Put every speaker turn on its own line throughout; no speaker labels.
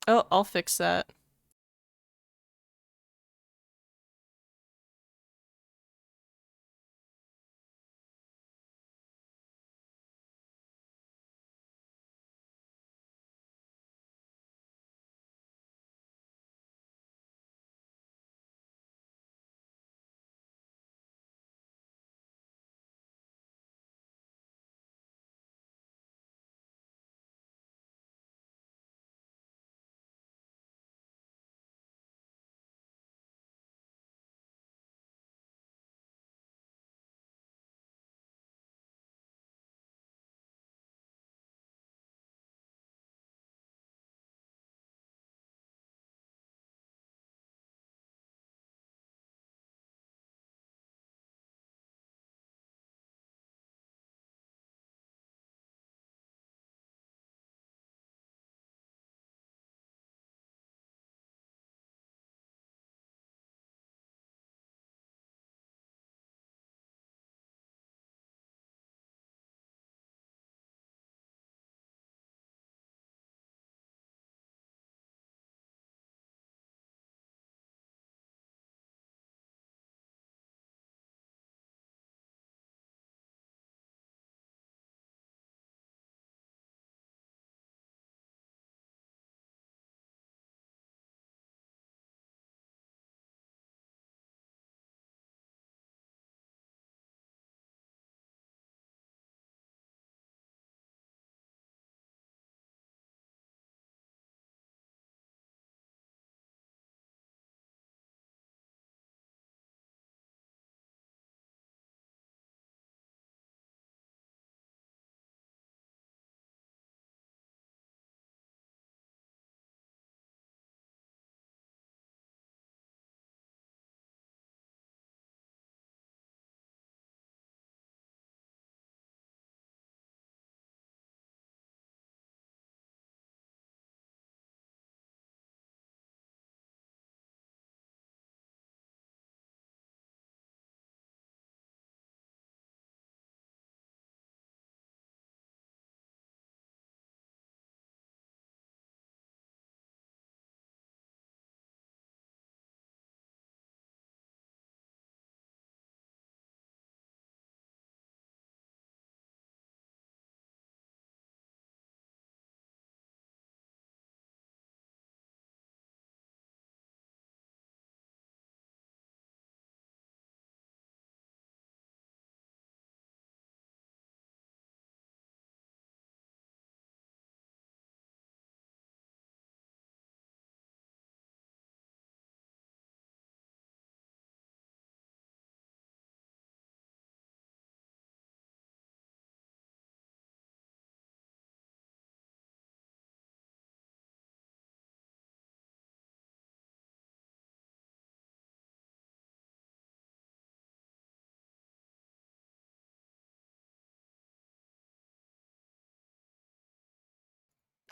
Oh, I'll fix that.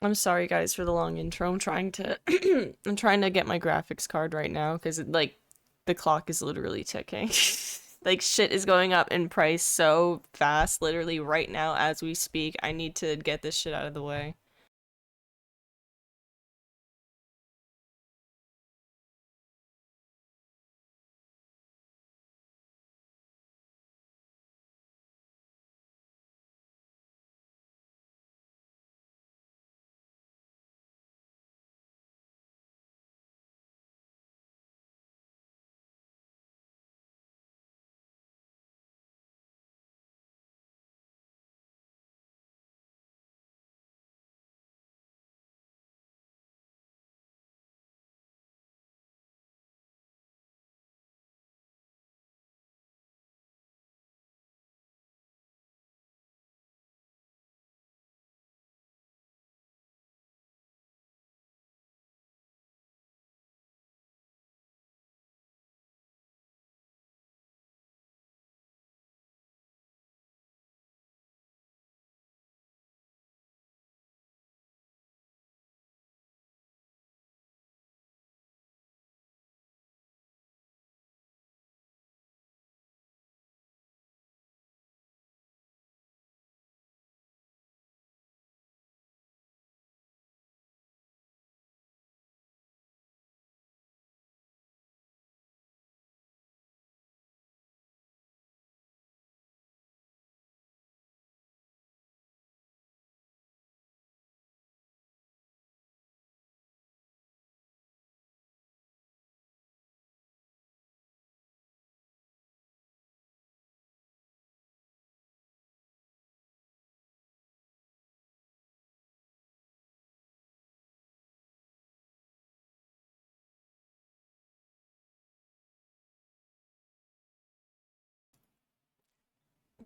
I'm sorry guys for the long intro. I'm trying to I'm trying to get my graphics card right now because like the clock is literally ticking. Like shit is going up in price so fast literally right now as we speak. I need to get this shit out of the way.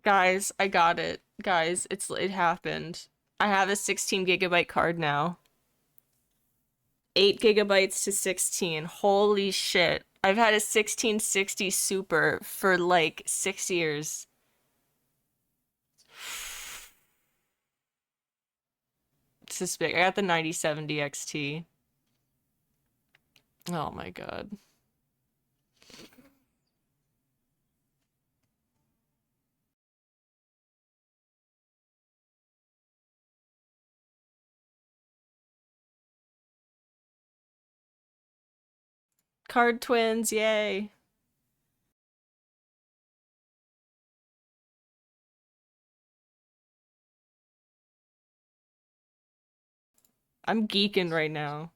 Guys, I got it. Guys, it happened. I have a 16 gigabyte card now. 8 gigabytes to 16. Holy shit. I've had a 1660 Super for like 6 years. This is big. I got the 9070 XT. Oh my god. Card twins, yay. I'm geeking right now.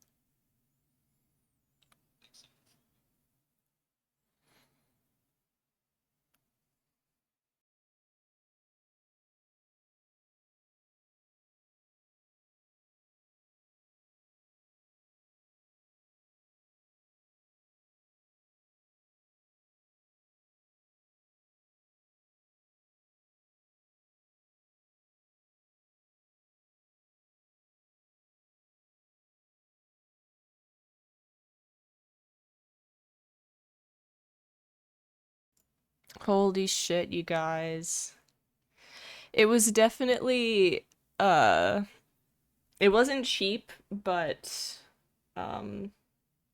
Holy shit, you guys. It was definitely uh it wasn't cheap, but um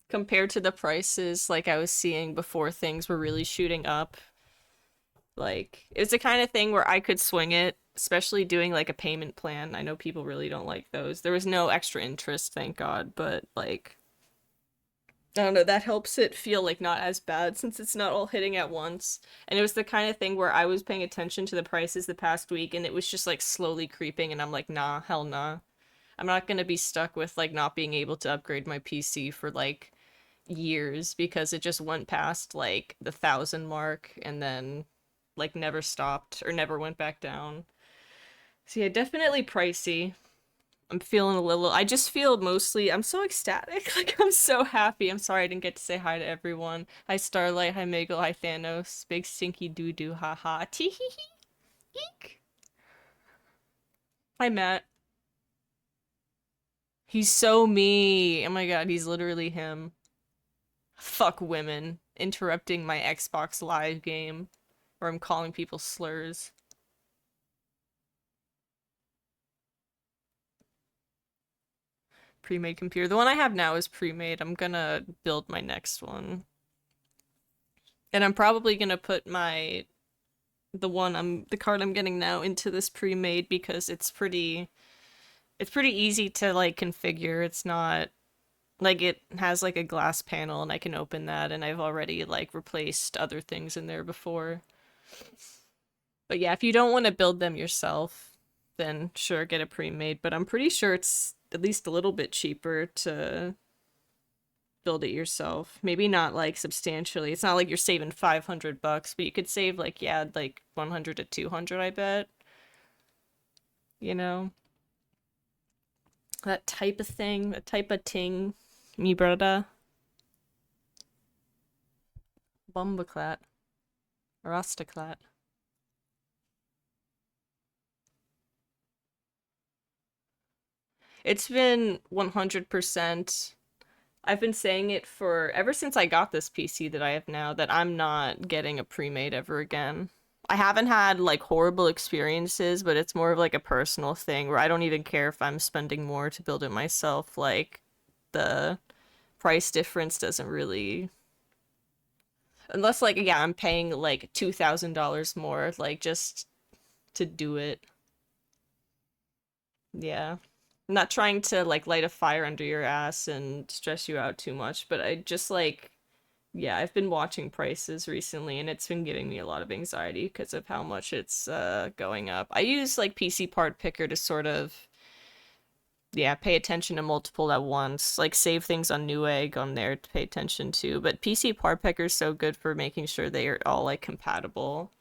compared to the prices like I was seeing before things were really shooting up, like it's the kind of thing where I could swing it, especially doing like a payment plan. I know people really don't like those. There was no extra interest, thank God, but like I don't know, that helps it feel like not as bad since it's not all hitting at once. And it was the kind of thing where I was paying attention to the prices the past week and it was just like slowly creeping and I'm like, nah, hell nah. I'm not gonna be stuck with like not being able to upgrade my PC for like years because it just went past like the 1,000 mark and then like never stopped or never went back down. So yeah, definitely pricey. I'm feeling a little, I just feel mostly, I'm so ecstatic. Like, I'm so happy. I'm sorry I didn't get to say hi to everyone. Hi, Starlight. Hi, Megal. Hi, Thanos. Big stinky doo-doo. Haha. Tee hee hee. Eek. Hi, Matt. He's so me. Oh my god, he's literally him. Fuck women. Interrupting my Xbox Live game. Where I'm calling people slurs. Pre-made computer. The one I have now is pre-made. I'm gonna build my next one. And I'm probably gonna put the card I'm getting now into this pre-made because it's pretty easy to like configure. It's not like it has like a glass panel and I can open that and I've already like replaced other things in there before. But yeah, if you don't want to build them yourself, then sure, get a pre-made, but I'm pretty sure it's at least a little bit cheaper to build it yourself. Maybe not like substantially. It's not like you're saving 500 bucks, but you could save like yeah, like 100 to 200, I bet. You know, that type of thing, that type of ting, me brother. Bumbaclat. Aristocrat. It's been 100%. I've been saying it for ever since I got this PC that I have now that I'm not getting a pre-made ever again. I haven't had like horrible experiences, but it's more of like a personal thing where I don't even care if I'm spending more to build it myself. Like the price difference doesn't really, unless like yeah, I'm paying like $2,000 more like just to do it. Yeah. I'm not trying to like light a fire under your ass and stress you out too much, but I just like yeah, I've been watching prices recently and it's been giving me a lot of anxiety because of how much it's going up. I use like PC part picker to sort of yeah, pay attention to multiple at once, like save things on Newegg on there to pay attention to. But PC part picker is so good for making sure they are all like compatible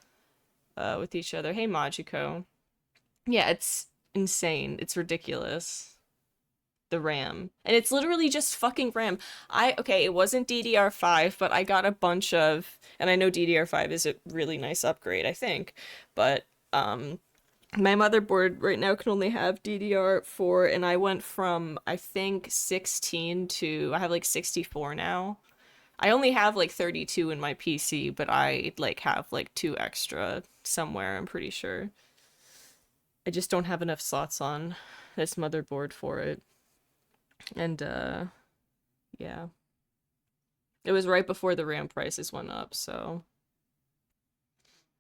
with each other. Hey Majiko. Yeah, it's insane. It's ridiculous. The RAM. And it's literally just fucking RAM. Okay, it wasn't DDR5, but I got a bunch of, and I know DDR5 is a really nice upgrade, I think, but My motherboard right now can only have DDR4, and I went from, I think, 16 to I have like 64 now. I only have like 32 in my PC, but I like have like two extra somewhere, I'm pretty sure. I just don't have enough slots on this motherboard for it. And yeah. It was right before the RAM prices went up, so.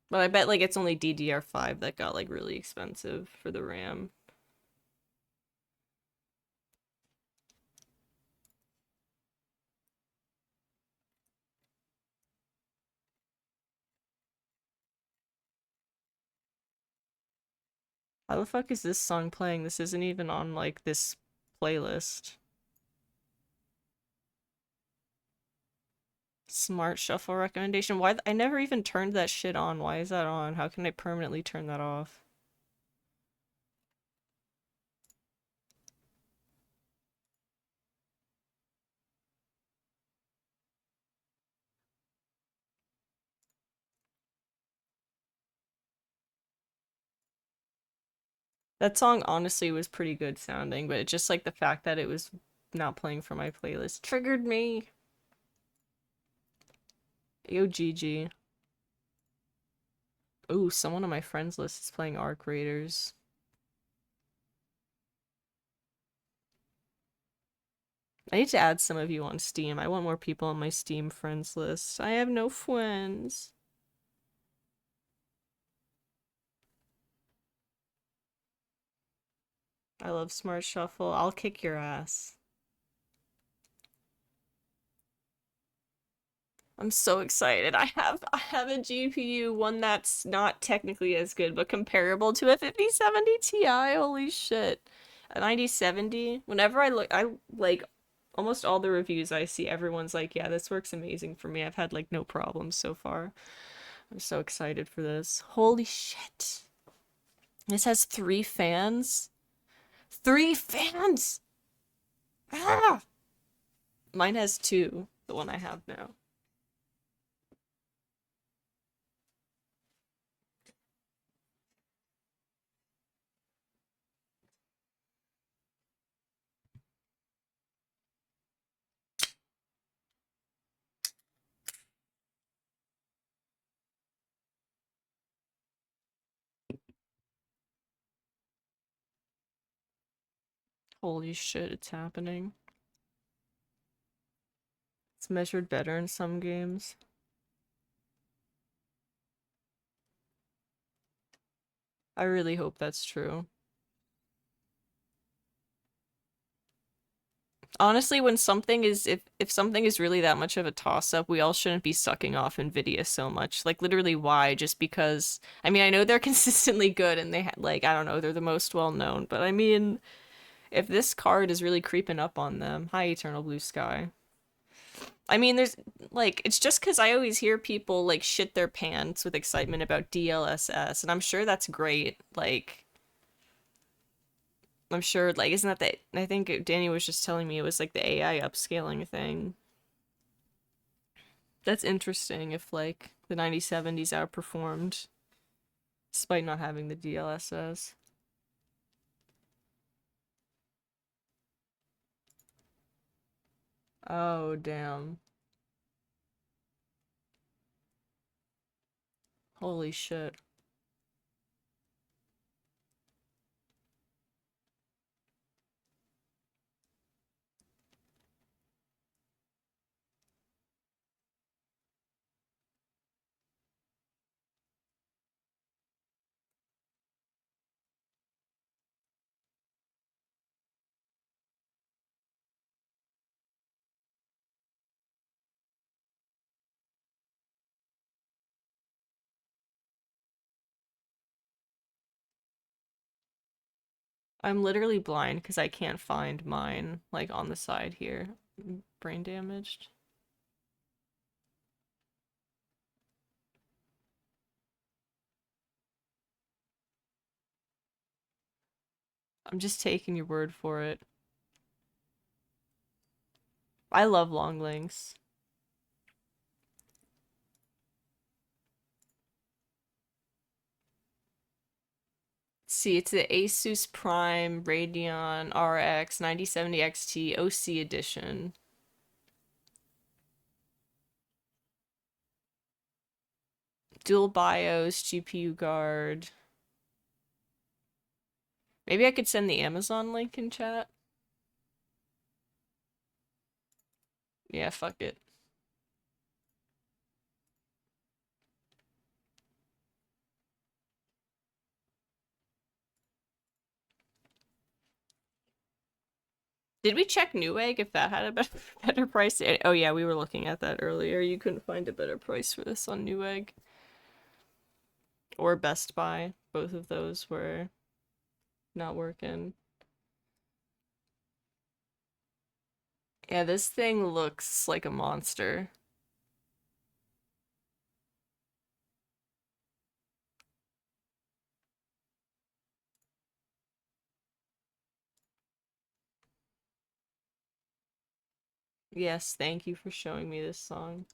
But I bet like it's only DDR5 that got like really expensive for the RAM. How the fuck is this song playing? This isn't even on like this playlist. Smart shuffle recommendation. Why I never even turned that shit on. Why is that on? How can I permanently turn that off? That song honestly was pretty good sounding, but just like the fact that it was not playing for my playlist triggered me. Yo, GG. Ooh, someone on my friends list is playing Arc Raiders. I need to add some of you on Steam. I want more people on my Steam friends list. I have no friends. I love Smart Shuffle. I'll kick your ass. I'm so excited. I have a GPU, one that's not technically as good, but comparable to a 5070 Ti. Holy shit. A 9070. Whenever I like almost all the reviews I see, everyone's like, yeah, this works amazing for me. I've had like no problems so far. I'm so excited for this. Holy shit. This has 3 fans. 3 fans! Ah! Mine has 2, the one I have now. Holy shit, it's happening. It's measured better in some games. I really hope that's true. Honestly, when something is if something is really that much of a toss-up, we all shouldn't be sucking off Nvidia so much. Like literally why? Just because I mean, I know they're consistently good and like I don't know, they're the most well known, but I mean, if this card is really creeping up on them, hi Eternal Blue Sky. I mean, there's like it's just because I always hear people like shit their pants with excitement about DLSS, and I'm sure that's great. Like I'm sure, like, isn't that the? I think Danny was just telling me it was like the AI upscaling thing. That's interesting. If like the 9070s outperformed despite not having the DLSS. Oh damn! Holy shit! I'm literally blind because I can't find mine like on the side here. Brain damaged. I'm just taking your word for it. I love long links. see, it's the Asus Prime Radeon RX 9070 XT OC edition. Dual BIOS, GPU guard. Maybe I could send the Amazon link in chat. Yeah, fuck it. Did we check Newegg if that had a better price? Oh yeah, we were looking at that earlier. You couldn't find a better price for this on Newegg or Best Buy. Both of those were not working. Yeah, this thing looks like a monster. Yes, thank you for showing me this song.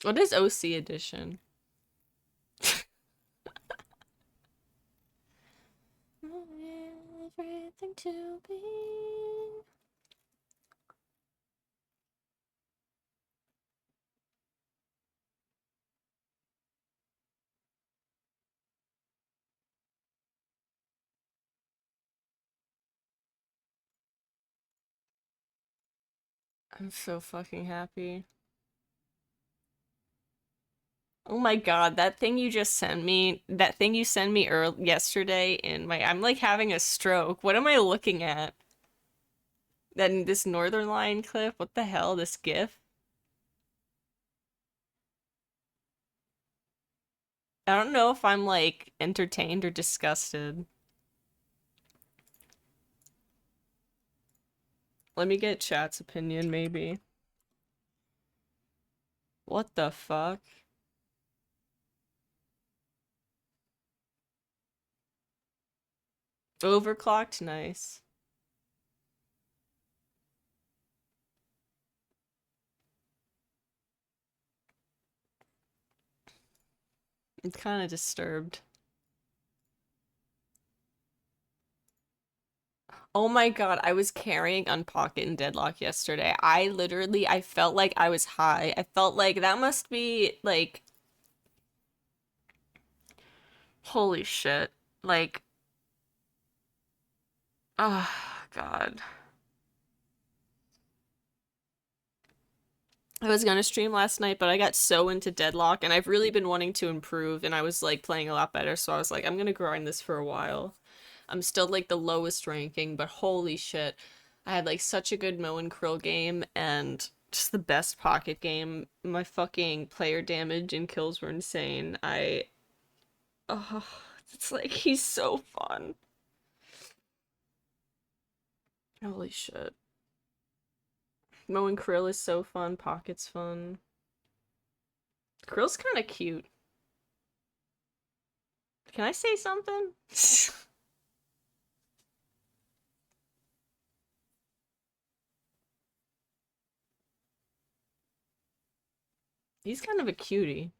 What is OC edition? Everything to be. I'm so fucking happy. Oh my god, that thing you just sent me, that thing you sent me yesterday in my, I'm like having a stroke. What am I looking at? Then this Northern Lion clip? What the hell? This GIF? I don't know if I'm like entertained or disgusted. Let me get chat's opinion, maybe. What the fuck? Overclocked? Nice. I'm kind of disturbed. Oh my god, I was carrying Unpocket and Deadlock yesterday. I felt like I was high. I felt like that must be like, holy shit. Like, oh god. I was gonna stream last night, but I got so into Deadlock and I've really been wanting to improve and I was like playing a lot better, so I was like, I'm gonna grind this for a while. I'm still like the lowest ranking, but holy shit. I had like such a good Moe and Krill game and just the best pocket game. My fucking player damage and kills were insane. Oh, it's like he's so fun. Holy shit. Moe and Krill is so fun, Pocket's fun. Krill's kind of cute. Can I say something? He's kind of a cutie.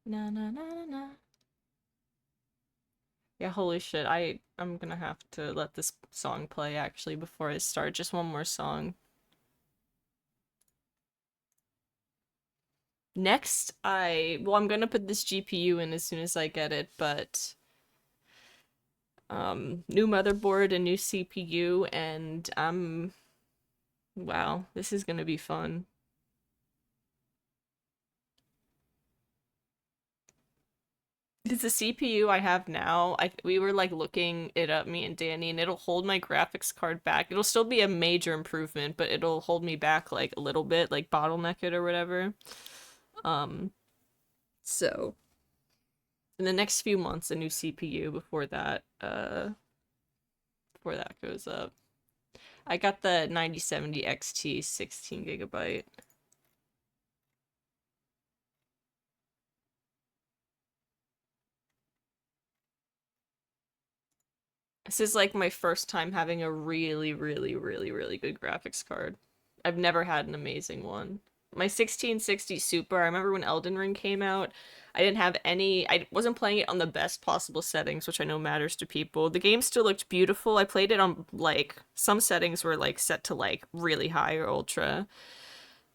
Na na na na na. Yeah, holy shit. I'm gonna have to let this song play actually before I start. Just one more song. Next, I'm gonna put this GPU in as soon as I get it, but new motherboard, a new CPU, and wow, this is gonna be fun. It's a CPU I have now. We were like looking it up, me and Danny, and it'll hold my graphics card back. It'll still be a major improvement, but it'll hold me back like a little bit, like bottleneck it or whatever. Um, so in the next few months, a new CPU before that goes up. I got the 9070 XT 16 gigabyte. This is like my first time having a really, really, really, really good graphics card. I've never had an amazing one. My 1660 Super, I remember when Elden Ring came out, I didn't have any, I wasn't playing it on the best possible settings, which I know matters to people. The game still looked beautiful. I played it on like, some settings were like set to like really high or ultra.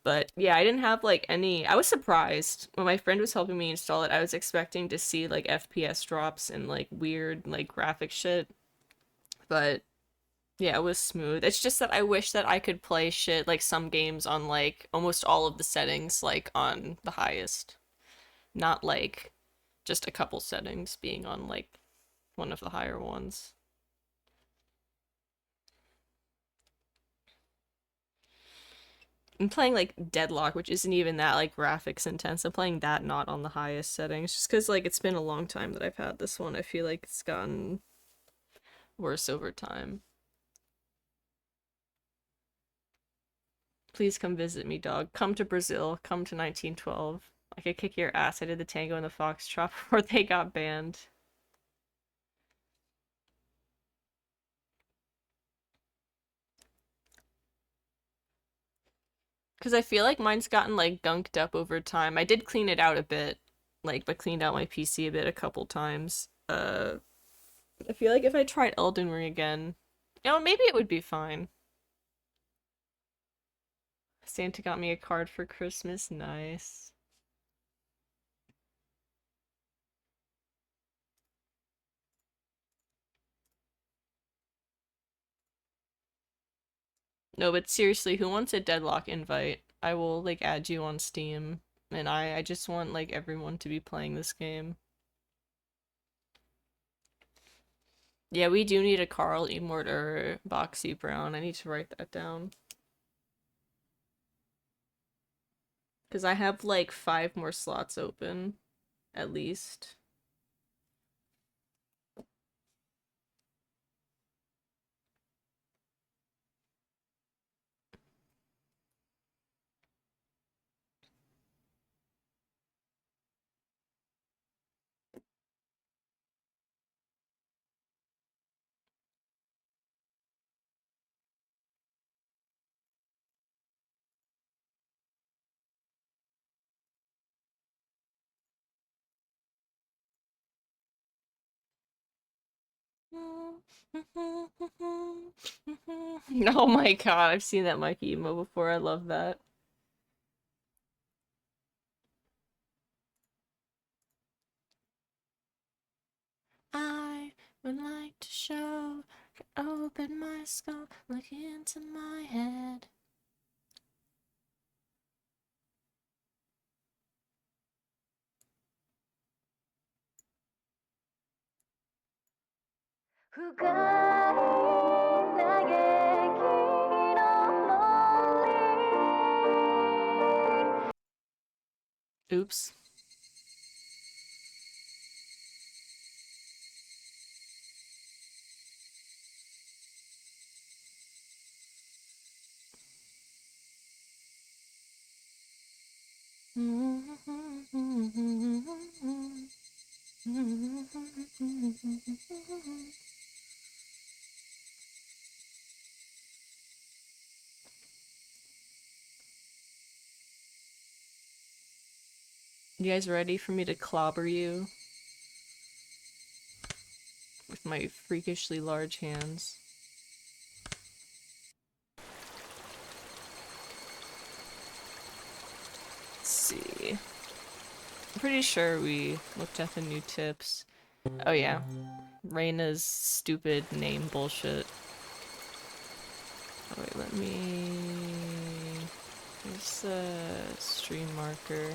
But yeah, I didn't have like any, I was surprised when my friend was helping me install it. I was expecting to see like FPS drops and like weird like graphic shit. But yeah, it was smooth. It's just that I wish that I could play shit like some games on like almost all of the settings like on the highest, not like just a couple settings being on like one of the higher ones. I'm playing like Deadlock, which isn't even that like graphics intense. I'm playing that not on the highest settings just cuz like it's been a long time that I've had this one. I feel like it's gotten worse over time. Please come visit me, dog. Come to Brazil. Come to 1912. I could kick your ass. I did the tango and the foxtrot before they got banned. Because I feel like mine's gotten like gunked up over time. I did clean it out a bit, like, but cleaned out my PC a bit a couple times. I feel like if I tried Elden Ring again, you know, maybe it would be fine. Santa got me a card for Christmas. Nice. No, but seriously, who wants a Deadlock invite? I will like add you on Steam, and I just want like everyone to be playing this game. Yeah, we do need a Carl Emort or Boxy Brown. I need to write that down. Because I have like 5 more slots open, at least. Oh my god, I've seen that Mikey emo before. I love that. I would like to show, open my skull, look into my head. Oops. You guys ready for me to clobber you with my freakishly large hands? Let's see. I'm pretty sure we looked at the new tips. Oh yeah. Reina's stupid name bullshit. Oh wait, let me... Here's the stream marker.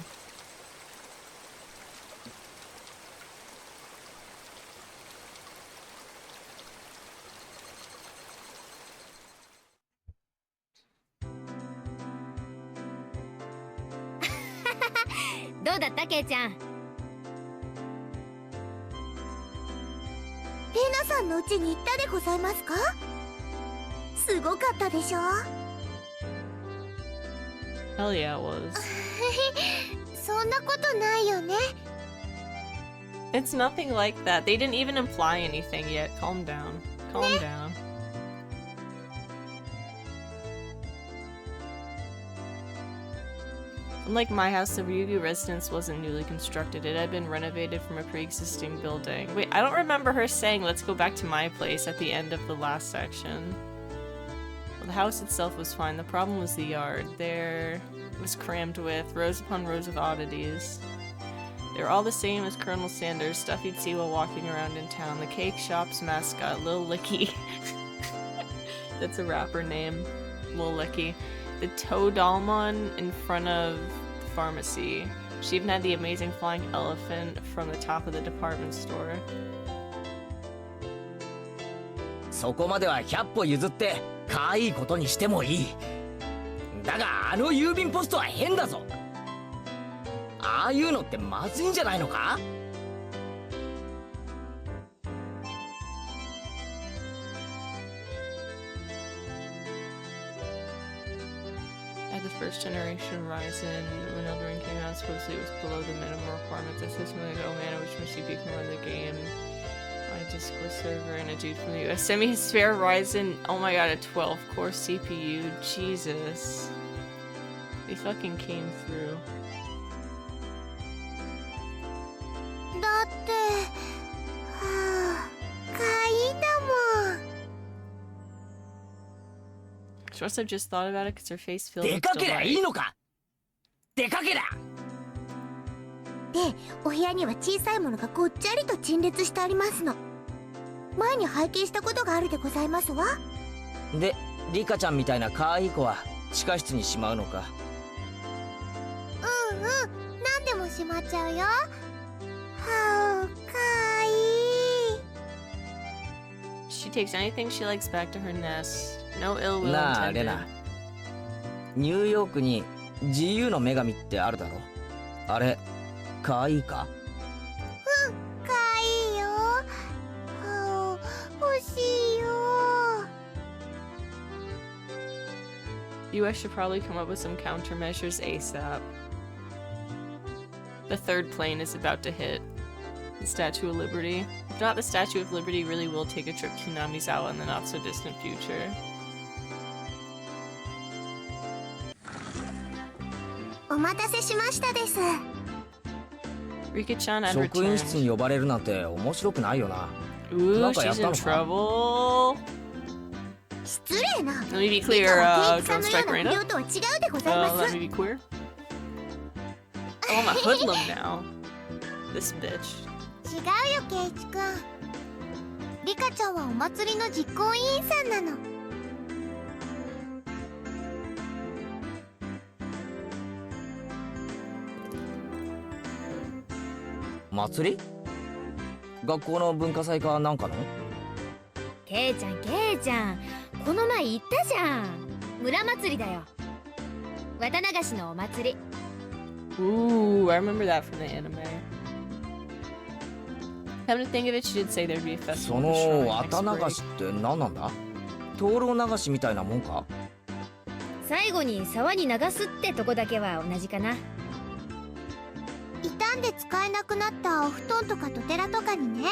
すごかったでしょ。
Hell yeah, it was.
そんなことないよね。
It's nothing like that. They didn't even imply anything yet. Calm down. Calm down. Unlike my house, the Ryugu residence wasn't newly constructed. It had been renovated from a pre-existing building. Wait, I don't remember her saying, let's go back to my place at the end of the last section. Well, the house itself was fine. The problem was the yard. There was crammed with rows upon rows of oddities. They were all the same as Colonel Sanders, stuff you'd see while walking around in town. The cake shop's mascot, Lil Licky. That's a rapper name. Lil Licky. The Toadalmon in front of the pharmacy. She even had the amazing flying elephant from the top of the department store.
そこまでは100歩譲って可愛いことにしてもいい。だがあの郵便ポストは変だぞ。ああいうのってまずいんじゃないのか？
At the first generation Ryzen, when Elden came out, supposedly it was below the minimum requirements. I said something like, oh man, I wish my CPU can run the game. My Discord server and a dude from the US sent me his spare Ryzen. Oh my god, a 12-core CPU. Jesus. They fucking came through.
だって、はあ、かいだもん。
She must have just thought about it because her face filled
出
with
かけりゃいい
delight.
のか？出かけりゃ。
で、お部屋には小さいものがごっちゃりと陳列してありますの。前に拝見したことがあるでございますわ。
で、リカちゃんみたいな可愛い子は地下室にしまうのか？
うんうん、何でもしまっちゃうよ。はあ、かいい。
She takes anything she likes back to her nest. No ill will
なあ
intended.
レナ、ニューヨークに自由の女神ってあるだろ。あれ可愛いか？
うん、かいいよ。はあ、欲しいよ。
US should probably come up with some countermeasures ASAP. The third plane is about to hit. The Statue of Liberty. If not, the Statue of Liberty really will take a trip to Namizawa in the not-so-distant future.
お待たせしましたです。
Rika-chan had
職員室
returned.
に呼ばれるなんて面白くないよな。
Ooh,
なんかやっ
she's
た
in
のか？
trouble.
失礼な。
Let me be
リ
clear,
カはケイ
Drone
キさんのよ
Strike
うな
Reina.
不良とは違うでございま
Let
す。
me be queer. Oh, I'm a hoodlum now. This bitch.
違うよ、ケイチくん。リカちゃんはお祭りの実行委員さんなの。
祭り？学校の文化祭かなんかの？
ケイちゃん、ケイちゃん、この前言ったじゃん。村祭りだよ。綿流しのお祭り。
Ooh, I remember that from the anime. Come to think of it, she did say there'd be a
そ
festival.
の
for
綿
Shrine
流
next
し
break.
って何なんだ？灯籠流しみたいなもんか？
最後に沢に流すってとこだけは同じかな。
傷んで使えなくなったお布団とかとてらとかにね、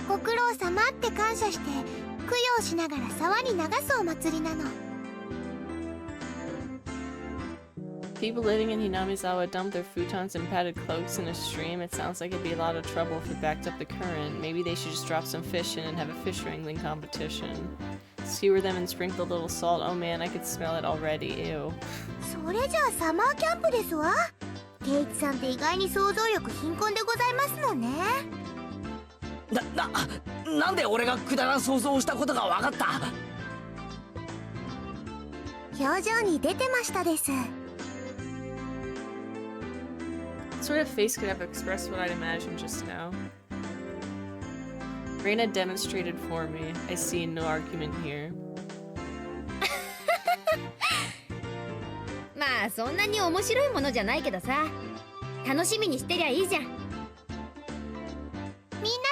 ご苦労様って感謝して供養しながら沢に流すお祭りなの。
People living in Hinamizawa dumped their futons and padded cloaks in a stream. It sounds like it'd be a lot of trouble if it backed up the current. Maybe they should just drop some fish in and have a fish wrangling competition. Skewer them and sprinkle a little salt. Oh man, I could smell it already. Ew.
それじゃあサマーキャンプですわ。ケイチさんって意外に想像力貧困でございますのね。
なんで俺がくだらん想像をしたことが分かった？
表情に出てましたです。
What sort of face could have expressed what I'd imagined just now? Reina demonstrated for me. I see no argument here.
まあそんなに面白いものじゃないけどさ、楽しみにしてりゃいいじゃん。
みんな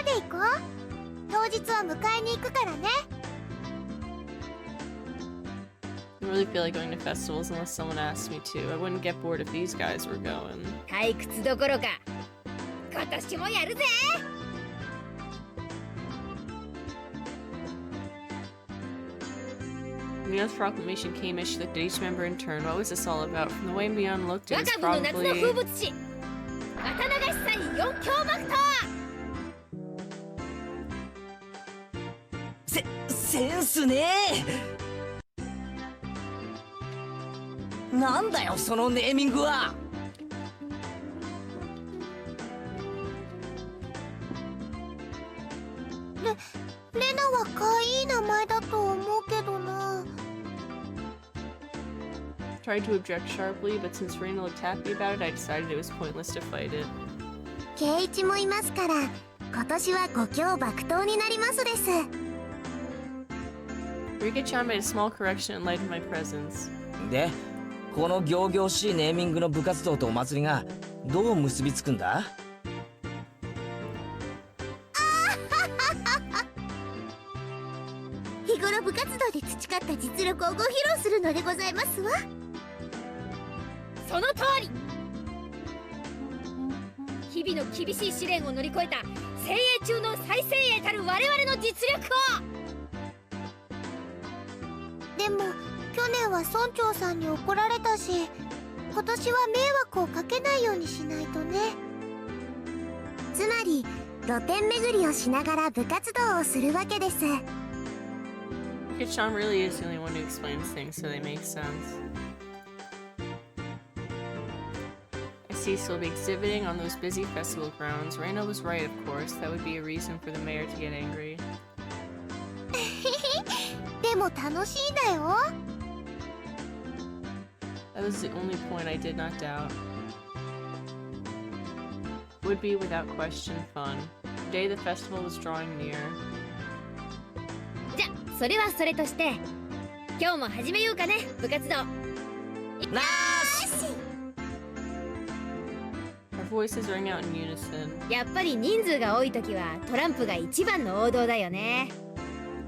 で行こう。当日は迎えに行くからね。
don't really feel like going to festivals unless someone asks me to. I wouldn't get bored if these guys were going.
退屈どころか今年もやるぜ。
Mion's proclamation came issued that each member in turn. What was this all about? From the way Mion looked, it
若
was
部の夏の
probably...
風物詩綿流し祭4強幕と
センスねえ。なんだよそのネーミングは。
レナは可愛い名前だと思うけどな。
Tried to object sharply, but since Reina looked happy about it, I decided it was pointless to fight it.
ケイイチもいますから今年は5強爆投になりますです。
Rika-chan made a small correction and lightened my presence.
で、この仰々しいネーミングの部活動とお祭りがどう結びつくんだ？
日頃部活動で培った実力をご披露するのでございますわ。
その通り。日々の厳しい試練を乗り越えた精鋭中の最精鋭たる我々の実力を。
でも去年は村長さんに怒られたし今年は迷惑をかけないようにしないとね。つまり露店巡りをしながら部活動をするわけです。
Rika-chan really is the only one who explains things so they make sense. I see she'll be exhibiting on those busy festival grounds. Reina was right, of course. That would be a reason for the mayor to get angry.
でも楽しいんだよ。
That was the only point I did not doubt. Would be without question fun. The day the festival was drawing near.
じゃそれはそれとして今日も始めようかね部活動。
なーし。
Our voices rang out in unison.
やっぱり人数が多い時はトランプが一番の王道だよね。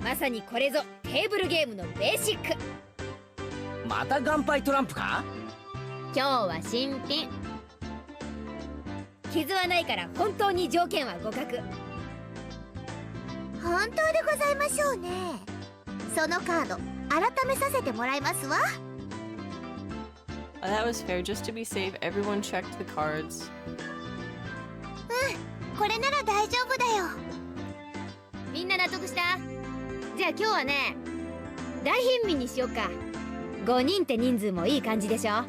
まさにこれぞテーブルゲームのベーシック。
また乾杯トランプか？
今日は新品。傷はないから本当に条件は互角。
本当でございましょうね。そのカード改めさせてもらいますわ。
That was fair. Just to be safe, everyone checked the cards.
これなら大丈夫だよ。
みんな納得した？じゃあ今日はね大貧民にしよっか。5人って人数もいい感じでしょ。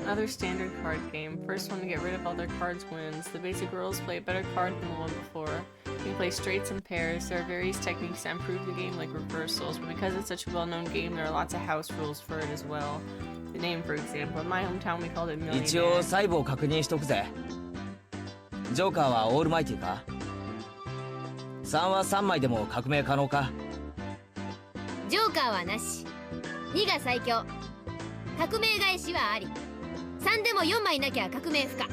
Another standard card game. First one to get rid of all their cards wins. The basic rules play a better card than the one before. You can play straights and pairs. There are various techniques to improve the game like reversals, but because it's such a well-known game, there are lots of house rules for it as well. The name, for example, in my hometown we called it
一応
Millionaire.
細部を確認しとくぜ。ジョーカーはオールマイティか？3は3枚でも革命可能か？
ジョーカーはなし。2が最強。革命返しはあり。3でも4枚なきゃ革命不可。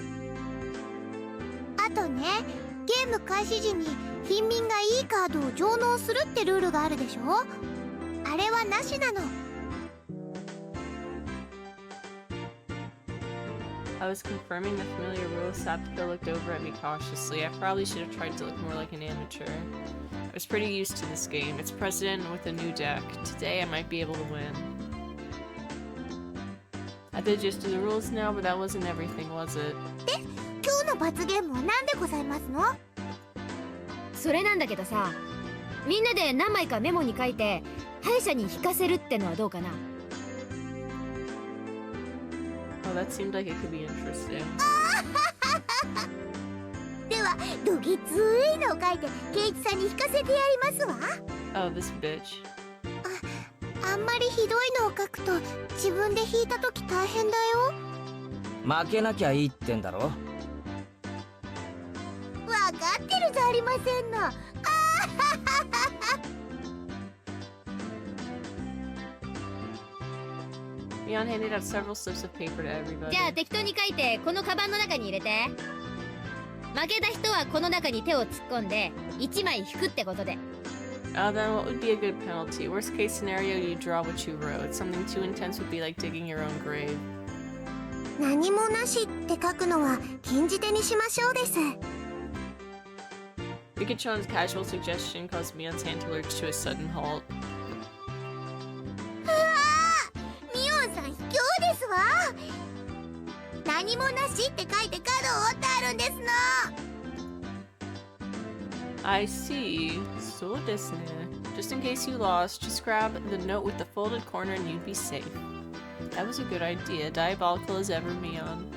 あとねゲーム開始時に貧民がいいカードを上納するってルールがあるでしょ。あれはなしなの。
I was confirming the familiar rules. Sapphire looked over at me cautiously. I probably should have tried to look more like an amateur. I was pretty used to this game. It's precedent with a new deck. Today I might be able to win. I did just do the rules now, but that wasn't everything, was it?
今日の罰ゲームは何でございますの？
それなんだけどさ、みんなで何枚かメモに書いて歯医者に引かせるってのはどうかな。
Oh, that seemed like it could be interesting.
ではどぎついのを書いてケイチさんに引かせてやりますわ。
Oh, this bitch.
あんまりひどいのを書くと自分で引いた時大変だよ。
負けなきゃいいってんだろ。
わかってるじゃありませんの。
Mion handed out several slips of paper to everybody.
じゃあ適当に書いてこのカバンの中に入れて。負けた人はこの中に手を突っ込んで1枚引くってことで。
Then what would be a good penalty? Worst case scenario, you draw what you wrote. Something too intense would be like digging your own grave.
何もなしって書くのは禁じ手にしましょうです。
Rikachon's casual suggestion caused Mion's hand to lurch to a sudden halt.
うわー、ミオンさん卑怯ですわ。何もなしって書いて角を折ってあるんですの。
I see. So desu ne. Just in case you lost, just grab the note with the folded corner and you'd be safe. That was a good idea. Diabolical as ever, Mion.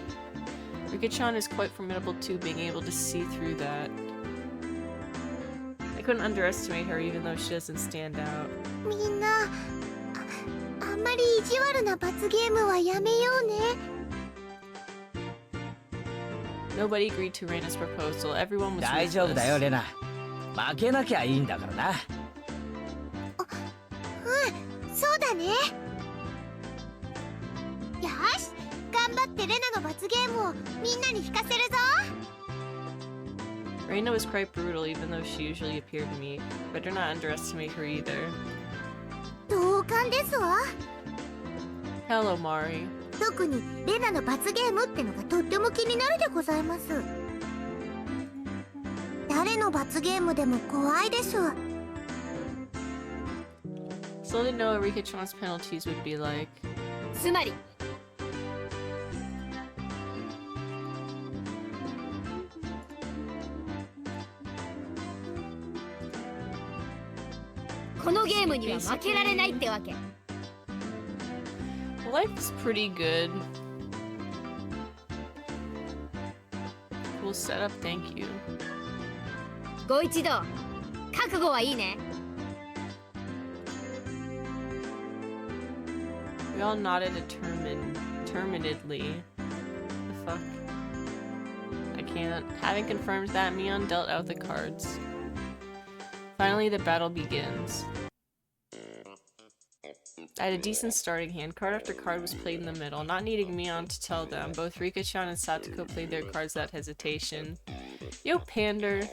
Rikachan is quite formidable too, being able to see through that. I couldn't underestimate her even though she doesn't stand out.
みんな、あんまり意地悪な罰ゲームはやめようね。
Nobody agreed to Reina's proposal. Everyone was
大丈夫だよ
ruthless.
レナ。負けなきゃいいんだからな。
うん、そうだね。よし、頑張ってレナの罰ゲームをみんなに聞かせるぞ。
Reina was quite brutal even though she usually appeared meek. Better not underestimate her either.
同感ですわ。
Hello, Mari.
特にレナの罰ゲームってのがとっても気になるでございます。誰の罰ゲームでも怖いです。
Still didn't know what Rikachan's penalties would be like.
つまりこのゲームには負けられないってわけ。
Life's pretty good. Cool setup, thank you.
ご一同覚悟はいいね。
We all nodded determinedly. The fuck? I can't. Having confirmed that, Mion dealt out the cards. Finally, the battle begins. I had a decent starting hand. Card after card was played in the middle. Not needing Mion to tell them, both Rikachan and Satoko played their cards without hesitation. Yo, Pander.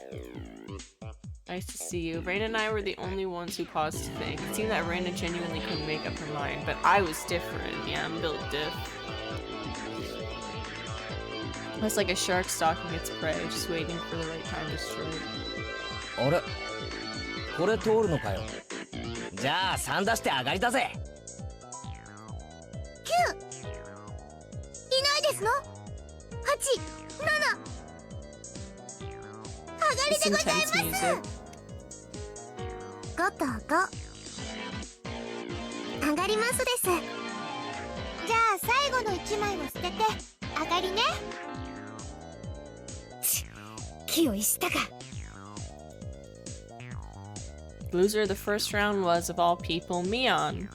Nice to see you. Reina and I were the only ones who paused to think. It seemed that Reina genuinely couldn't make up her mind, but I was different. Yeah, I'm built diff. I was like a shark stalking its prey, just waiting for the right time to strike.
あれこれ通るのかよ。じゃあ3出して上がりだぜ。
9いないですの。8、7上がり
It's
でござい
intense
ます。
music.
5と5上がりますです。じゃあ最後の1枚を捨てて上がりね。
気を逸したか。
Loser of the first round was, of all people, Mion.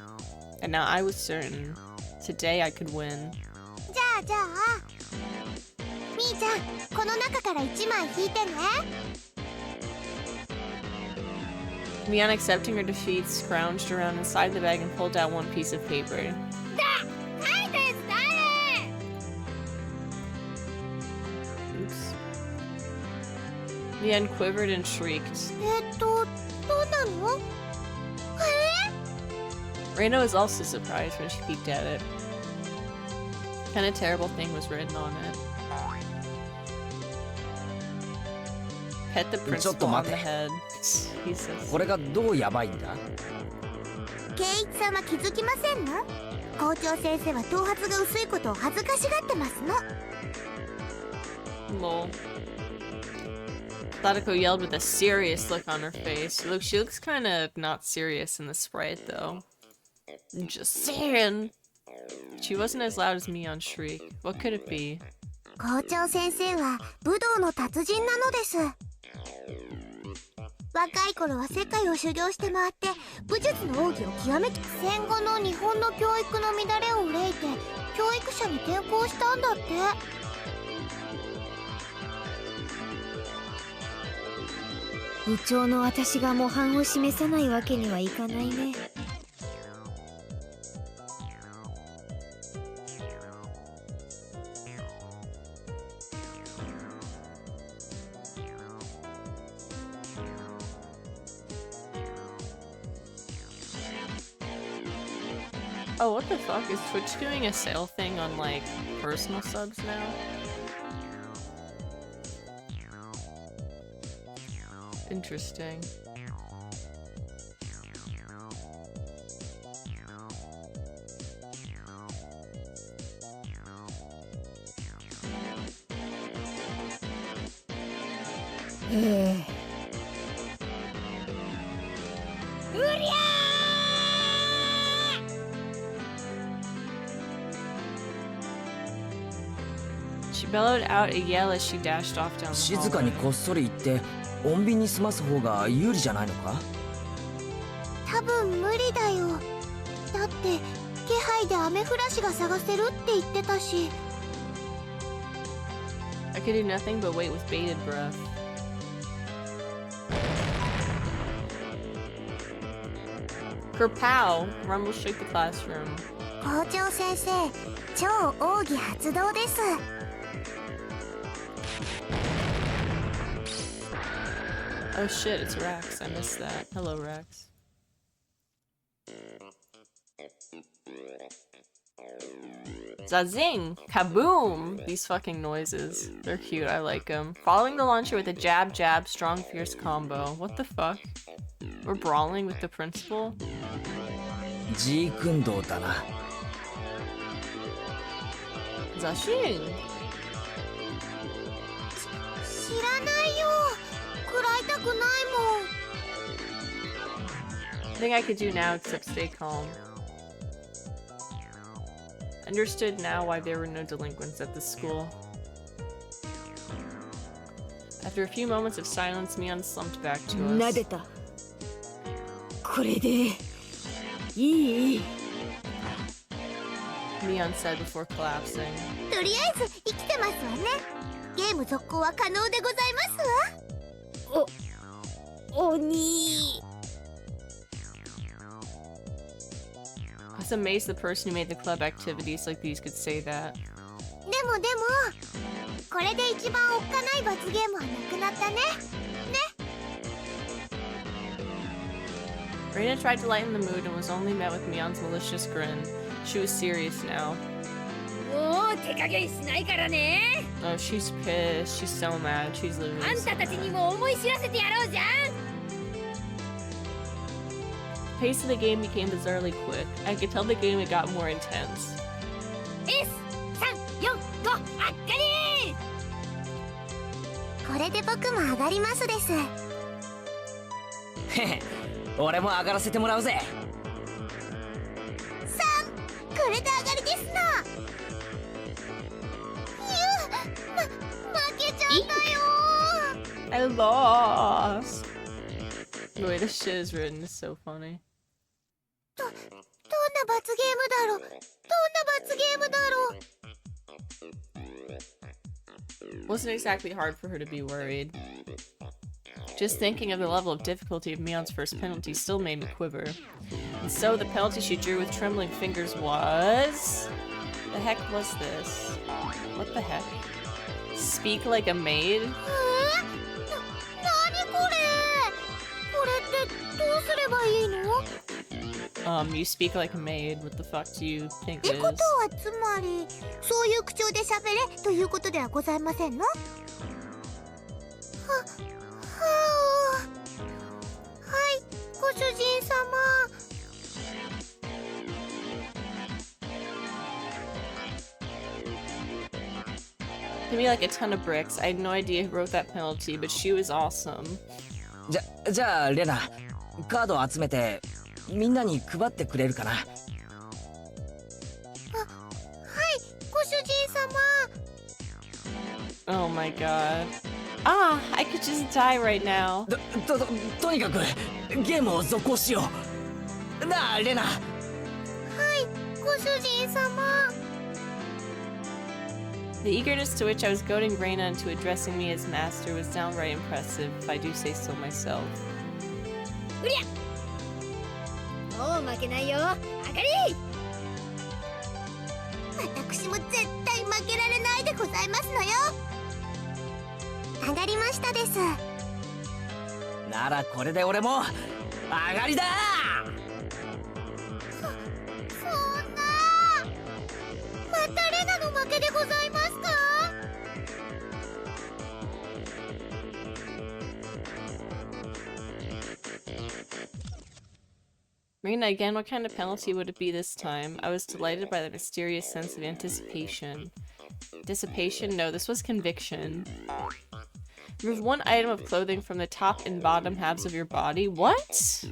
And now I was certain. Today I could win.
じゃあみーちゃんこの中から1枚引いてね。
Mion, accepting her defeat, scrounged around inside the bag and pulled out one piece of paper.
書いたやつ誰？
Oops. Mion quivered and shrieked.
どうなの？
Reina was also surprised when she peeked at it. What kind of terrible thing was written on it? Pet the principal on the head. Jesus.
これがどうやばいんだ。
圭一さんは気づきませんの？校長先生は頭髪が薄いことを恥ずかしがってますの。
Lol. Sadako yelled with a serious look on her face. Look, she looks kind of not serious in the sprite, though. I'm just saying. She wasn't as loud as Mion shriek. What could it be?
校長先生は武道の達人なのです。若い頃は世界を修行して回って武術の奥義を極めて戦後の日本の教育の乱れを憂いて教育者に転校したんだって。
部長の私が模範を示さないわけにはいかないね。
Oh, what the fuck? Is Twitch doing a sale thing on, like, personal subs now? Interesting. She bellowed out a yell as she dashed off down the
静かに
hallway.
こっそり行って穏便に済ます方が有利じゃないのか？
多分無理だよ。だって気配でアメフラシが探せるって言ってたし。
I could do nothing but wait with bated breath. Kerpow! Rumble shook the classroom.
校長先生、超奥義発動です。
Oh shit, it's Rex. I missed that. Hello, Rex. Zazing! Kaboom! These fucking noises. They're cute, I like them. Following the launcher with a jab jab strong fierce combo. What the fuck? We're brawling with the principal?
ジークンドーだな。
Zashin!
知らないよ。食らいたくないもん。
Nothing I could do now except stay calm. Understood now why there were no delinquents at the school. After a few moments of silence, Mion slumped back to us.
撫でた。これでいい。
Mion said before collapsing.
とりあえず生きてますわね。ゲーム続行は可能でございますわ。
鬼。
I was amazed the person who made the club activities like these could say that.
でもこれで一番おっかない罰ゲームはなくなったね。
Reina tried to lighten the mood and was only met with Mion's malicious grin. She was serious now.
もう手加減しないからね。
Oh, she's pissed. She's so mad. She's
あん
losing.
たたちにも思い知らせてやろうじゃん。
The pace of the game became bizarrely quick. I could tell the game had got more intense.
S345 あっかり。
これで僕も上がりますです。
へへ、俺も上がらせてもらうぜ。
これで上がりですな。負けちゃったよ。
I lost! The way this shit is written is so funny.
どんな罰ゲームだろう。どんな罰ゲームだろう。
Wasn't exactly hard for her to be worried. Just thinking of the level of difficulty of Mion's first penalty still made me quiver. And so the penalty she drew with trembling fingers was... The heck was this? What the heck? Speak like a maid?
なにこれ。これってどうすればいいの？
You speak like a maid. What the fuck do you think
っ
it
てことは
is?
つまりそういう口調で喋れということではございませんの？はい、ご主人様。
Give me like a ton of bricks. I had no idea who wrote that penalty, but she was awesome.
じゃあレナ、カード集めてみんなに配ってくれるかな。
はい、ご主人様。
Oh my god. Ah, I could just die right now.
とにかくゲームを続行しよう。なあレナ。
はい、ご主人様。
The eagerness to which I was goading Reina into addressing me as master was downright impressive, if I do say so myself.
うりゃ。もう負けないよ。上がり。
私も絶対負けられないでございますのよ。上がりましたです。
ならこれで俺も上がりだ。
そんな。レナの負けでございますか？
Marina, again, what kind of penalty would it be this time? I was delighted by the mysterious sense of anticipation. Dissipation? No, this was conviction. Remove one item of clothing from the top and bottom halves of your body? What?
そ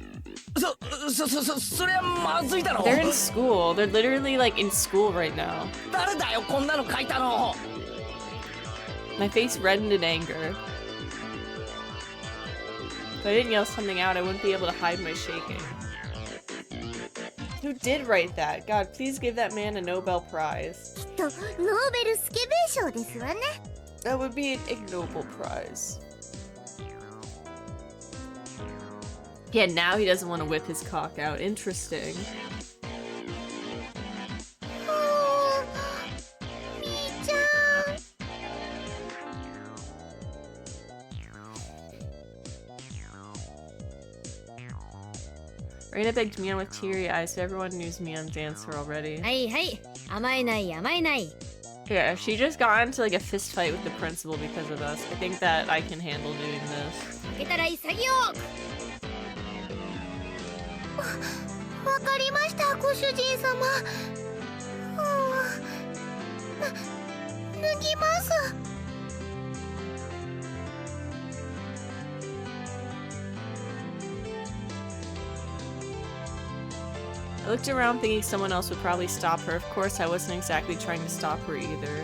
りゃまずいだろ。
They're in school. They're literally like in school right now.
誰だよこんなの書いたの。
My face reddened in anger. If I didn't yell something out, I wouldn't be able to hide my shaking. Who did write that? God, please give that man a Nobel Prize.
きっとノーベルスケベ賞ですわね。
That would be an ignoble prize. Yeah, now he doesn't want to whip his cock out. Interesting.
みーちゃん。
Raina begged Mion with teary eyes, so everyone knew Mion's answer already.
はいはい、甘えない甘えない。
Yeah, she just got into like a fist fight with the principal because of us. I think that I can handle doing this.
負けたら潔く。
わかりましたご主人様。脱ぎます。
I looked around thinking someone else would probably stop her. Of course, I wasn't exactly trying to stop her either.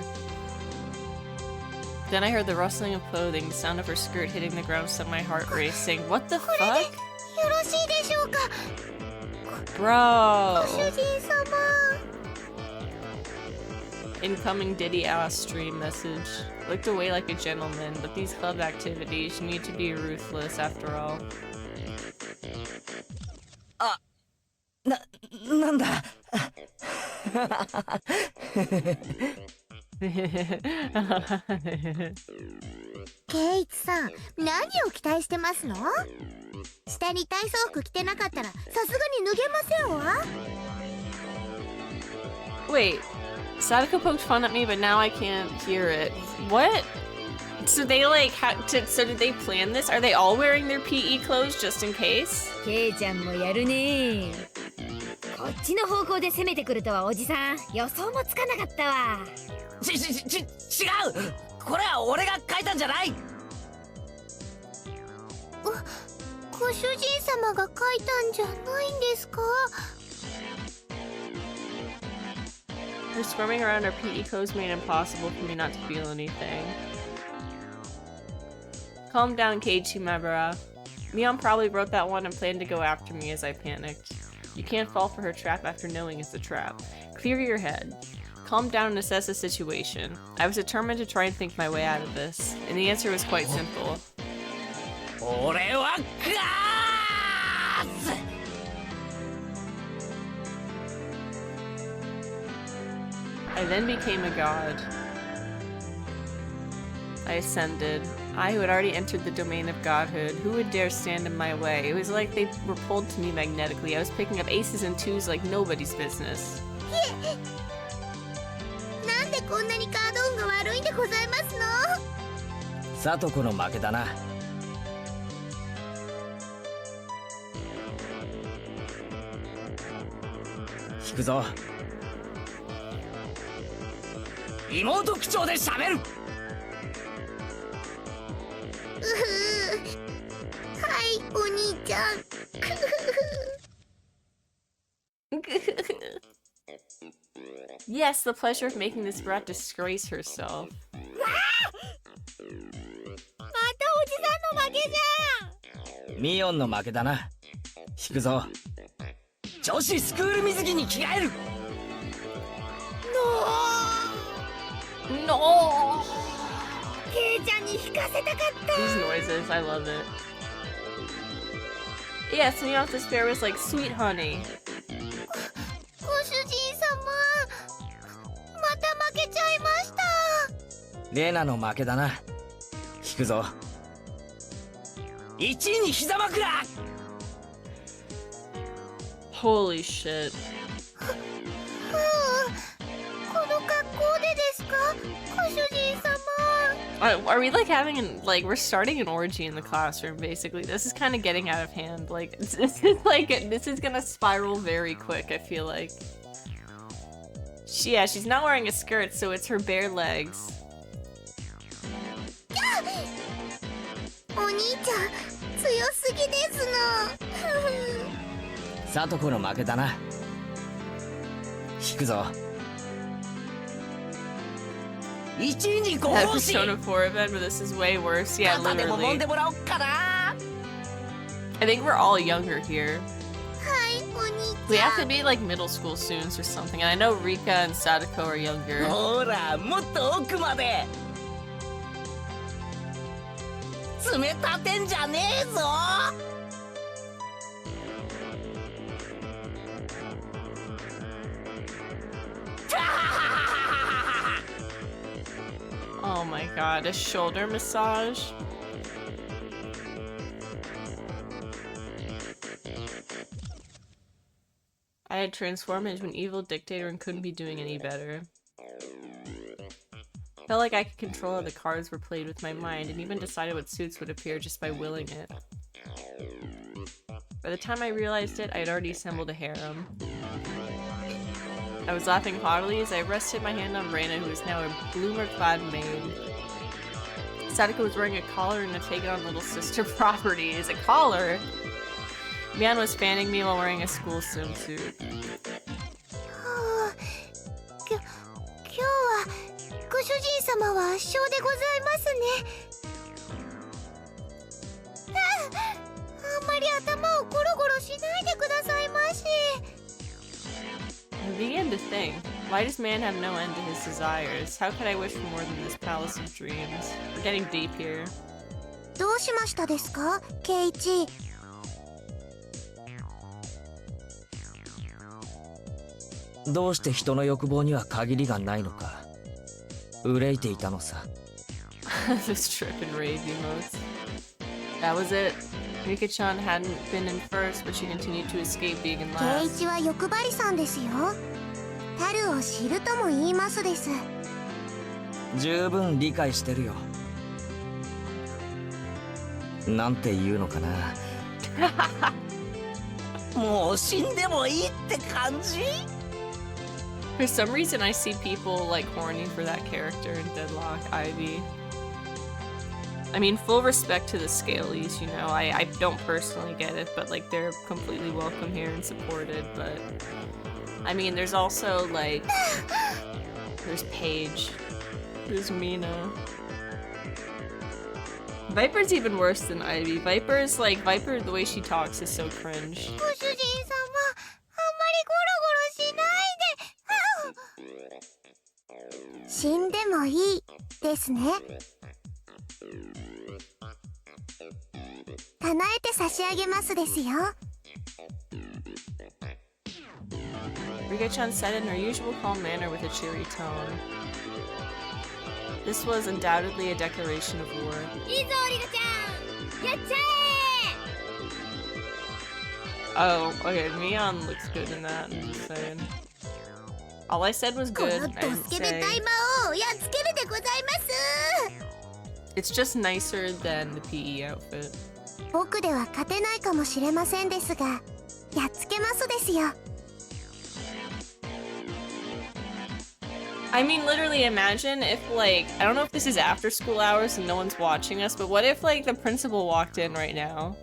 Then I heard the rustling of clothing, the sound of her skirt hitting the ground set my heart racing. What the fuck?
よろしいでしょうか。
Bro!
主人様。
Incoming Diddy ass stream message. Looked away like a gentleman, but these club activities, you need to be ruthless after all.
なんだ。
ケイツさん、何を期待してますの？下に体操服着てなかったらさすがに脱げませんわ。
Wait, Sadako poked fun at me, but now I can't hear it. What? So they like so did they plan this? Are they all wearing their PE clothes just in case?
ケイちゃんもやるね。こっちの方向で攻めてくるとはおじさん予想もつかなかったわ。
違う。これは俺が書いたんじゃない。
ご主人様が書いたんじゃないんですか？
Her squirming around her PE clothes made it impossible for me not to feel anything. Calm down, Keiichi Mabara. Mion probably wrote that one and planned to go after me as I panicked. You can't fall for her trap after knowing it's a trap. Clear your head. Calm down and assess the situation. I was determined to try and think my way out of this, and the answer was quite simple.
俺はガーッ
I then became a god. I ascended. I who had already entered the domain of godhood. Who would dare stand in my way? It was like they were pulled to me magnetically. I was picking up aces and twos like nobody's business.
なんでこんなにカード運が悪いんでございますの？
サトコの負けだな。引くぞ。妹口調で喋る。
はいお兄ちゃん。
Yes, the pleasure of making this brat disgrace herself.
またおじさんの負けじゃん。
ミオンの負けだな。引くぞ。女子スクール水着に着替える。
No!
ケイちゃんに引かせたかった。
These noises, I love it. Yeah, Singing Off Despair was like, sweet honey.
ご主人様、また負けちゃいました。
レナの負けだな。引くぞ。1位に膝枕。
Holy shit.
この格好でご主人様。
Are we like having we're starting an orgy in the classroom basically? This is kind of getting out of hand. Like this is gonna spiral very quick. I feel like. Yeah, she's not wearing a skirt, so it's her bare legs.
お兄ちゃん強すぎですの。
さとこの負けだな。引くぞ。一にご
That
奉仕。
Persona 4 event, but this is way worse. Yeah,
肩でも揉ん
literally.
でもらおっかな。
I think we're all younger here.
はいお兄
We
ちゃ
have to
ん。
be like middle school students or something. And I know Rika and Sadako are younger.
ほらもっと奥まで。冷たてんじゃねえぞ。
Oh my god, a shoulder massage? I had transformed into an evil dictator and couldn't be doing any better. Felt like I could control how the cards were played with my mind and even decided what suits would appear just by willing it. By the time I realized it, I had already assembled a harem. I was laughing haughtily as I rested my hand on Reina, who is now a bloomer-clad maid. Sadako was wearing a collar and had taken on little sister properties. A collar? Mian was fanning me while wearing a school swimsuit.
はあ今日はご主人様は圧勝でございますね。あんまり頭をゴロゴロしないでくださいまし。
I began to think, why does man have no end to his desires? How could I wish for more than this palace of dreams? We're getting deep here.
どうしましたですか、ケイイチ。
どうして人の欲望には限りがないのか憂いていたのさ。
This trip and rave emotes. That was it. Rika-chan hadn't been in first, but she continued to escape being in
ケイイ
last.
チは欲張りさんですよ。樽を知るとも言いますです。
十分理解してるよ。なんて言うのかな。もう死んでもいいって感じ。
For some reason, I see people like horny for that character in Deadlock, Ivy. I mean, full respect to the Scalies, you know. I don't personally get it, but like they're completely welcome here and supported. But I mean, there's also like there's Paige, there's Mina. Viper's even worse than Ivy. Viper, the way she talks is so cringe.
ご主人様、あんまりゴロゴロしないで。死んでもいいですね。叶えて差し上げますですよ。
Rika-chan said in her usual calm manner with a cheery tone. This was undoubtedly a declaration of war.
いいぞリカちゃん、やっちゃ
Oh, okay, Mion looks good in that, I'm just saying. All I said was
こ
good,
の
I
ド
didn't
スケベ
say.
大魔王をやっつけるでございます。
It's just nicer than the PE outfit.
僕では勝てないかもしれませんですが、やっつけますですよ。
I mean, literally imagine if, like, I don't know if this is after school hours and no one's watching us, but what if, like, the principal walked in right now?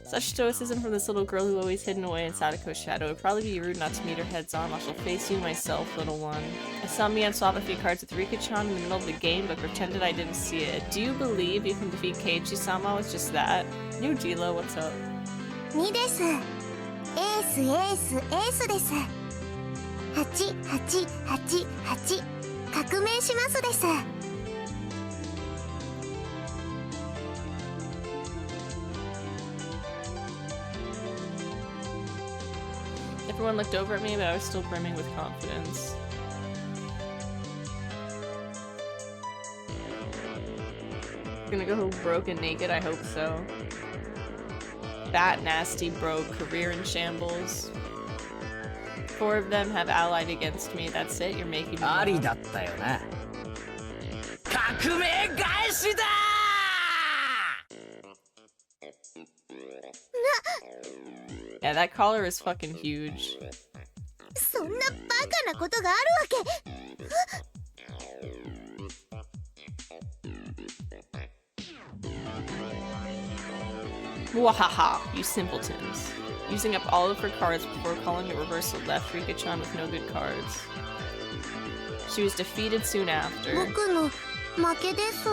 Such stoicism from this little girl who always hidden away in Sadako's shadow. It would probably be rude not to meet her heads on. I shall face you myself, little one. I saw Mian swap a few cards with Rika-chan in the middle of the game, but pretended I didn't see it. Do you believe you can defeat Keiichi-sama with just that? New Dilo, what's up?
2です。エースエースエースです。88888革命しますです。
Everyone looked over at me, but I was still brimming with confidence. Gonna go broke and naked, I hope so. bat nasty bro career in shambles. 4 of them have allied against me. That's it. You're making me
あり
laugh.
だったよな。革命返しだ
Yeah, that collar is fucking huge.
そんなバカなことがあるわけ。
Wahaha, you simpletons. Using up all of her cards before calling it reversal left Rika-chan with no good cards. She was defeated soon after.
僕の負けです。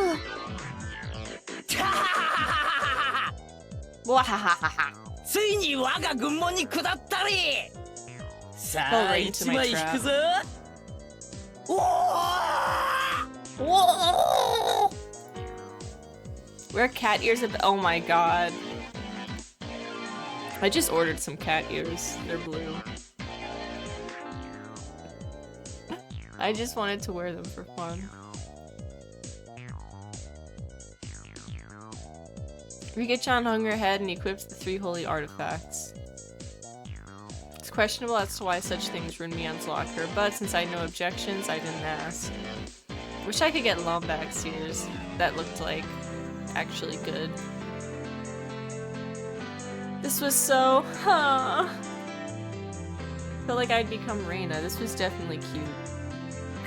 Wahahaha.
ついに我が軍門に下ったりさ
Fall
あ
right into
一
my
枚引
trap.
くぞおお
Whoa! Where are cat ears of- oh my god. I just ordered some cat ears. They're blue. I just wanted to wear them for fun. Rika-chan hung her head and equipped the 3 holy artifacts. It's questionable as to why such things ruined Mion's locker, but since I had no objections, I didn't ask. Wish I could get Lombax ears. That looked like actually good. This was so... Huh. Felt like I'd become Reina. This was definitely cute.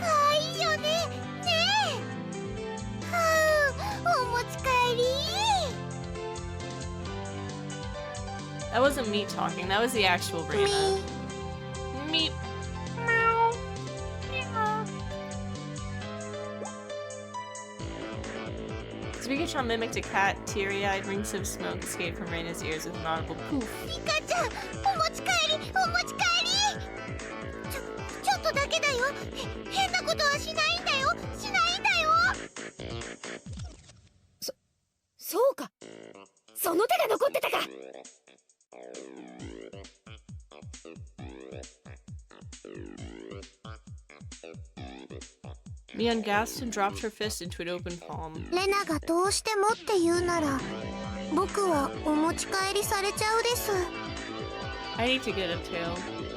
かわいいよね。ねえ。はあ、お持ち帰り。
That wasn't me talking, that was the actual Reina. Meep. Meow. Meow. As Rika-chan mimicked a cat, teary-eyed rings of smoke escaped from Reina's ears with an audible poof.
リカちゃん、お持ち帰り、お持ち帰り。ちょっとだけだよ。変なことはしないんだよ。しないんだよ。
そうか、その手が残ってたか。
Mion gasped and dropped her fist into an open palm.
レナがどうしてもって言うなら、僕はお持ち帰りされちゃうです。
I need to get a tail.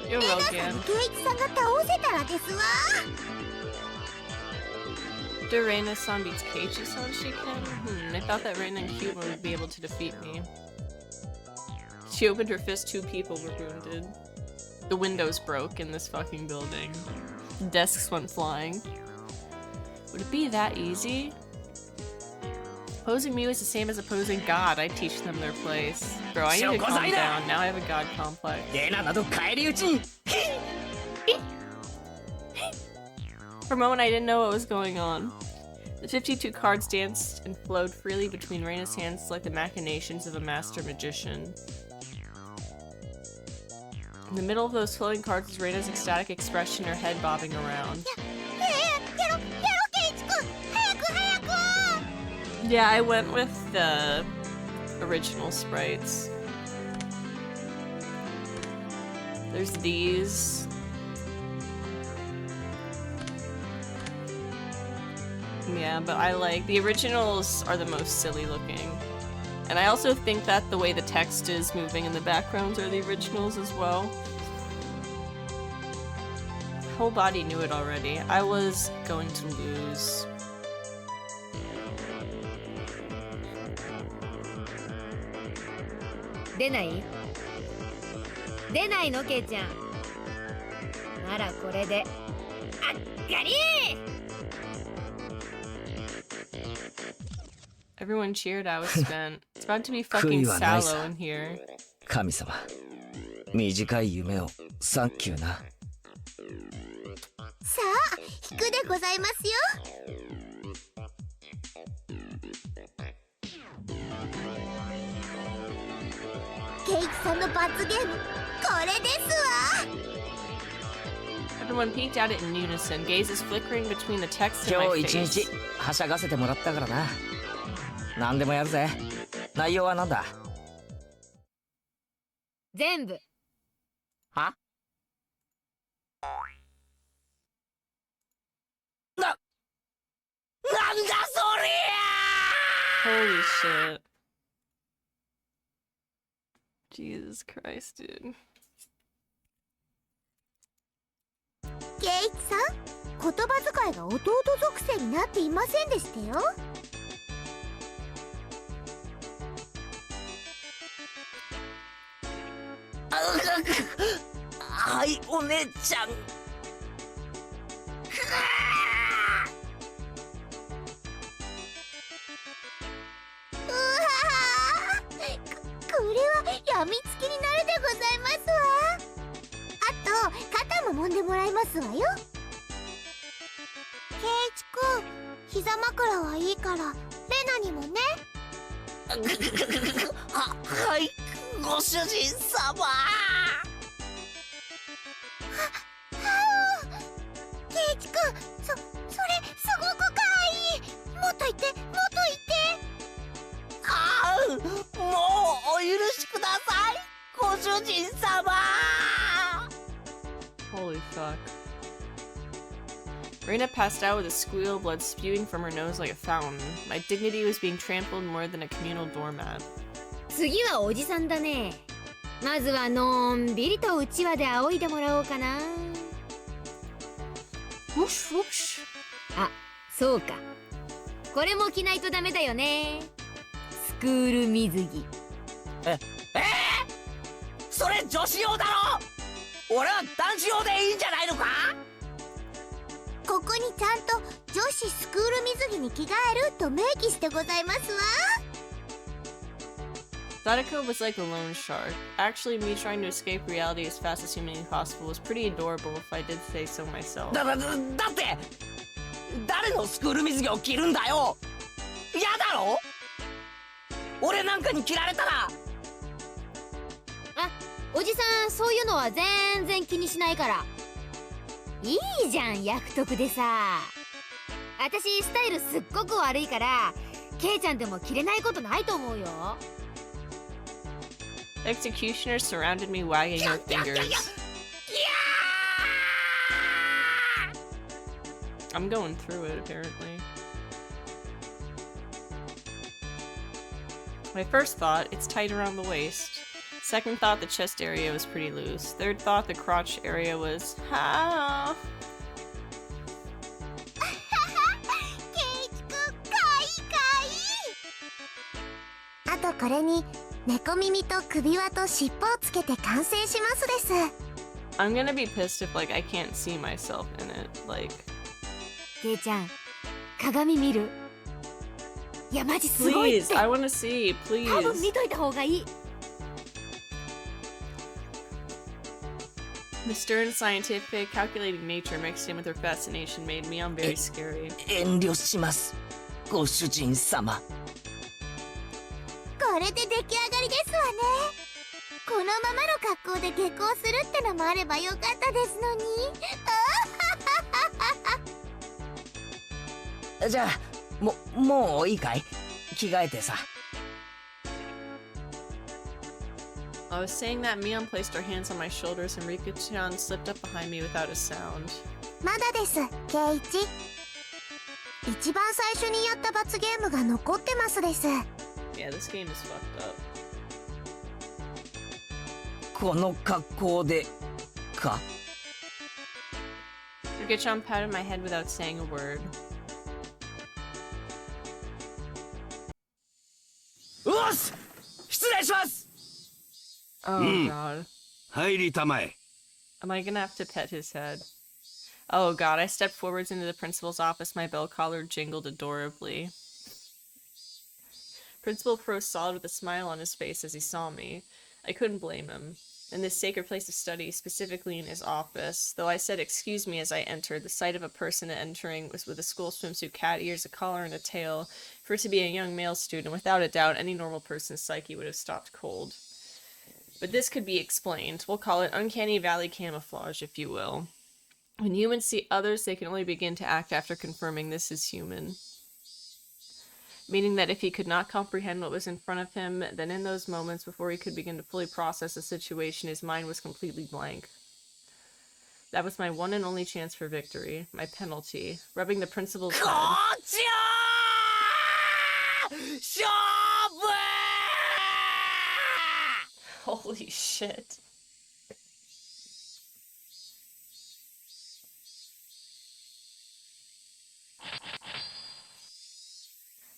You're
レナさん、
welcome.
ケイチさんが倒せたらですわ。
After Reina-san beats Keiichi-san, she can? I thought that Reina and Cuba would be able to defeat me. She opened her fist, 2 people were wounded. The windows broke in this fucking building. Desks went flying. Would it be that easy? Opposing me was the same as opposing God. I'd teach them their place. Bro, I need to calm down. Now I have a God complex.
レナなど返り討ちに
For a moment, I didn't know what was going on. The 52 cards danced and flowed freely between Reina's hands like the machinations of a master magician. In the middle of those flowing cards was Reina's ecstatic expression, her head bobbing around.
やろ、ケイチ君。早く早く。
Yeah, I went with the original sprites. There's these. Yeah, but I like the originals are the most silly looking. And I also think that the way the text is moving in the backgrounds are the originals as well. Whole body knew it already. I was going to lose.
出ない？出ないの、ケイちゃん。ならこれであっがりー。
Everyone cheered. I was spent. It's about to be fucking sallow in here.
神様短い夢をサンキューな
さあ、引くでございますよ。ケイチさんの罰ゲーム、これですわ。
Everyone peeked at it in unison, gazes flickering between the text and
今
my
日一
face.
日はしゃがせてもらったからな何でもやるぜ内容は何だ
全部。
はなんだそりゃ
Holy shit. Jesus Christ, dude.
圭一さん、言葉遣いが弟属性になっていませんでしたよ。
はい、お姉ちゃん。
うわこれはやみつきになるでございますわ。あと肩も揉んでもらいますわよ。圭一くん、膝枕はいいからレナにもね。
はい、ご主人様。
圭一くん、それすごくかわいい。もっと言ってもっと言って。
ああ、もうお許しください、ご主人様。
Holy fuck. Reina passed out with a squeal, blood spewing from her nose like a fountain. My dignity was being trampled more than a communal doormat.
次はおじさんだね。まずはのんびりとうちわで仰いでもらおうかな。
Whoosh whoosh.
あ、そうか。これも着ないとダメだよね。スクール水着。
それ女子用だろ。俺は男子用でいいんじゃないのか。
ここにちゃんと女子スクール水着に着替えると明記してございますわ。
Sadako was like a loan shark. Actually, me trying to escape reality as fast as humanly possible was pretty adorable if I did say so myself.
だって誰のスクール水着を着るんだよ。嫌だろ。俺なんかに着られたら。
あ、おじさんそういうのは全然気にしないから。いいじゃん、役得でさ。私スタイルすっごく悪いから、ケイちゃんでも着れないことないと思うよ。
The executioner surrounded me, wagging her fingers. I'm going through it, apparently. My first thought, it's tight around the waist. Second thought, the chest area was pretty loose. Third thought, the crotch area was... Ah.
圭一くん、かわいいかわいい。あとこれに猫耳と首輪と尻尾をつけて完成しますです。
I'm gonna be pissed if, like, I can't see myself in it. Like...
ケイちゃん、鏡見る？いや、マジすごいって。
Please, I wanna see,
多分
please.
見といた方がいい。
The stern, scientific, calculating nature mixed in with her fascination made Mion very scary.
遠慮します、ご主人様。
これで出来上がりですわね。このままの格好で下校するってのもあればよかったですのに。
じゃあもういいかい、着替えてさ。
I was saying that Mion placed her hands on my shoulders and Rika-chan slipped up behind me without a sound.
まだです、圭一。一番最初にやった罰ゲームが残ってますです。
Yeah, this game is fucked up.
この格好でか。
Rika-chan patted my head without saying a word.
よし、失礼します。
Oh god.
入りたまえ。
Am I gonna have to pet his head? Oh god, I stepped forwards into the principal's office, my bell collar jingled adorably. Principal froze solid with a smile on his face as he saw me. I couldn't blame him. In this sacred place of study, specifically in his office, though I said excuse me as I entered, the sight of a person entering was with a school swimsuit, cat ears, a collar, and a tail. For it to be a young male student, without a doubt, any normal person's psyche would have stopped cold. But this could be explained. We'll call it uncanny valley camouflage, if you will. When humans see others, they can only begin to act after confirming this is human. Meaning that if he could not comprehend what was in front of him, then in those moments before he could begin to fully process the situation, his mind was completely blank. That was my one and only chance for victory, my penalty, rubbing the principal's head.
こっちよー、勝負。
Holy Holy shit.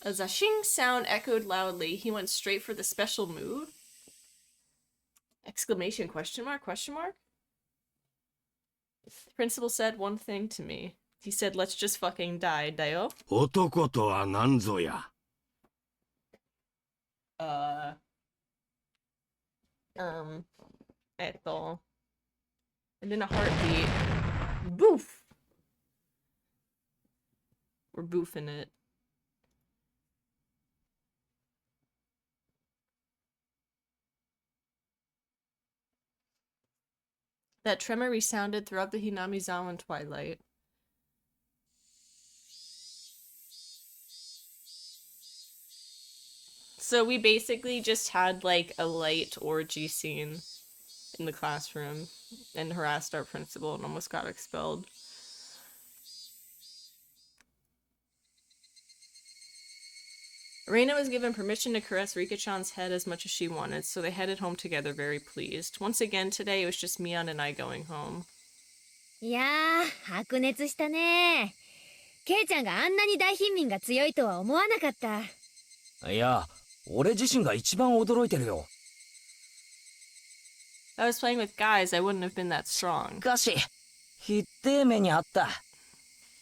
A zashing sound echoed loudly. He went straight for the special mood? Exclamation, question mark, question mark? The principal said one thing to me. He said, let's just fucking die, dayo.
男とは何ぞや。
Eto. And in a heartbeat. Boof! We're boofing it. That tremor resounded throughout the Hinamizawa twilight. So we basically just had like a light orgy scene in the classroom and harassed our principal and almost got expelled. Reina was given permission to caress Rika-chan's head as much as she wanted, so they headed home together very pleased. Once again today, it was just Mion and I going home.
いやー、白熱したね。ケイちゃんがあんなに大貧民が強いとは思わなかった。
いや、俺自身が一番驚いてるよ。
If I was playing with guys, I wouldn't have been that strong.
しかし、ひってえ目にあった。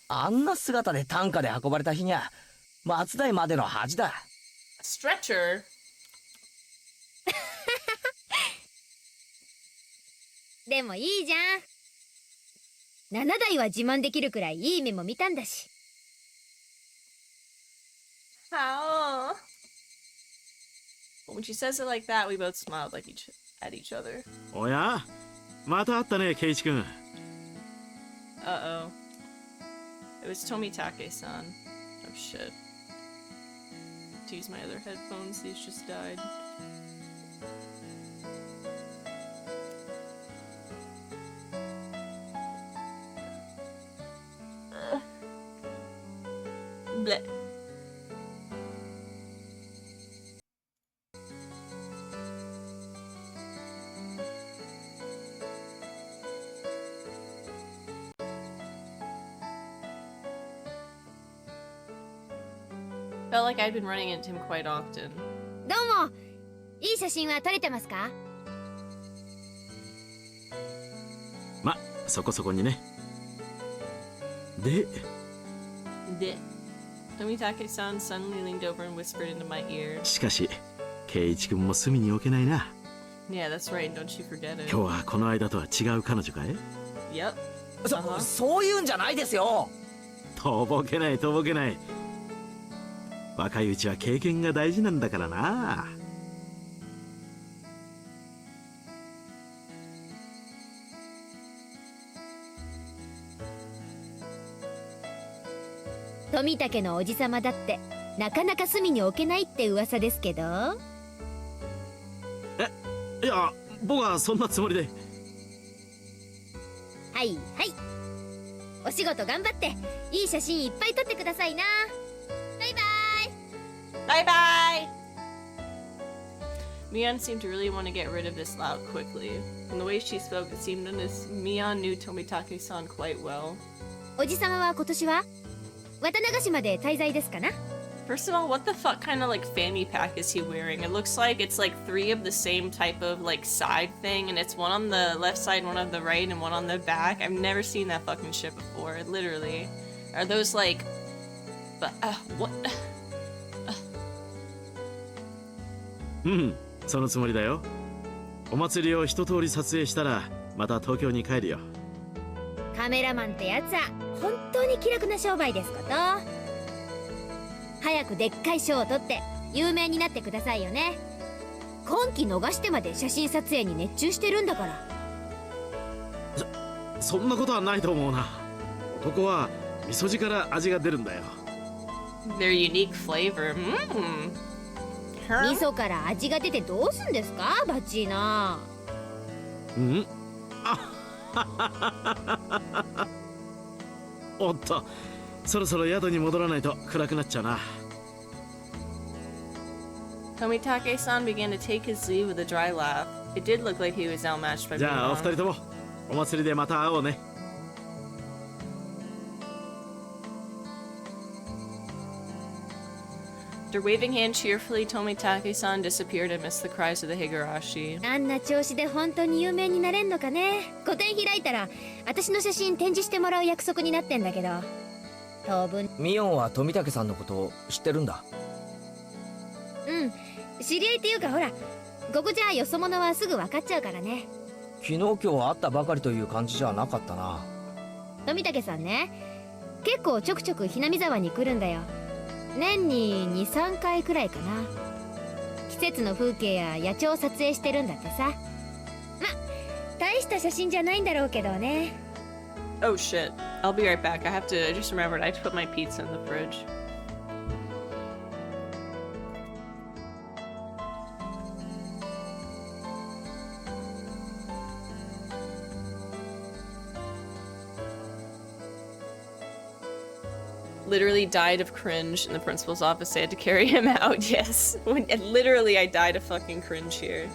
あんな姿で担架で運ばれた日にゃ、松代までの恥だ。
Stretcher?
でもいいじゃん。7台は自慢できるくらいいい目も見たんだし。
How? When she says it like that, we both smiled like at each other.
おや、また会ったね、ケイチ君。
Uh-oh. It was Tomitake-san. Oh shit. To use my other headphones, these just died. Bleh. Felt like I'd been running into him quite often.
どうも。いい写真は撮れてますか？
ま、そこそこにね。で、
Tomitake-san suddenly leaned over and whispered into my ear.
しかし、ケイチ君も隅に置けないな。
Yeah, that's right, don't you forget it.
今日はこの間とは違う彼女かい？
Yep.
そういうんじゃないですよ。
とぼけないとぼけない。若いうちは経験が大事なんだからな。
富武のおじさまだってなかなか隅に置けないって噂ですけど。
いや、僕はそんなつもりで。
はいはい。お仕事頑張っていい写真いっぱい撮ってくださいな。バイバイ。
Bye bye! Mion seemed to really want to get rid of this loud quickly. From the way she spoke, it seemed as Mion knew Tomitake-san quite well.
おじさまは今年は綿流しまで滞在ですかな？
First of all, what the fuck kind of like fanny pack is he wearing? It looks like it's like 3 of the same type of like side thing, and it's one on the left side, one on the right, and one on the back. I've never seen that fucking shit before, literally. Are those like... But, what?
うん、そのつもりだよ。お祭りを一通り撮影したらまた東京に帰るよ。
カメラマンってやつは本当に気楽な商売ですこと。早くでっかい賞を取って有名になってくださいよね。今期逃してまで写真撮影に熱中してるんだから。
そんなことはないと思うな。男は味噌汁から味が出るんだよ。
Their unique flavor. Her?
味噌から味が出てどうすんですか、バッチーナ。
うんおっと、そろそろ宿に戻らないと暗くなっちゃうな。
Tomitake-san began to take his leave with a dry laugh. It did look like he was outmatched by
じゃあお
Milan.
二人ともお祭りでまた会おうね。
After waving hand cheerfully, Tomitake-san disappeared amidst the cries of the Higurashi.
あんな調子で本当に有名になれんのかね。個展開いたら私の写真展示してもらう約束になってんだけど、当分。
ミオンは富武さんのこと知ってるんだ。
うん、知り合いっていうかほら、ここじゃよそ者はすぐ分かっちゃうからね。
昨日今日会ったばかりという感じじゃなかったな。
富武さんね、結構ちょくちょくひなみ沢に来るんだよ。年に2、3回くらいかな。季節の風景や野鳥を撮影してるんだってさ。ま、大した写真じゃないんだろうけどね。
Oh shit. I'll be right back. I just remembered I have to put my pizza in the fridge. Literally died of cringe in the principal's office. They had to carry him out. Yes. Literally, I died of fucking cringe here.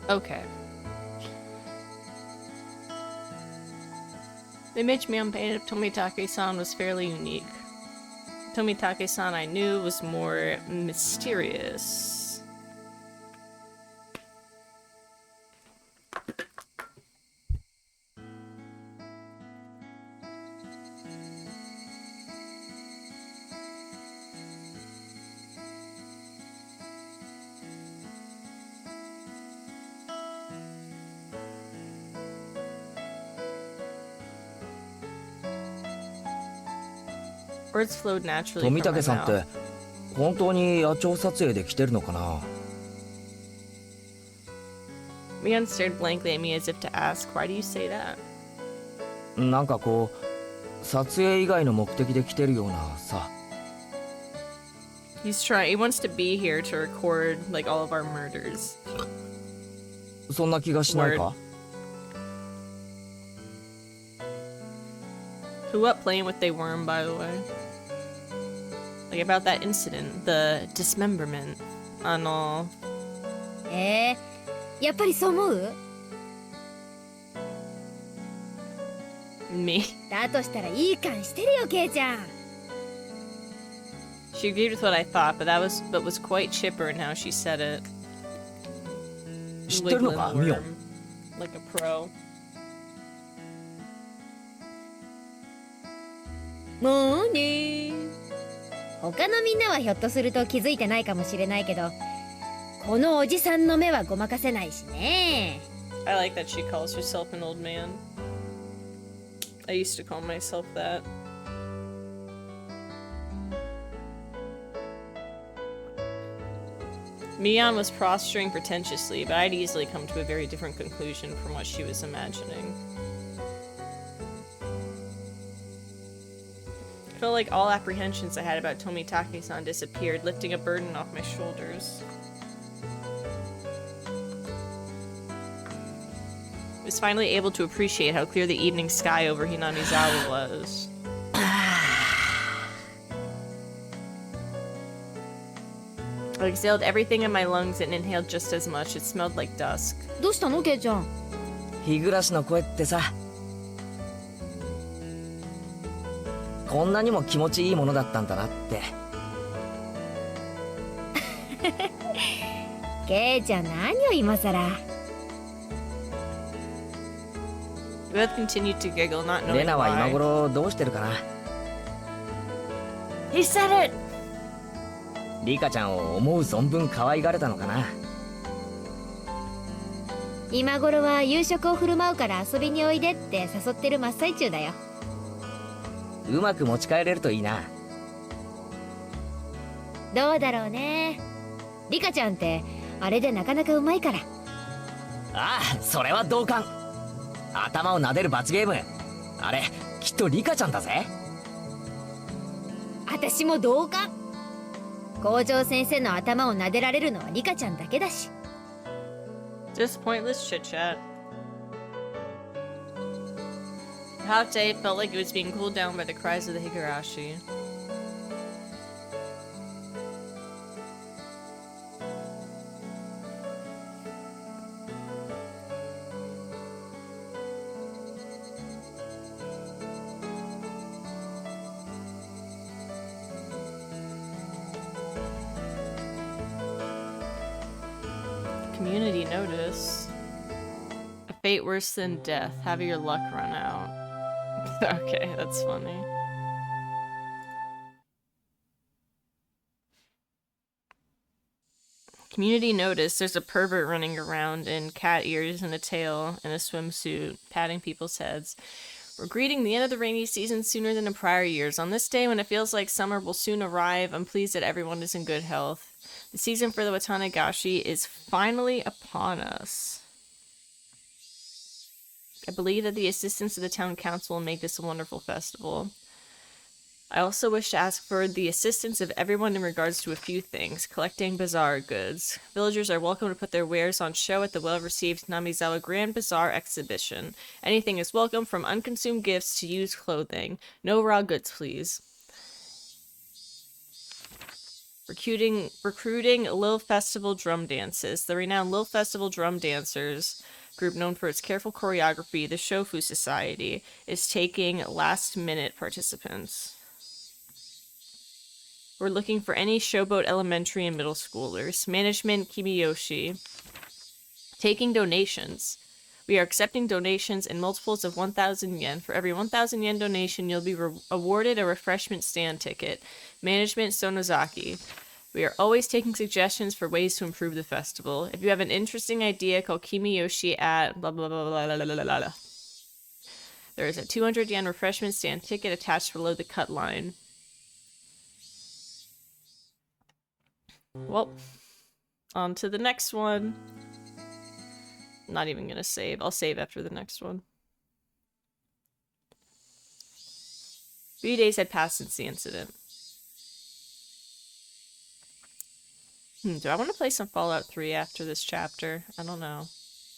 Okay. The image Mion painted of Tomitake-san was fairly unique. Tomitake-san I knew was more mysterious. Words flowed naturally
富
from my
武さんって
mouth.
本当に野鳥撮影で来てるのかな。
Mion stared blankly at me as if to ask, why do you say that?
なんかこう撮影以外の目的で来てるようなさ。
He wants to be here to record, like, all of our murders.
そんな気がしないか。
Who up playing with they worm, by the way? Like, about that incident, the dismemberment.
やっぱりそう思う？
Me.
だとしたらいい感してるよ、ケイちゃん。
She agreed with what I thought, but was quite chipper in how she said it.
知ってるのか、
Wiggling
ミ
the
オン。
worm, like a pro.
もうね。他のみんなはひょっとすると気づいてないかもしれないけど、このおじさんの目はごまかせないしね。
I like that she calls herself an old man. I used to call myself that. Mion was posturing pretentiously, but I'd easily come to a very different conclusion from what she was imagining. I felt like all apprehensions I had about Tomitake-san disappeared, lifting a burden off my shoulders. I was finally able to appreciate how clear the evening sky over Hinamizawa was. I exhaled everything in my lungs and inhaled just as much. It smelled like dusk.
どうしたの、ケイちゃん。
日暮の声ってさ、こんなにも気持ちいいものだったんだなって。
ケイちゃん、何を今さら。
We both continued to giggle, not
レ
knowing
ナは今
why.
頃どうしてるかな。
He said it!
リカちゃんを思う存分可愛がれたのかな。
今頃は夕食を振る舞うから遊びにおいでって誘ってる真っ最中だよ。
うまく持ち帰れるといいな。
どうだろうね。リカちゃんってあれでなかなかうまいから。
ああ、それは同感。頭を撫でる罰ゲーム、あれきっとリカちゃんだぜ。
私も同感。校長先生の頭を撫でられるのはリカちゃんだけだし。
Just pointless chit chat. The hot day felt like it was being cooled down by the cries of the Higurashi. Community notice. A fate worse than death. Have your luck run out. Okay, that's funny. Community notice. There's a pervert running around in cat ears and a tail and a swimsuit, patting people's heads. We're greeting the end of the rainy season sooner than in prior years. On this day, when it feels like summer will soon arrive, I'm pleased that everyone is in good health. The season for the Watanagashi is finally upon us. I believe that the assistance of the town council will make this a wonderful festival. I also wish to ask for the assistance of everyone in regards to a few things. Collecting bazaar goods. Villagers are welcome to put their wares on show at the well-received Namizawa Grand Bazaar exhibition. Anything is welcome, from unconsumed gifts to used clothing. No raw goods, please. Recruiting Lil Festival drum dances. The renowned Lil Festival drum dancers group known for its careful choreography, the Shofu Society, is taking last-minute participants. We're looking for any Showboat elementary and middle schoolers. Management Kimiyoshi. Taking donations. We are accepting donations in multiples of 1,000 yen. For every 1,000 yen donation, you'll be awarded a refreshment stand ticket. Management Sonozaki. We are always taking suggestions for ways to improve the festival. If you have an interesting idea, call Kimiyoshi at blah blah blah blah blah blah blah blah. There is a 200 yen refreshment stand ticket attached below the cut line. Well, on to the next one. Not even gonna save. I'll save after the next one. 3 days had passed since the incident. Do I want to play some Fallout 3 after this chapter? I don't know.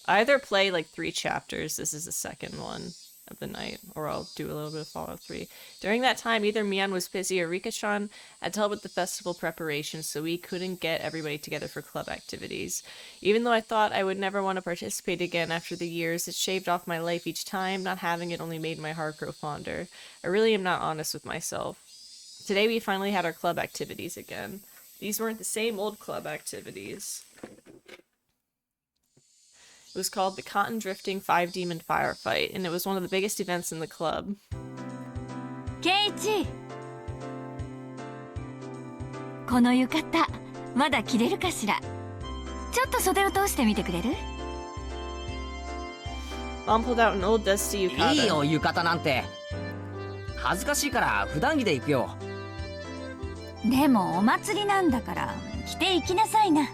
I either play like 3 chapters, this is the second one of the night, or I'll do a little bit of Fallout 3. During that time, either Mian was busy or Rika-chan had to help with the festival preparations, so we couldn't get everybody together for club activities. Even though I thought I would never want to participate again after the years, it shaved off my life each time. Not having it only made my heart grow fonder. I really am not honest with myself. Today we finally had our club activities again. These weren't the same old club activities. It was called the Cotton Drifting 5 Demon Firefight, and it was one of the biggest events in the club.
Keiichi! この浴衣、まだ着れるかしら。ちょっと袖を通してみてくれる？
Mom pulled out an old dusty yukata.
いいよ浴衣なんて。恥ずかしいから普段着で行くよ。
でもお祭りなんだから着て行きなさいな。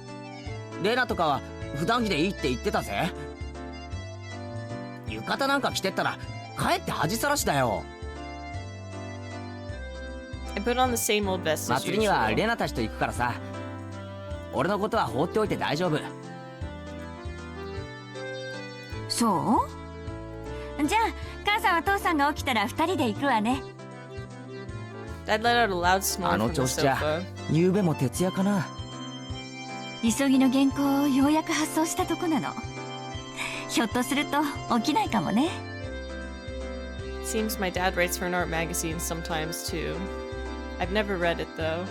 レナとかは普段着でいいって言ってたぜ。浴衣なんか着てったらかえって恥さらしだよ。
I put on the same old vest as
祭りには
usual.
レナたちと行くからさ。俺のことは放っておいて大丈夫。
そう？じゃあ母さんは父さんが起きたら2人で行くわね。
Dad let out a loud snore
あの
from the
調子じゃ
sofa.
夕べも徹夜かな。
急ぎの原稿をようやく発送したとこなの。ひょっとすると起きないかもね。
Seems my dad writes for an art magazine sometimes too. I've never read it though.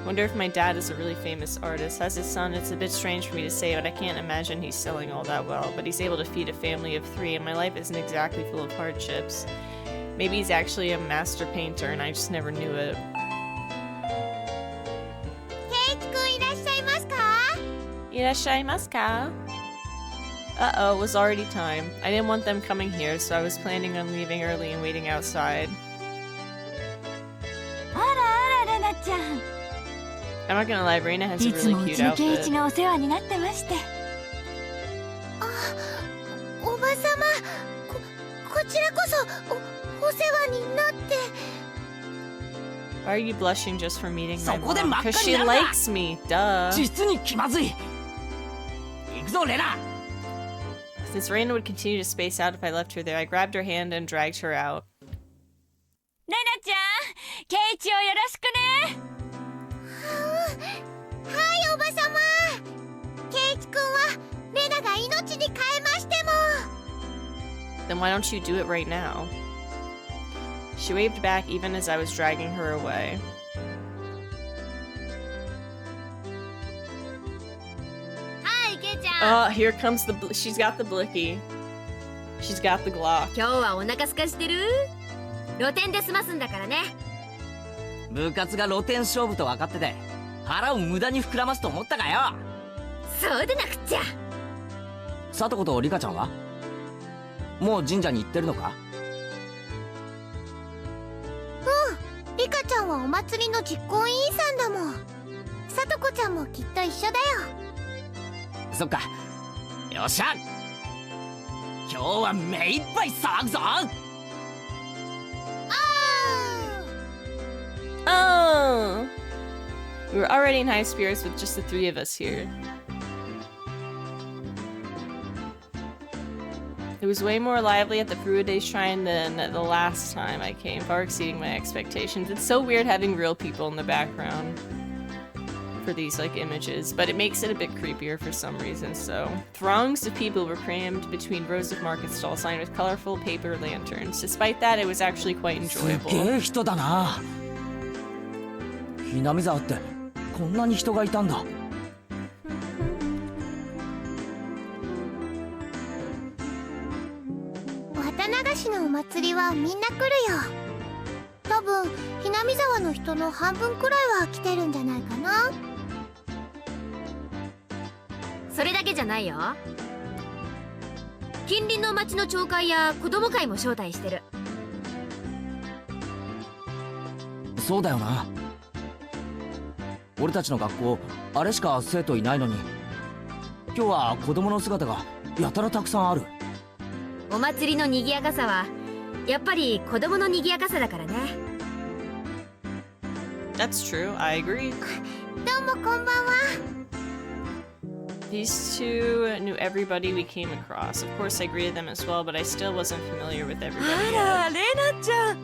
Wonder if my dad is a really famous artist. As his son, it's a bit strange for me to say, but I can't imagine he's selling all that well. But he's able to feed a family of 3, and my life isn't exactly full of hardships. Maybe he's actually a master painter, and I just never knew it.
ケイチくんいらっしゃいますか？
Irashaimasu ka? Uh-oh, it was already time. I didn't want them coming here, so I was planning on leaving early and waiting outside.
あらあらレナちゃん。
I'm not gonna lie, Reina has a
いつ
really
もう
cute
ちの圭一
outfit.
がお世話になってまして。
おばさま、こちらこそお世話になって。
Why are you blushing just for meeting my
そこで
mom?
真っ
Because
赤
she
になるな。
likes me, duh.
実に気まずい。行くぞレナ。
Since Reina would continue to space out if I left her there, I grabbed her hand and dragged her out.
レナちゃん、圭一をよろしくね。
はいおばさま。ケイチくんはレナが命に変えましても。
Then why don't you do it right now? She waved back even as I was dragging her away.
Hi, ケイちゃん。
Oh, here comes she's got the blicky. She's got the Glock.
今日はお腹すかしてる？露店で済ますんだからね。
部活が露天勝負と分かってて腹を無駄に膨らますと思ったかよ。
そうでなくっちゃ。
佐藤とリカちゃんはもう神社に行ってるのか？
リカちゃんはお祭りの実行委員さんだもん。さとこちゃんもきっと一緒だよ。
そっか。よっしゃ今日は目いっぱい騒ぐぞ。
Oh! We were already in high spirits with just the 3 of us here. It was way more lively at the Furude Shrine than the last time I came, far exceeding my expectations. It's so weird having real people in the background. for these like images, but it makes it a bit creepier for some reason. So throngs of people were crammed between rows of market stalls lined with colorful paper lanterns. Despite that, it was actually quite
すげ
enjoyable.
え人だな。ひなみ沢ってこんなに人がいたんだ。
綿流しのお祭りはみんな来るよ。多分ひなみ沢の人の半分くらいは来てるんじゃないかな。
それだけじゃないよ。近隣の町の町会や子供会も招待してる。
そうだよな。俺たちの学校あれしか生徒いないのに、今日は子供の姿がやたらたくさんある。
お祭りの賑やかさはやっぱり子供の賑やかさだからね。
That's true. I agree.
どうもこんばんは。
These two knew everybody we came across. Of course, I greeted them as well, but I still wasn't familiar with everybody
あら、
yet.
レナちゃん。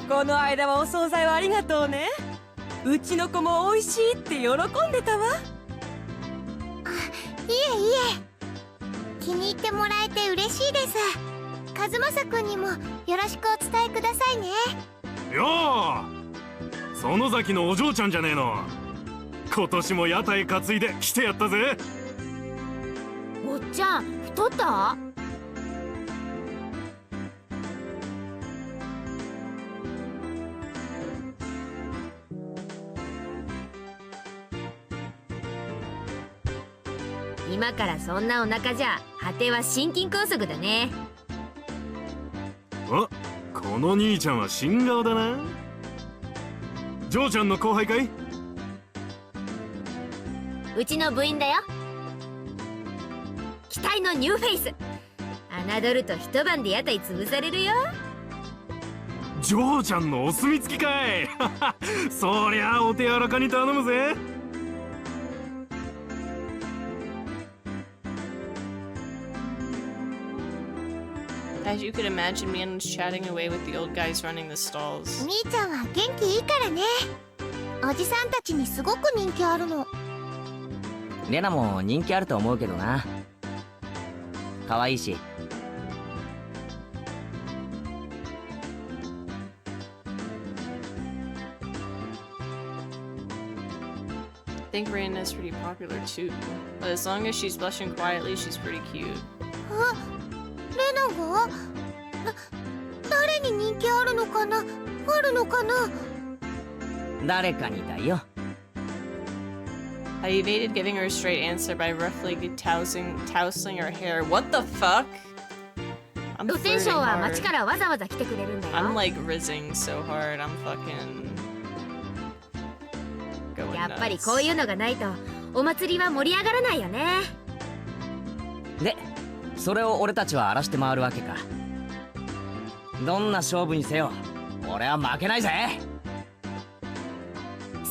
この間はお惣菜をありがとうね。うちの子も美味しいって喜んでたわ。
いえいえ、気に入ってもらえて嬉しいです。和正くんにもよろしくお伝えくださいね。
よう、園崎のお嬢ちゃんじゃねえの。今年も屋台担いで来てやったぜ。
おっちゃん太った？今からそんなお腹じゃ果ては心筋梗塞だね。
あ、この兄ちゃんは新顔だな。嬢ちゃんの後輩かい？
うちの部員だよ。期待のニューフェイス。侮ると一晩で屋台潰されるよ。
嬢ちゃんのお墨付きかい。そりゃお手柔らかに頼むぜ。
As you could imagine, Mian was chatting away with the old guys running the stalls.
兄ちゃんは元気いいからね。おじさんたちにすごく人気あるの。
レナも人気あると思うけどな。可愛いし。
I think Raina's pretty popular too. But as long as she's blushing quietly, she's pretty cute.
あ、レナが？誰に人気あるのかな？あるのかな？
誰かにだよ。
I evaded giving her a straight answer by roughly tousling her hair. What the fuck? I'm
露天
flirting
商は
hard.
町からわざわざ来てくれるんだよ。
I'm like rizzing so hard. I'm fucking going
やっぱり
nuts.
こういうのがないとお祭りは盛り上がらないよね。
で、それを俺たちは荒らして回るわけか。どんな勝負にせよ、俺は負けないぜ。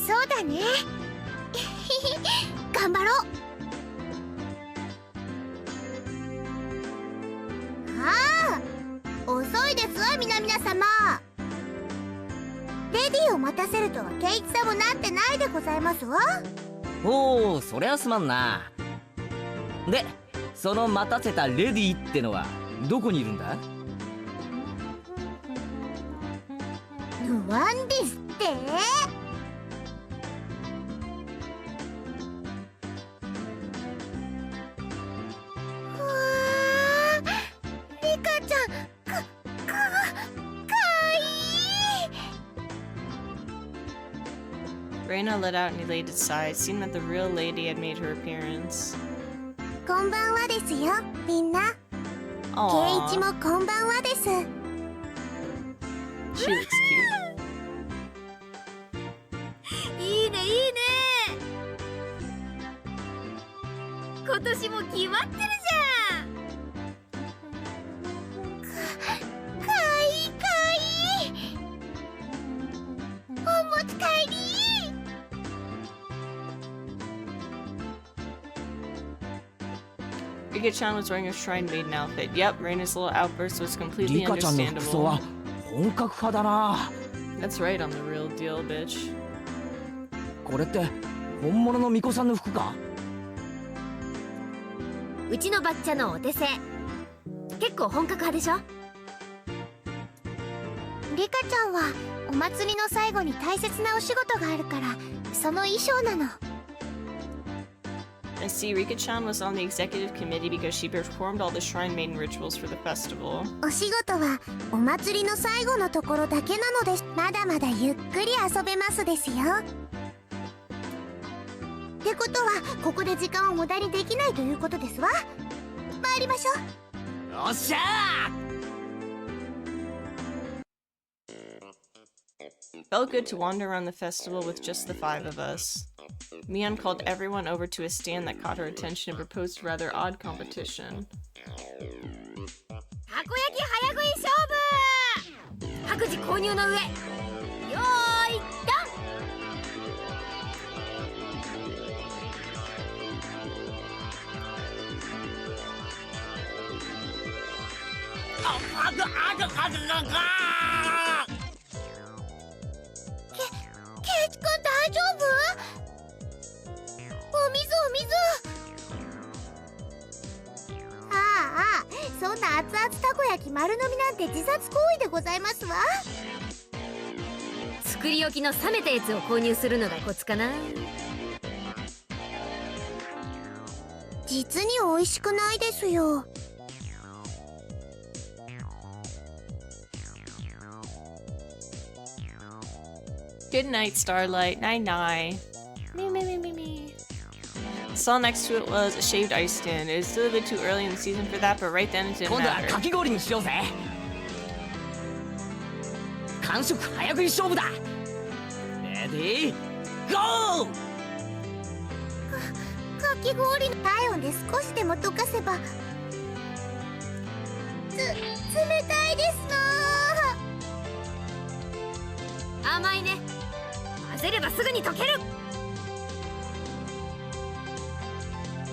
そうだね。頑張ろう。ああ、遅いですわ皆様。レディーを待たせるとはケイチさんもなってないでございますわ。
おお、そりゃすまんな。で、その待たせたレディーってのはどこにいるんだ？
ワンですって？リカちゃん、かわいい。
Reina let out an elated sigh. It seemed that the real lady had made her appearance.
こんばんはですよ、みんな。ケイ
Aww,
チもこんばんはです。
she looks cute.
いいねいいね。今年も決まってるじゃん。
かわいいかわいい。お持ち帰り。
Rika-chan was wearing a shrine maiden outfit. Yep, Reina's little outburst was
リ
completely
カちゃんの服装は
understandable.
本格派だな。
That's right, I'm the real deal, bitch.
これって本物の巫女さんの服か？
うちのバッチャのお手製。結構本格派でしょ？
リカちゃんはお祭りの最後に大切なお仕事があるからその衣装なの。
I see Rika-chan was on the executive committee because she performed all the Shrine Maiden rituals for the festival.
お仕事はお祭りの最後のところだけなのです。まだまだゆっくり遊べますですよ。ってことはここで時間を無駄にできないということですわ。参りましょう。
よっしゃー。
Felt good to wander around the festival with just the 5 of us. Mion called everyone over to a stand that caught her attention and proposed a rather odd competition.
たこ焼き早食い勝負。各自購入の上、よーいドン。
ケイチくん大丈夫？お水お水。ああ、そんな熱々たこ焼き丸飲みなんて自殺行為でございますわ。
作り置きの冷めたやつを購入するのがコツかな。
実に美味しくないですよ。
Good night, Starlight. Night night. Me, me, me, me, me. The stall next to it was a shaved ice stand. It was still a bit too early in the season for that, but right then it didn't
今度は
matter.
かき氷にしようぜ。完食早食い勝負だ。レディーゴー。
かき氷の体温で少しでも溶かせば。冷たいですな。
甘いね。混ぜればすぐに溶ける。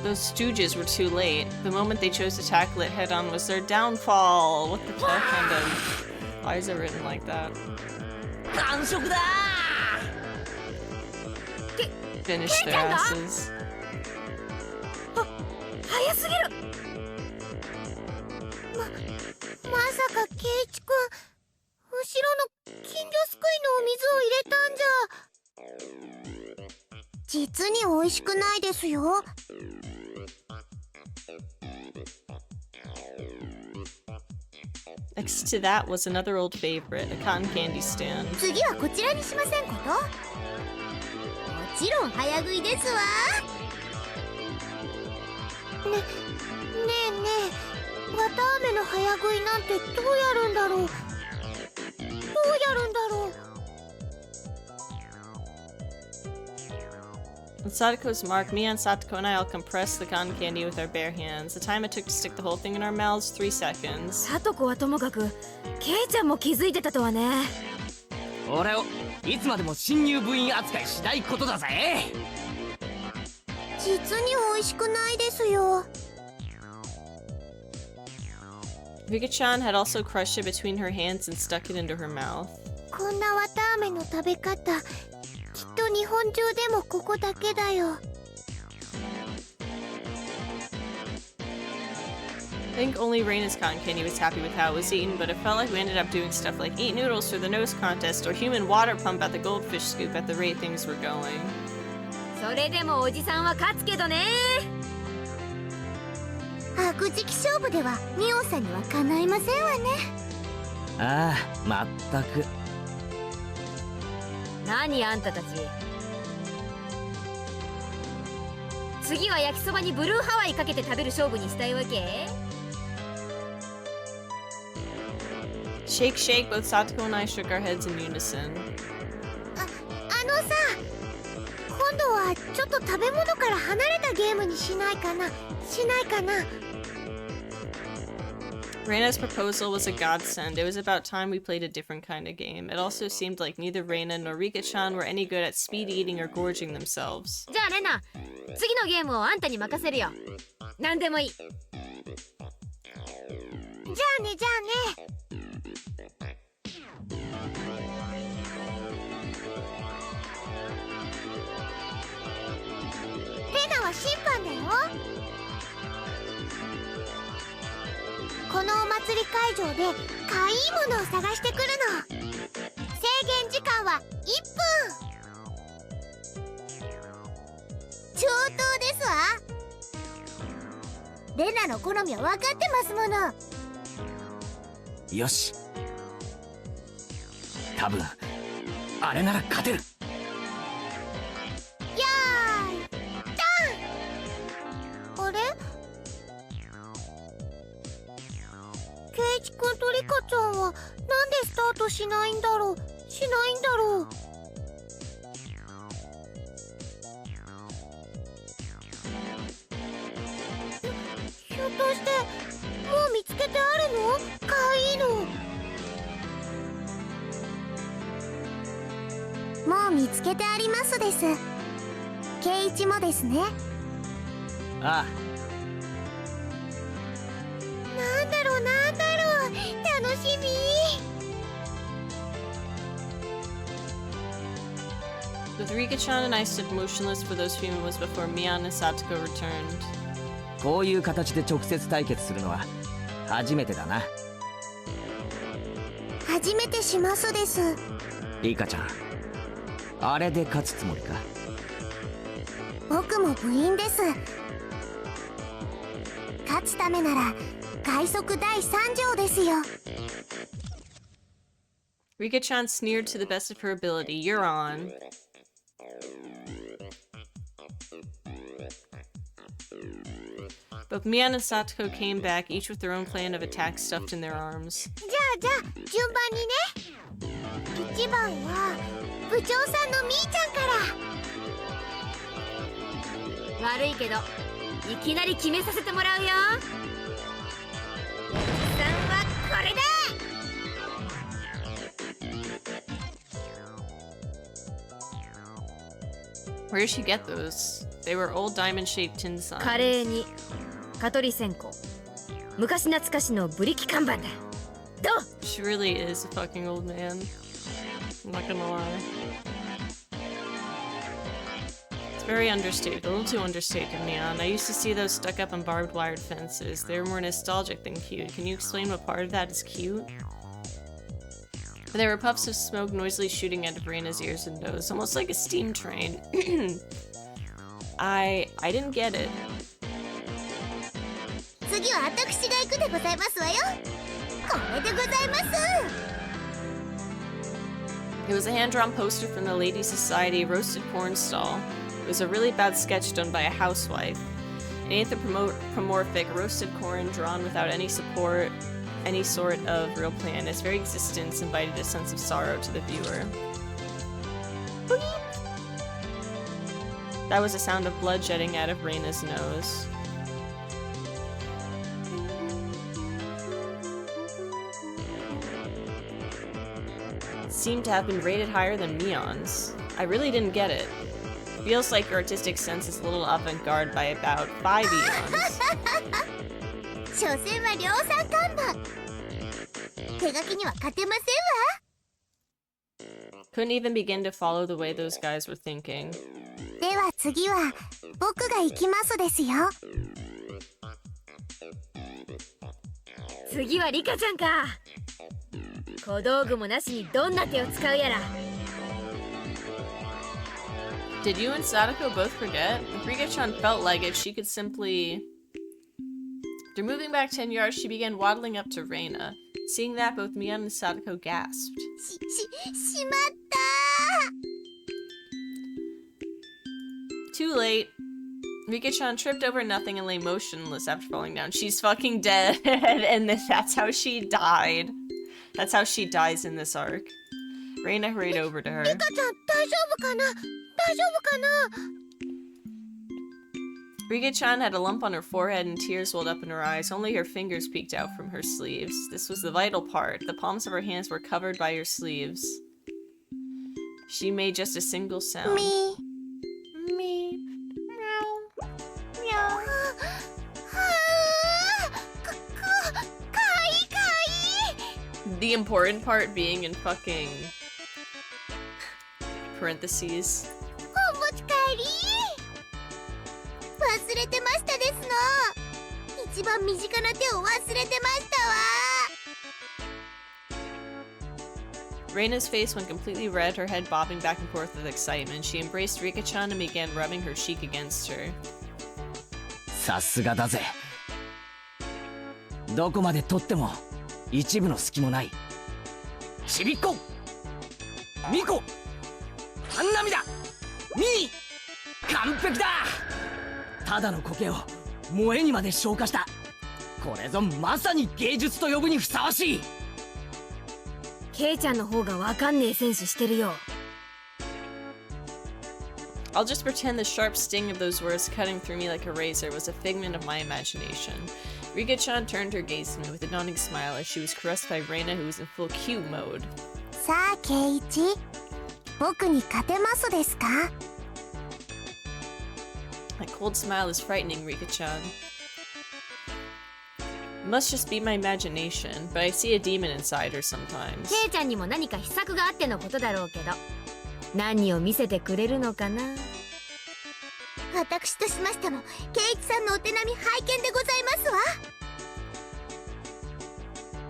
Those stooges were too late. The moment they chose to tackle it head on was their downfall. What the fuck? And why is it written like that?
完食だ。
Finish their asses.
早すぎる。
まさかケイチくん後ろの金魚すくいのお水を入れたんじゃ。実に美味しくないですよ。
Next to that was another old favorite, a cotton candy stand.
次はこちらにしませんこと？もちろん早食いですわ。ねえねえ、わたあめの早食いなんてどうやるんだろう。どうやるんだろう。
On Sadako's mark, me and Satoko and I all compressed the cotton candy with our bare hands. The time it took to stick the whole thing in our mouths, 3 seconds.
さとこはともかく、ケイちゃんも気づいてたとはね。
俺をいつまでも新入部員扱いしないことだぜ。
実に美味しくないですよ。
Rika-chan had also crushed it between her hands and stuck it into her mouth.
こんなわたあめの食べ方、きっと日本中でもここだけだよ。
I think only Reina's cotton candy was happy with how it was eaten, but it felt like we ended up doing stuff like eat noodles for the nose contest or human water pump at the goldfish scoop at the rate things were going.
それでもおじさんは勝つけどね。
白磁気勝負ではミオさんにはかないませんわね。
ああ、まったく。
何あんたたち。次は焼きそばにブルーハワイかけて食べる勝負にしたいわけ？
Shake, shake, both Satoko and I shook our heads in unison.
あのさ、今度はちょっと食べ物から離れたゲームにしないかな。しないかな。
Reina's proposal was a godsend. It was about time we played a different kind of game. It also seemed like neither Reina nor Rika-chan were any good at speed eating or gorging themselves.
じゃあレナ、次のゲームをあんたに任せるよ。何でもいい。
じゃあねじゃあね。は審判だよ。このお祭り会場でかいいものを探してくるの。制限時間は1分。上等ですわ。レナの好みは分かってますもの。
よし、多分あれなら勝てる。
よーいドン。あれ、ケイイチくんとリカちゃんはなんでスタートしないんだろう。ひょっとしてもう見つけてあるの？かわいいの。もう見つけてありますです。ケイイチもですね。
ああ、
なんだろう楽しみ。
With Rika-chan and I stood motionless for those few moments before Mian and Satoko returned.
こういう形で直接対決するのは初めてだな。
初めてしますです。
リカちゃん、あれで勝つつもりか？
僕も部員です。勝つためなら快速第3条ですよ。
Rika-chan sneered to the best of her ability. You're on. Both Mian and Satoko came back, each with their own plan of attack stuffed in their arms.
じゃあ順番にね。1番は部長さんのみーちゃんから。
悪いけどいきなり決めさせてもらうよ。さんはこれだ。
Where did she get those? They were old diamond-shaped tin signs.
カレーに蚊取り線香、昔懐かしのブリキ看板だ。どう？
She really is a fucking old man. I'm not gonna lie. It's very understated, a little too understated, Neon. I used to see those stuck up on barbed wired fences. They were more nostalgic than cute. Can you explain what part of that is cute? There were puffs of smoke noisily shooting out of Reina's ears and nose, almost like a steam train. I didn't get it.
次は私が行くでございますわよ。これでございます。
It was a hand-drawn poster from the Ladies' Society roasted corn stall. It was a really bad sketch done by a housewife. An anthropomorphic roasted corn drawn without any support, any sort of real plan. Its very existence invited a sense of sorrow to the viewer. That was the sound of blood jetting out of Reina's nose. Seemed to have been rated higher than Mion's. I really didn't get it. Feels like your artistic sense is a little avant-garde by about 5 eons.
所詮は量産看板。手書きには勝てませんわ。
Couldn't even begin to follow the way those guys were thinking.
では次は僕が行きますですよ。
次はリカちゃんか。小道具もなしにどんな手を使うやら。
Did you and Sadako both forget? If Rika-chan felt like it, she could simply... After moving back 10 yards, she began waddling up to Reina. Seeing that, both Mian and Sadako gasped.
しまった。
Too late. Rika-chan tripped over nothing and lay motionless after falling down. She's fucking dead, and that's how she died. That's how she dies in this arc. Reina hurried over to her.
リカちゃん大丈夫かな？大丈夫かな？
Rika-chan had a lump on her forehead and tears welled up in her eyes. Only her fingers peeked out from her sleeves. This was the vital part. The palms of her hands were covered by her sleeves. She made just a single sound.
Me.
Me. Meow. Meow. The important part being in fucking parentheses.
お持ち帰り。忘れてましたですの。一番身近な手を忘れてましたわ。
Reina's face went completely red, her head bobbing back and forth with excitement. She embraced Rika-chan and began rubbing her cheek against her.
さすがだぜ。どこまで取っても一部の隙もない。ちびっこ、ミコ、ハンナミだ、ミー、完璧だ。ただの苔を萌えにまで昇華した。これぞまさに芸術と呼ぶにふさわしい。
ケイちゃんの方がわかんねえセンスしてるよ。
I'll just pretend the sharp sting of those words cutting through me like a razor was a figment of my imagination. Rika-chan turned her gaze to me with a dawning smile as she was caressed by Reina, who was in full cue mode.
さあケイイチ、僕に勝てますですか？
My cold smile is frightening, Rika-chan. It must just be my imagination, but I see a demon inside her sometimes.
ケイちゃんにも何か秘策があってのことだろうけど、何を見せてくれるのかな。
私としましてもケイイチさんのお手並み拝見でございますわ。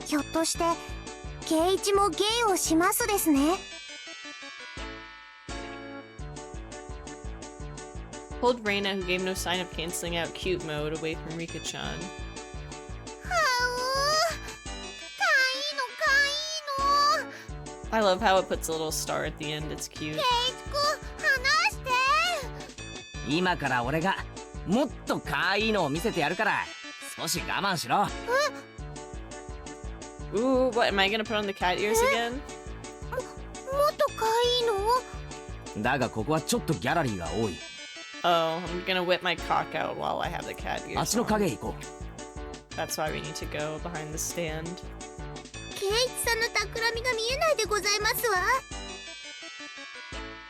ひょっとしてケイイチも芸をしますですね。
Pulled Reina, who gave no sign of canceling out cute mode, away from Rika-chan.
はうかいいのかいいの。
I love how it puts a little star at the end, it's cute.
ケイイチくん離して。
今から俺がもっと可愛いのを見せてやるから少し我慢しろ。
Ooh, what, am I gonna put on the cat ears again?
もっとかいいの？
だがここはちょっとギャラリーが多い。
Oh, I'm gonna whip my cock out while I have the cat
あっ
ears
ちの
on.
影へ行こ
That's why we need to go behind the stand.
ケイイチさんの企みが見えないでございますわ。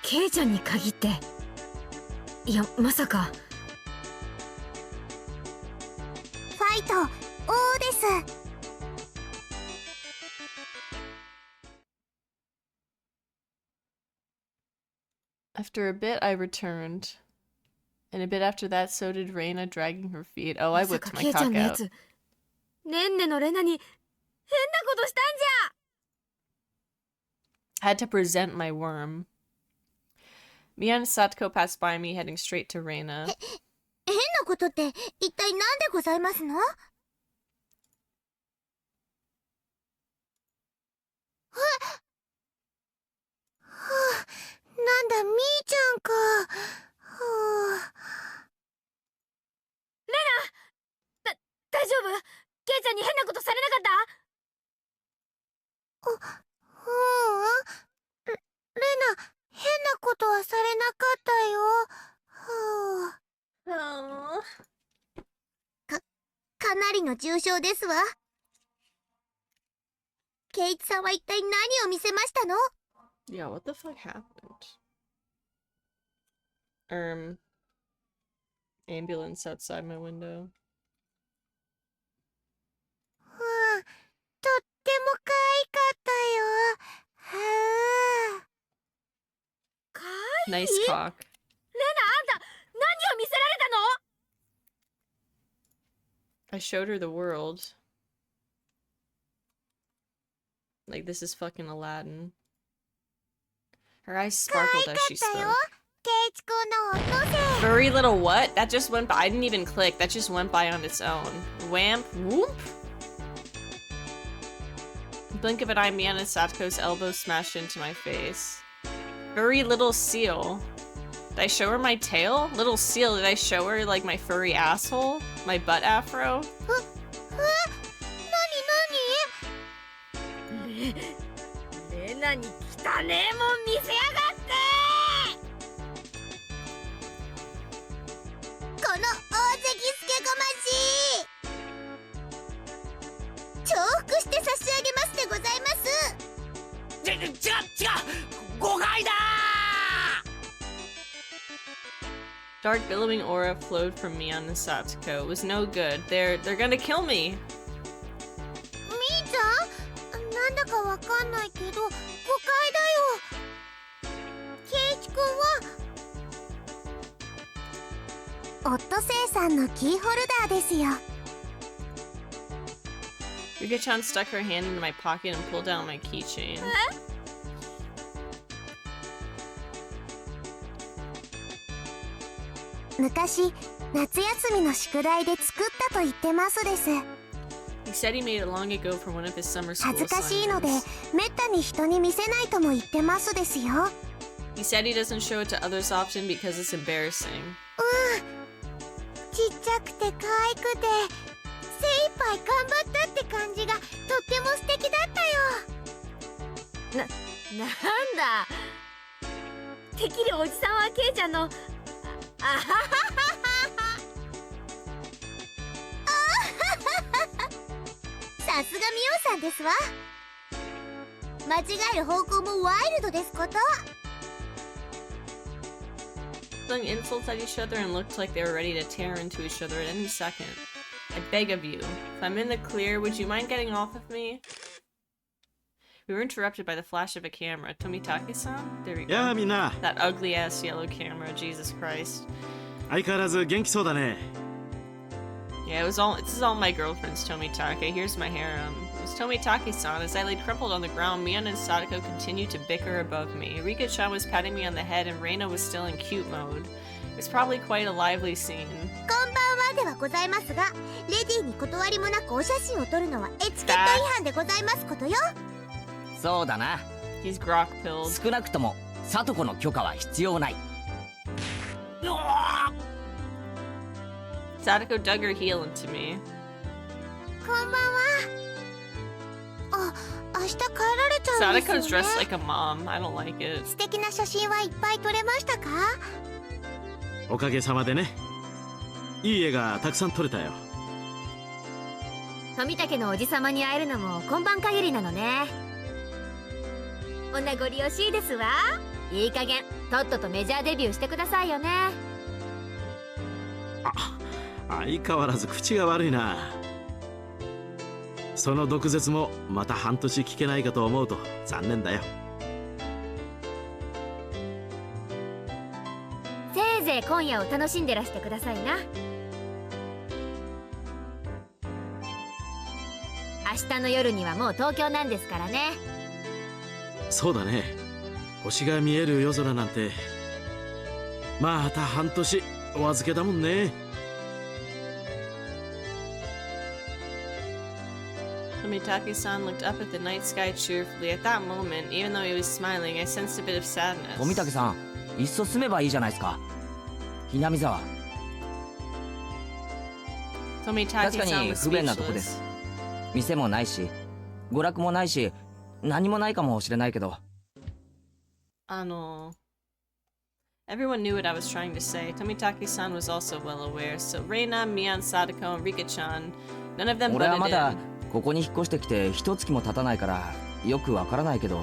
ケイちゃんに限って、いやまさか。
ファイト王です。
After a bit, I returned. And a bit after that, so did Reina, dragging her feet. Oh, I
まさ
whipped
か
my
ケイちゃん
cock
のや
out.
つ、ねんねのレナに変なことしたんじゃ。
I had to present my worm. Mia and Satoko passed by me, heading straight to Reina.
変なことって一体何でございますの？はあ、なんだみーちゃんか。はあ、
大丈夫？ケイちゃんに変なことされなかった？
レナ、変なことはされなかったよ。はあ、かなりの重傷ですわ。ケイイチさんは一体何を見せましたの？
Yeah, what the fuck happened? Ambulance outside my window.
はあ、とっても可愛かったよ。はあ。
か
Nice
いい？
cock.
レナ、あんた何を見せられたの？
I showed her the world. Like, this is fucking Aladdin. Her eyes sparkled as she
可愛かったよ。
spoke.
ケイイチくんのお父さん。
Furry little what? That just went by. I didn't even click. That just went by on its own. Whamp. Whoop. Blink of an eye, Mia and Satoko's elbow smashed into my face. Furry little seal. Did I show her my tail? Little seal, did I show her, like, my furry asshole? My butt afro?
レナに汚ねえもん見せやがって。
この大関スケごまし重複して差し上げますでございます。
違う誤解だ。
Dark billowing aura flowed from Mia and Satoko. It was no good. They're gonna kill me.
みーちゃん、なんだかわかんないけど誤解だよ。ケイイチくんはオットセイさんのキーホルダーですよ。
Rika-chan stuck her hand into my pocket and pulled out my keychain.
昔夏休みの宿題で作ったと言ってますです。
He said he made it long ago for one of his summer school
恥ずかしいので
assignments.
めったに人に見せないとも言ってますですよ。
He said he doesn't show it to others often because it's embarrassing.
ちっちゃくて可愛くて精一杯頑張ったって感じがとっても素敵だったよ。
なんだ、てっきりおじさんはケイちゃんのあははは
さすがミオさんですわ。間違える方向もワイルドですこと。
Flung insults at each other and looked like they were ready to tear into each other at any second. I beg of you, if I'm in the clear, would you mind getting off of me? We were interrupted by the flash of a camera. Tomitake-san? There we go.
やあみんな、
That ugly ass yellow camera, Jesus Christ.
相変わらず元気そうだね。
Yeah, this is all my girlfriend's Tomitake. Here's my harem. It was Tomitake-san. As I lay crumpled on the ground, Mion and Sadako continued to bicker above me. Rika-chan was patting me on the head and Reina was still in cute mode. It was probably quite a lively scene.
こんばんはではございますが、レディーに断りもなくお写真を撮るのはエチケット違反でございますことよ。
そうだな。
He's grok-pilled.
少なくとも聡子の許可は必要ない。
Sadako dug her heel into me.
こんばんは。あ、明日帰られちゃうんですよ
Sadako's
ね。
dressed like a mom. I don't like it.
素敵な写真はいっぱい撮れましたか？
おかげさまでね。いい絵がたくさん撮れたよ。
富武のおじさまに会えるのも今晩限りなのね。お名残惜しいですわ。いい加減とっととメジャーデビューしてくださいよね。
相変わらず口が悪いな。その毒舌もまた半年聞けないかと思うと残念だよ。
せいぜい今夜を楽しんでらしてくださいな。明日の夜にはもう東京なんですからね。
そうだね。星が見える夜空なんてまた半年お預けだもんね。
Tomitake-san looked up at the night sky cheerfully. At that moment, even though he was smiling, I sensed a bit of sadness.
富武さん、いっそ住めばいいじゃないですか。ひなみ沢。確か
Tomitake-san
に
was
不便なとこで
speechless.
す。店もないし、娯楽もないし、何もないかもしれないけど。
Everyone knew what I was trying to say. Tomitake-san was also well aware. So Reina, Mion, Sadako, and Rika-chan, none of them
俺は
butted
まだ
in.
ここに引っ越してきて一月も経たないからよくわからないけど。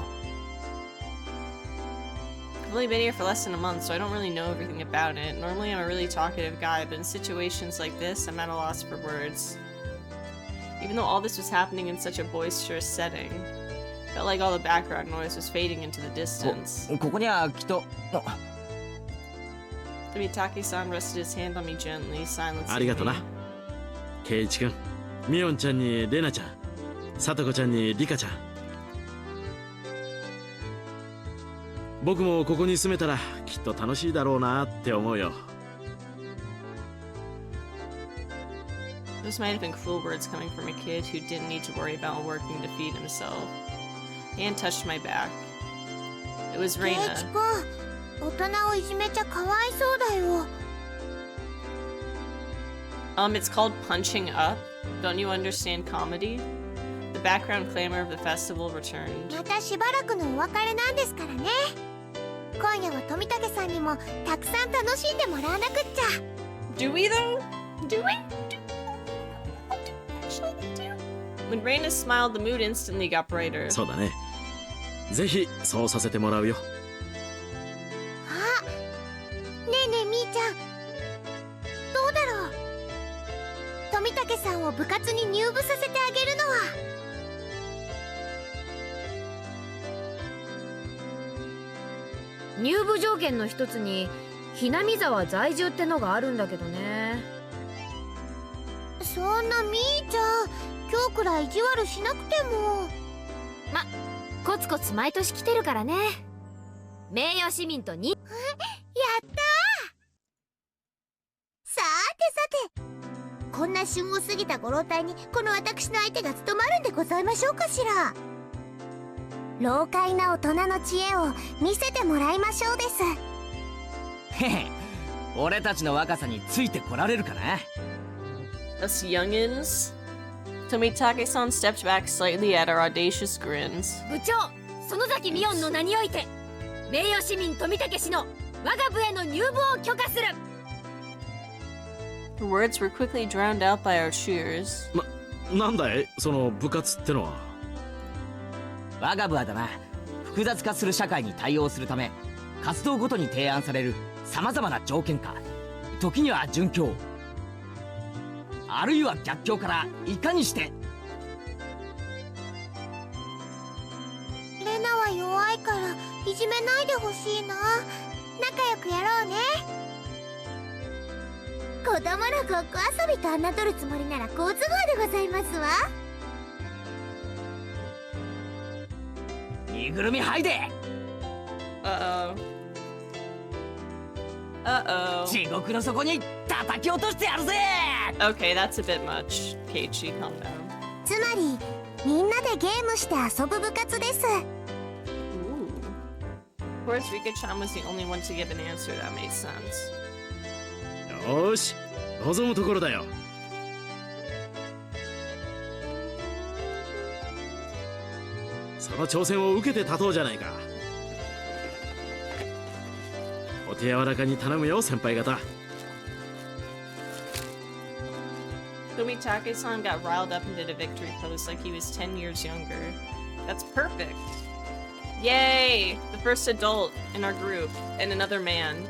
I've only been here for less than a month, so I don't really know everything about it. Normally I'm a really talkative guy, but in situations like this, I'm at a loss for words. Even though all this was happening in such a boisterous setting, it felt like all the background noise was fading into the distance.
ここにはきっと。
Tomitake-san rested his hand on me gently, silencing
ありがとな
me.
圭一君、みおんちゃんにレナちゃん、さとこちゃんにリカちゃん。僕もここに住めたらきっと楽しいだろうなって思うよ。
Those might have been cruel words coming from a kid who didn't need to worry about working to feed himself. Anne touched my back. It was
圭
Reina.
一君、大人をいじめちゃかわいそうだよ。
It's called punching up. Don't you understand comedy? The background clamor of the festival returned.
またしばらくのお別れなんですからね。今夜は富武さんにもたくさん楽しんでもらわなくっちゃ。
Do we though? Do we? Actually, we do. When Reina smiled, the mood instantly got brighter.
そうだね。ぜひそうさせてもらうよ。
あ、ねえねえみーちゃん、どうだろう。富武さんを部活に入部させてあげるのは。
入部条件の一つにひなみ沢在住ってのがあるんだけどね。
そんなみーちゃん、今日くらい意地悪しなくても。
コツコツ毎年来てるからね。名誉市民とに。
やったー。さてさて、こんな旬を過ぎたご老体にこの私の相手が務まるんでございましょうかしら。老快な大人の知恵を見せてもらいましょうです。
へへ、俺たちの若さについてこられるかな。
Us youngins. Tomitake-san stepped back slightly at our audacious grins.
部長園崎美音の名において名誉市民富武氏の我が部への入部を許可する。
Her words were quickly drowned out by our cheers.
なんだいその部活ってのは。
我が部はだな、複雑化する社会に対応するため活動ごとに提案されるさまざまな条件下、時には準教、あるいは逆境からいかにして
レナは弱いからいじめないでほしいな。仲良くやろうね。子供のごっこ遊びと侮るつもりなら好都合でございますわ。
身ぐるみ剥いで
Uh-oh. Uh-oh.
地獄の底に叩き落としてやるぜ。
Okay, that's a bit much. Keiichi, calm down.
つまりみんなでゲームして遊ぶ部活です。
Ooh. Of course, Rika-chan was the only one to give an answer that made sense.
よーし望むところだよ。その挑戦を受けて立とうじゃないか。お手柔らかに頼むよ先輩方。
Tomitake-san got riled up and did a victory pose like he was 10 years younger. That's perfect. Yay! The first adult in our group, and another man.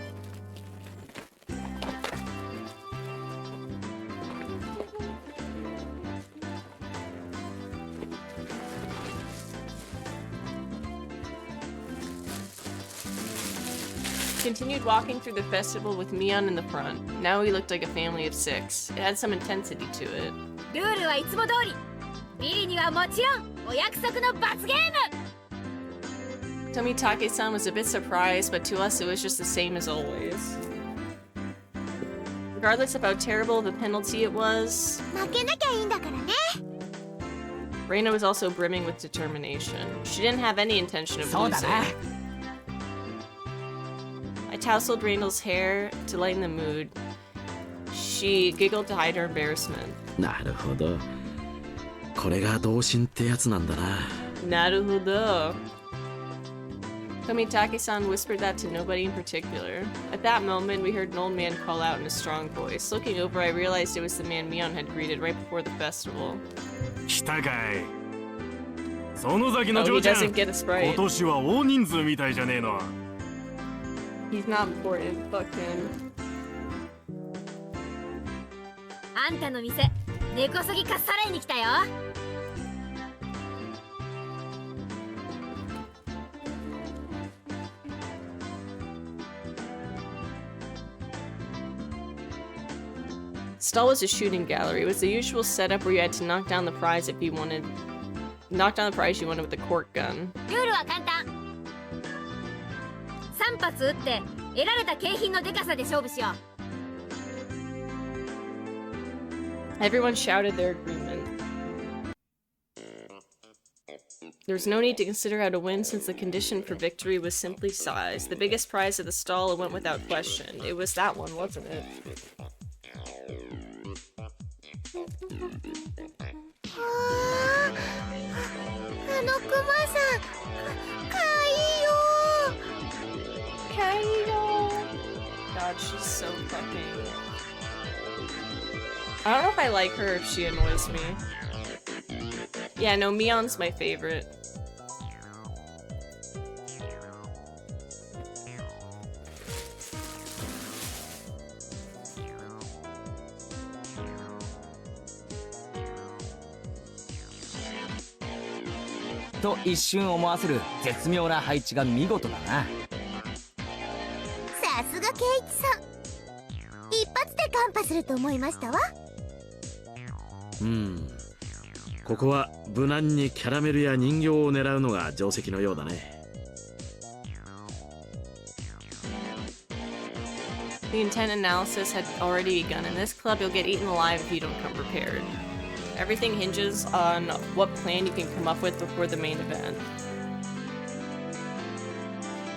Continued walking through the festival with Mion in the front. Now we looked like a family of 6. It had some intensity to it.
ルールはいつも通り。ビリにはもちろんお約束の罰ゲーム。
Tomitake-san was a bit surprised, but to us it was just the same as always. Regardless of how terrible the penalty it was,
負けなきゃいいんだからね。
Reina was also brimming with determination. She didn't have any intention of
そうだ
losing.
な。
I tousled Randall's hair to lighten the mood. She giggled to hide her embarrassment.
なるほど。これが同心ってやつなんだな。
Naruhodo. Tomitake-san whispered that to nobody in particular. At that moment, we heard an old man call out in a strong voice. Looking over, I realized it was the man Mion had greeted right before the festival.
来たかい。園崎の
Oh,
嬢
he
ちゃん、
doesn't get a
今
sprite.
年は大人数みたいじゃねえの。
He's not important. Fuck him.
あんたの店根こそぎかっさらいに来たよ。
Stall was a shooting gallery. It was the usual setup where you had to knock down the prize if you wanted. Knock down the prize you wanted with a cork gun.
ルールは簡単。3発撃って得られた景品のでかさで勝負しよう。
Everyone shouted their agreement. There was no need to consider how to win since the condition for victory was simply size. The biggest prize of the stall went without question. It was that one, wasn't it?
あのクマさん、かわいいよ。
Kaido! God, she's so fucking... I don't know if I like her or if she annoys me. Yeah, no, Mion's my favorite.
"と一瞬思わせる絶妙な配置が見事だな。
ささすが圭一さん。一発でカンパすると思いましたわ。
ここは無難にキャラメルや人形を狙うのが定石のようだね。
The intent analysis had already begun. In this club, you'll get eaten alive if you don't come prepared. Everything hinges on what plan you can come up with before the main event.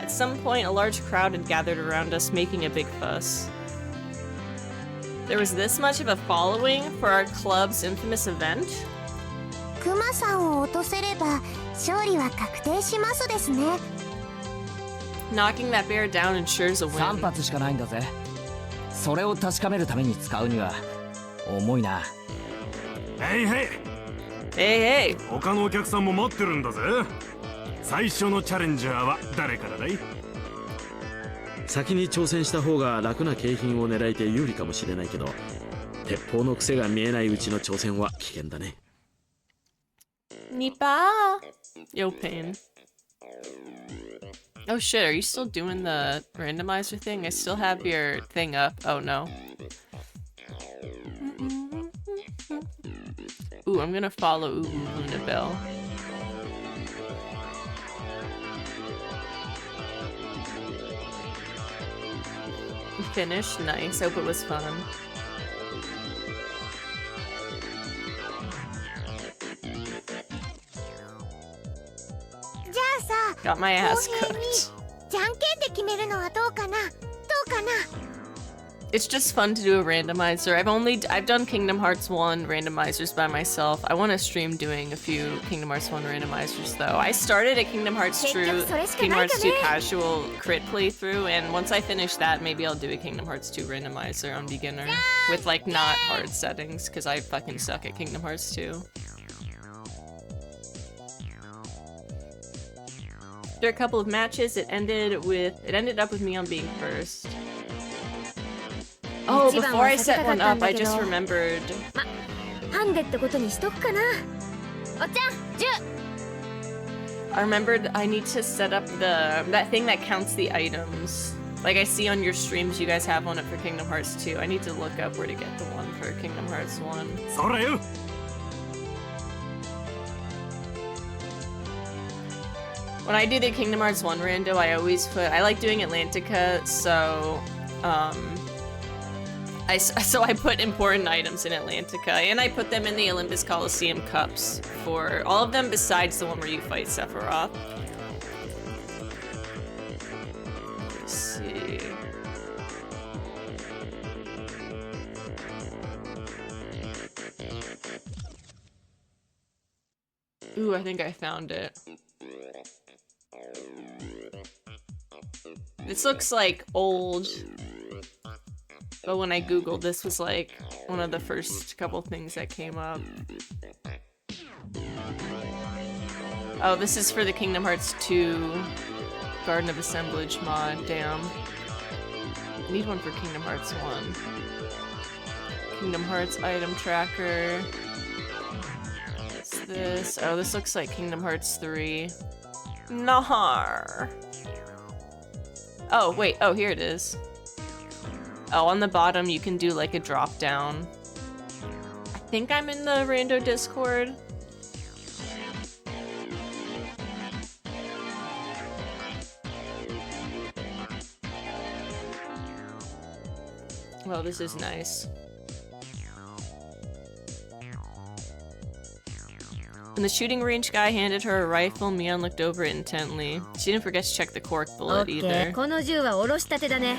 At some point, a large crowd had gathered around us, making a big fuss. There was this much of a following for our club's infamous event?
クマさんを落とせれば勝利は確定しますですね。
Knocking that bear down ensures a
3
win.
発しかないんだぜ。それを確かめるために使うには重いな。
へいへい。
Hey, hey!
他のお客さんも待ってるんだぜ。最初のチャレンジャーは誰からだい？
先に挑戦した方が楽な景品を狙えて有利かもしれないけど、鉄砲の癖が見えないうちの挑戦は危険だね。
Nipa! Yo, pain. Oh shit, are you still doing the randomizer thing? I still have your thing up. Oh no. Ooh, I'm gonna follow Luna Bell. We finished. Nice. Hope it was fun. Got my ass cooked.
じゃんけんで決めるのはどうかな。
It's just fun to do a randomizer. I've done Kingdom Hearts 1 randomizers by myself. I want to stream doing a few Kingdom Hearts 1 randomizers though. I started a Kingdom Hearts 2 casual crit playthrough, and once I finish that, maybe I'll do a Kingdom Hearts 2 randomizer on beginner with like not hard settings, because I fucking suck at Kingdom Hearts 2. After a couple of matches, it ended up with me on being first. Oh, before I set one up, I just remembered.
ハンデってことにしとくかな。おっちゃん、
I remembered I need to set up that thing that counts the items. Like I see on your streams, you guys have one up for Kingdom Hearts 2. I need to look up where to get the one for Kingdom Hearts 1.
それよ。
When I do the Kingdom Hearts 1 rando, I like doing Atlantica, so I put important items in Atlantica, and I put them in the Olympus Coliseum cups for all of them besides the one where you fight Sephiroth. Let's see. Ooh, I think I found it. This looks like old, but when I googled, this was like one of the first couple things that came up. Oh, this is for the Kingdom Hearts 2 Garden of Assemblage mod. Damn. I need one for Kingdom Hearts 1. Kingdom Hearts item tracker. What's this? Oh, this looks like Kingdom Hearts 3. Nahar. Oh, wait. Oh, here it is. Oh, on the bottom, you can do like a drop down. I think I'm in the Rando Discord. Well, this is nice. When the shooting range guy handed her a rifle, Mion looked over it intently. She didn't forget to check the cork bullet either.
この銃はおろしたてだね。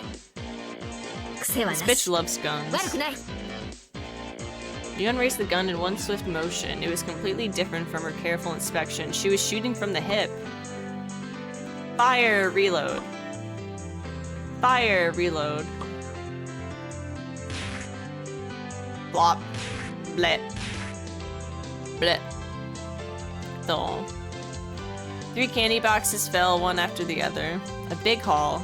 癖はな
This
し。
bitch loves guns.
悪くない。
Mion raised the gun in one swift motion. It was completely different from her careful inspection. She was shooting from the hip. Fire, reload. Fire, reload. Blop. Blit. Blit. Dull. 3 candy boxes fell one after the other. A big haul.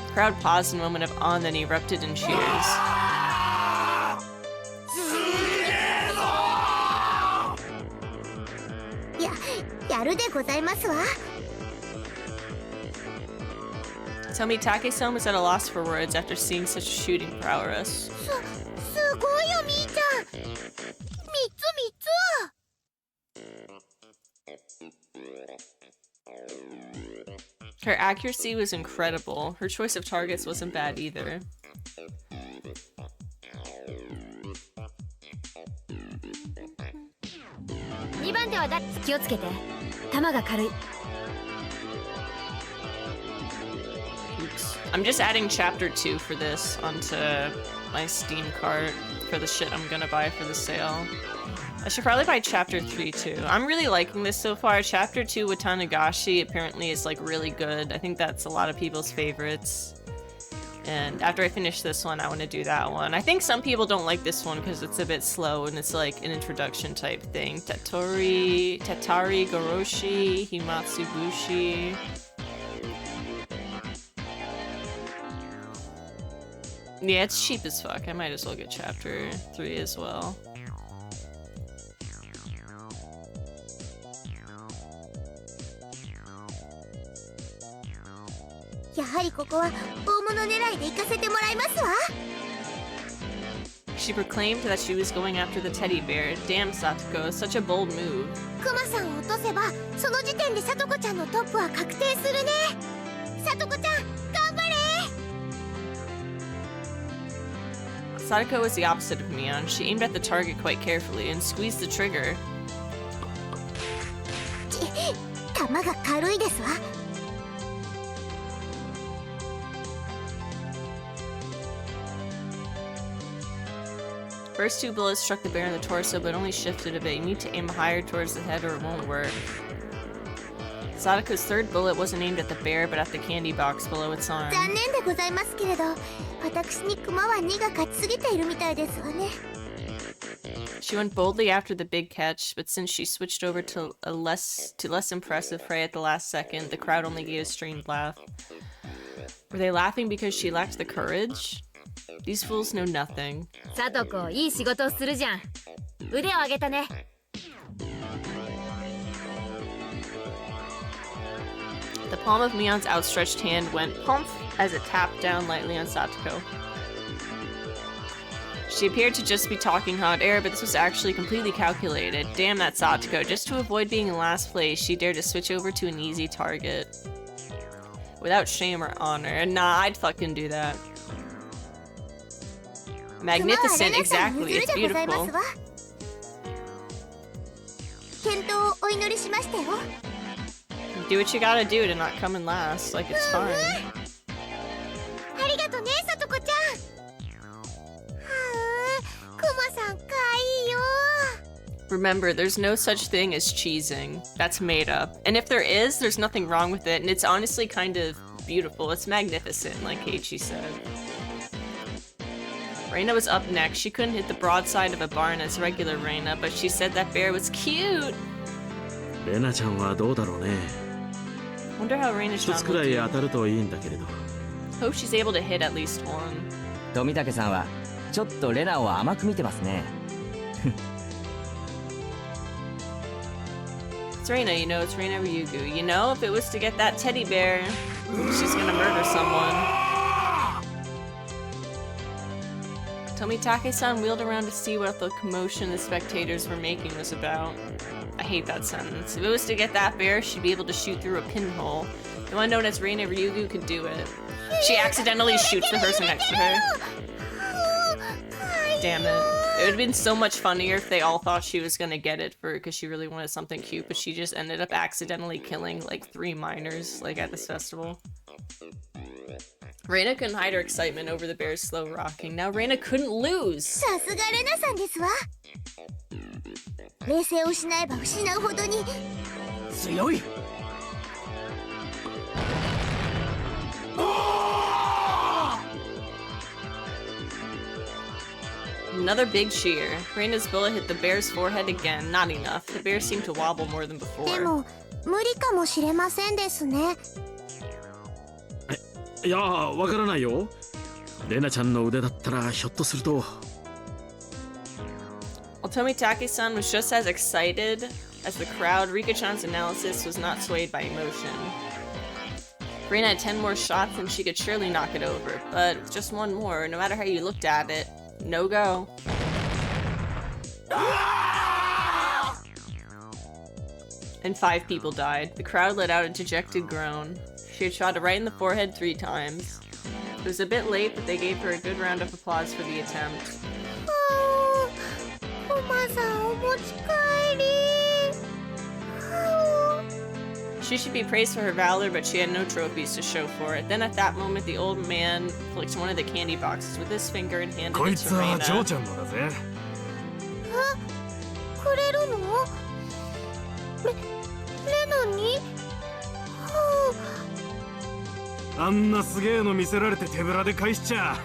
The crowd paused in a moment of awe and then erupted in cheers. Tomitake-san was at a loss for words after seeing such shooting prowess.
すごいよみーちゃん。3つ。
Her accuracy was incredible. Her choice of targets wasn't bad either.
2番手は気をつけて。弾が軽い。
Oops. I'm just adding chapter 2 for this onto my Steam cart for the shit I'm gonna buy for the sale. I should probably buy chapter 3 too. I'm really liking this so far. Chapter 2 with Tanagashi apparently is like really good. I think that's a lot of people's favorites. And after I finish this one, I want to do that one. I think some people don't like this one because it's a bit slow and it's like an introduction type thing. Tatari Goroshi, Himatsubushi. Yeah, it's cheap as fuck. I might as well get chapter 3 as well.
やはりここは大物狙いで行かせてもらいますわ。
She proclaimed that she was going after the teddy bear. Damn, Satoko, such a bold move.
クマさんを落とせばその時点でさとこちゃんのトップは確定するね。さとこちゃん頑張れ。
Sadako was the opposite of Mion. She aimed at the target quite carefully and squeezed the trigger.
弾が軽いですわ。
First 2 bullets struck the bear in the torso, but only shifted a bit. You need to aim higher towards the head or it won't work. Sadako's 3rd bullet wasn't aimed at the bear, but at the candy box below its arm.
残念でございますけれど、私にクマは2が勝ちすぎているみたいですわね。
She went boldly after the big catch, but since she switched over to less impressive prey at the last second, the crowd only gave a strained laugh. Were they laughing because she lacked the courage? These fools know nothing.
さとこいい仕事をするじゃん。腕を上げたね。
The palm of Mion's outstretched hand went pump as it tapped down lightly on Satoko. She appeared to just be talking hot air, but this was actually completely calculated. Damn that Satoko. Just to avoid being in last place, she dared to switch over to an easy target. Without shame or honor. Nah, I'd fucking do that. Magnificent, exactly. It's beautiful.
健闘をお祈りしましたよ。
Do what you gotta do to not come in last. Like, it's fine.
ありがとね、さとこちゃん。クマさんかいいよ。
Remember, there's no such thing as cheesing. That's made up. And if there is, there's nothing wrong with it. And it's honestly kind of beautiful. It's magnificent, like Keiichi said. Reina was up next. She couldn't hit the broadside of a barn as regular Reina, but she said that bear was cute.
レナちゃんはどうだろうね。
Wonder how Reina's
一つくらい当たるといいんだけれど。
Hope she's able to hit at least one.
富武さんはちょっとレナを甘く見てますね。
It's Reina, you know, it's Reina Ryugu. You know, if it was to get that teddy bear, she's gonna murder someone. Tomitake-san wheeled around to see what the commotion the spectators were making was about. I hate that sentence. If it was to get that bear, she'd be able to shoot through a pinhole. The one known as Reina Ryugu could do it. She accidentally shoots the person next to her. Damn it. It would have been so much funnier if they all thought she was gonna get it because she really wanted something cute, but she just ended up accidentally killing like 3 minors, like at this festival. Reina couldn't hide her excitement over the bear's slow rocking. Now Reina couldn't lose!
さすがレナさんですわ。冷静を失えば失うほどに
強い。
Another big cheer. Reina's bullet hit the bear's forehead again. Not enough. The bear seemed to wobble more than
で
before.
も無理かもしれませんですね。
いやー、わからないよ。レナちゃんの腕だったらひょっとすると。
While Tomitake-san was just as excited as the crowd, Rika-chan's analysis was not swayed by emotion. Reina had 10 more shots and she could surely knock it over, but with just one more, no matter how you looked at it, no go. And 5 people died. The crowd let out a dejected groan. She had shot it right in the forehead 3 times. It was a bit late, but they gave her a good round of applause for the attempt.
Oh, コマさんお持ち帰り。
She should be praised for her valor, but she had no trophies to show for it. Then at that moment, the old man flicked one of the candy boxes with his finger and handed
こい
it
つ
to
はジョー
Reina.
ちゃんのだぜ。
くれるの？レナに？
あんなすげえの見せられて手ぶらで返しちゃ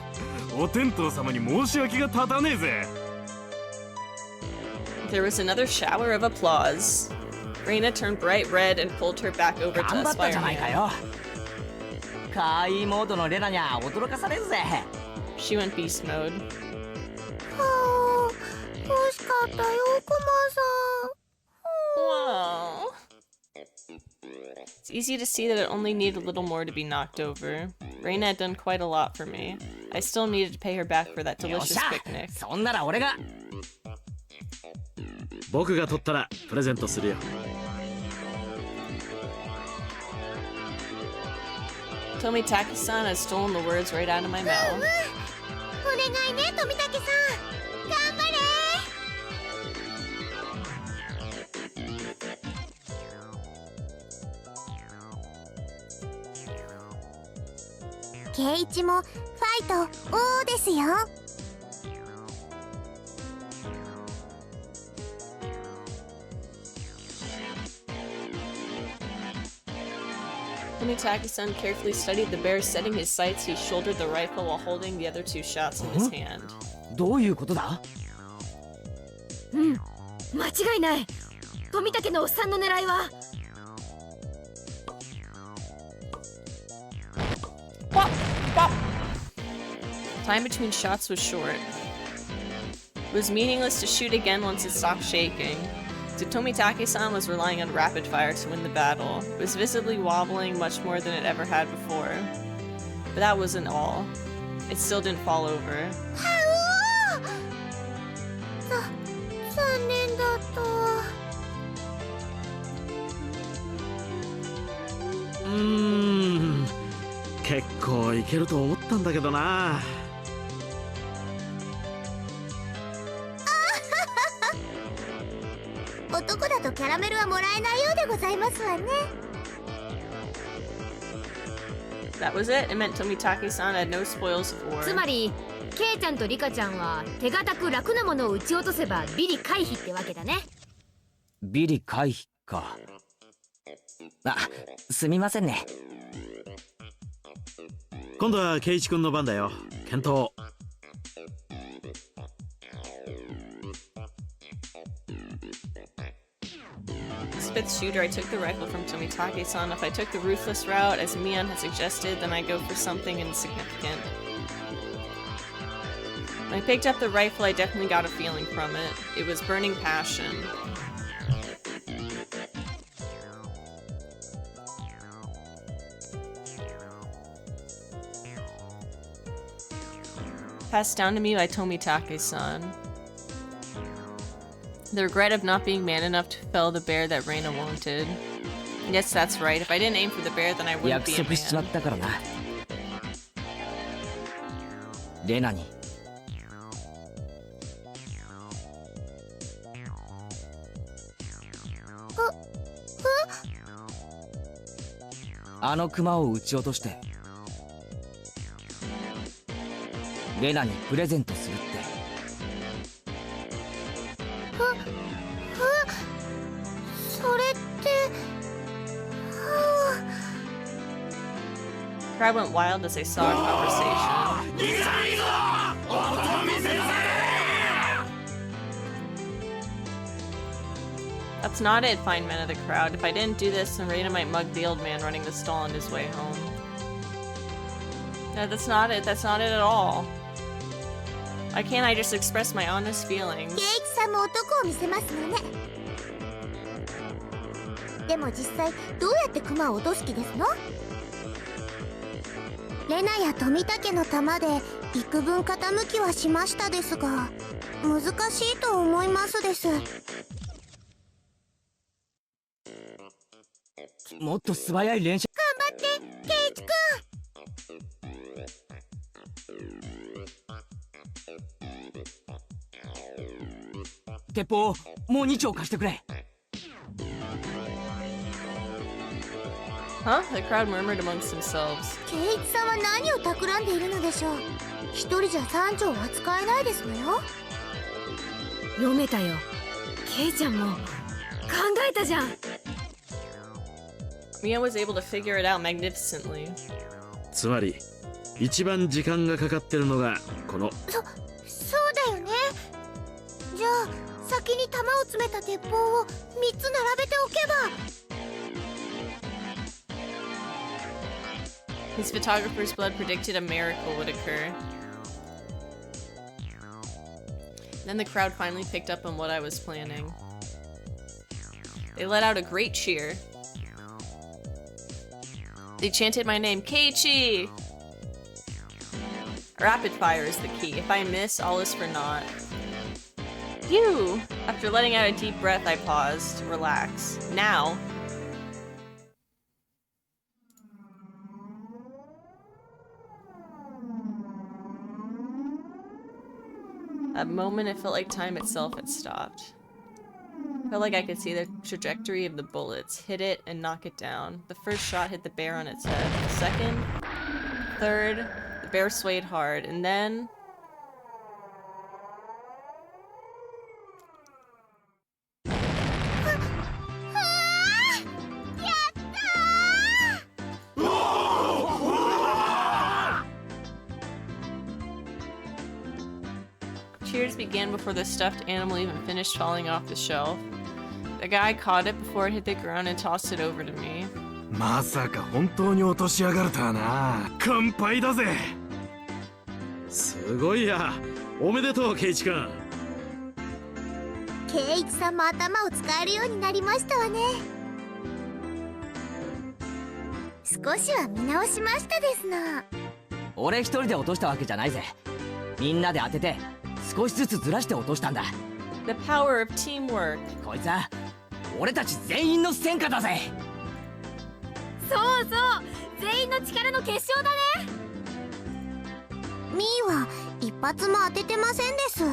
お天道様に申し訳が立たねえぜ。
There was another shower of applause. Reina turned bright red and pulled her back over
頑
to
張ったじゃないか
Aspire.
よ。かわいいモードのレナにゃ驚かされるぜ。
She went beast mode.
惜しかったよ、コマさん。
Wow. It's easy to see that it only needed a little more to be knocked over. Reina had done quite a lot for me. I still needed to pay her back for that
よっ
delicious
しゃ
picnic.
そんなら俺が。
僕が取ったらプレゼントするよ。
Tomitaki-san has stolen the words right out of my mouth.
お願いね、富武さん。頑張れ。圭一もファイト王ですよ。
Tomitaki-san carefully studied the bear. Setting his sights, he shouldered the rifle while holding the other 2 shots in his hand.
どういうことだ？
間違いない。富武のおっさんの狙いは。
Bop, bop. Time between shots was short. It was meaningless to shoot again once it stopped shaking. So Tomitaki-san was relying on rapid fire to win the battle. It was visibly wobbling much more than it ever had before. But that wasn't all. It still didn't fall over.
残念だった。
結構いけると思ったんだけどな。
男だとキャラメルはもらえないようでございますわね。
That was it. It meant Tomitaki-san had no spoils of war.
つまりケイちゃんとリカちゃんは手堅く楽なものを撃ち落とせばビリ回避ってわけだね。
ビリ回避か。あ、すみませんね。
今度はケイチ君の番だよ。検討。
As 5th shooter, I took the rifle from Tomitaki-san. If I took the ruthless route, as Mion had suggested, then I go for something insignificant. When I picked up the rifle, I definitely got a feeling from it. It was burning passion. Passed down to me by Tomitake-san. The regret of not being man enough to fell the bear that Reina wanted. Yes, that's right. If I didn't aim for the bear, then I wouldn't
約
be a
束しちまっ
man.
たからな。レナに。あのクマを撃ち落としてレナにプレゼントするって。
それって。
Crowd went wild as they saw our conversation. That's not it, fine men of the crowd. If I didn't do this, then Reina might mug the old man running the stall on his way home. No, that's not it. That's not it at all. Why can't I just express my honest feelings?
圭一さんも男を見せますのね。でも実際どうやってクマを落とす気ですの？レナや富武の玉で幾分傾きはしましたですが、難しいと思いますです。
もっと素早い練習。
頑張ってケイチく
ん。鉄砲もう2丁貸してくれ。
Huh? The crowd murmured amongst themselves.
ケイチさんは何を企んでいるのでしょう。一人じゃ3丁は使えないですわよ。
読めたよ。ケイちゃんも考えたじゃん。
Mia was able to figure it out magnificently.
つまり一番時間がかかってるのがこの。
そうだよね。じゃあ先に弾を詰めた鉄砲を3つ並べておけば。
His photographer's blood predicted a miracle would occur. Then the crowd finally picked up on what I was planning. They let out a great cheer. They chanted my name, Keiichi! Rapid fire is the key. If I miss, all is for naught. Phew! After letting out a deep breath, I paused. Relax. Now. At a moment, it felt like time itself had stopped. Felt like I could see the trajectory of the bullets, hit it and knock it down. The first shot hit the bear on its head. The second, third, the bear swayed hard, and then... Cheers began before the stuffed animal even finished falling off the shelf. The guy caught it before it hit the ground and tossed it over to me.
まさか本当に落としやがるとはな。乾杯だぜ。
すごいや。おめでとうケイチ君。
ケイチさんも頭を使えるようになりましたわね。少しは見直しましたですな。
俺一人で落としたわけじゃないぜ。みんなで当てて少しずつずらして落としたんだ。
The power of teamwork.
こいつは俺たち全員の戦果だぜ。
そうそう、全員の力の結晶だね。
ミーは一発も当ててませんです。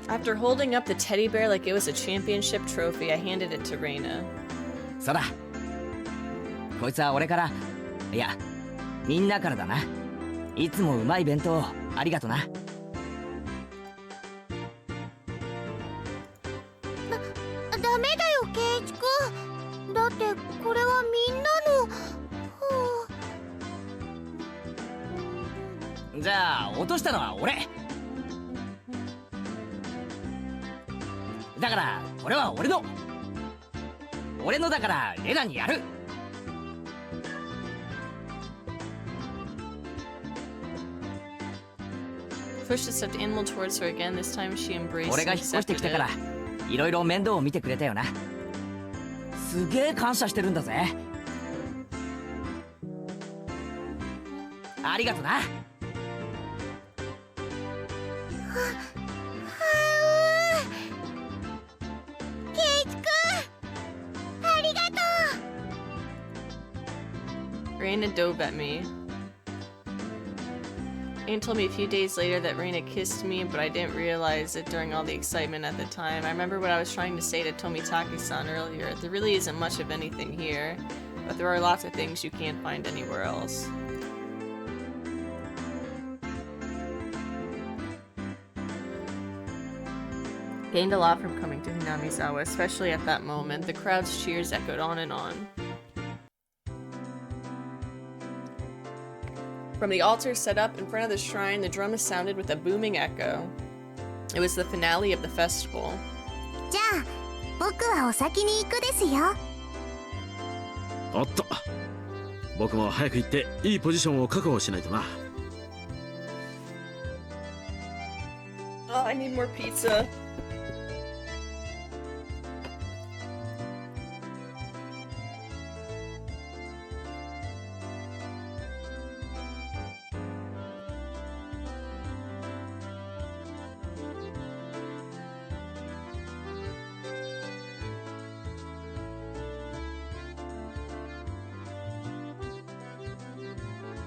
After holding up the teddy bear like it was a championship trophy, I handed it to Reina.
そうだ。こいつは俺から、いや、みんなからだな。いつもうまい弁当ありがとな。
ダメだよケイチくん。だってこれはみんなの。
じゃあ落としたのは俺だから、これは俺のだからレナにやる。
Pushed the stuffed animal towards her again. This time she embraced
俺
and
が引っ越して
accepted
きたから
it.
いろいろ面倒を見てくれたよな。すげえ感謝してるんだぜ。ありがとな。
ケイチくんありがとう。
Reina dove at me. Aang told me a few days later that Reina kissed me, but I didn't realize it during all the excitement at the time. I remember what I was trying to say to Tomitake-san earlier. There really isn't much of anything here, but there are lots of things you can't find anywhere else. Gained a lot from coming to Hinamizawa, especially at that moment. The crowd's cheers echoed on and on. From the altar set up in front of the shrine, the drum sounded with a booming echo. It was the finale of the festival.
じゃあ僕はお先に行くですよ。
おっと、僕も早く行っていいポジションを確保しないとな。
Oh, I need more pizza.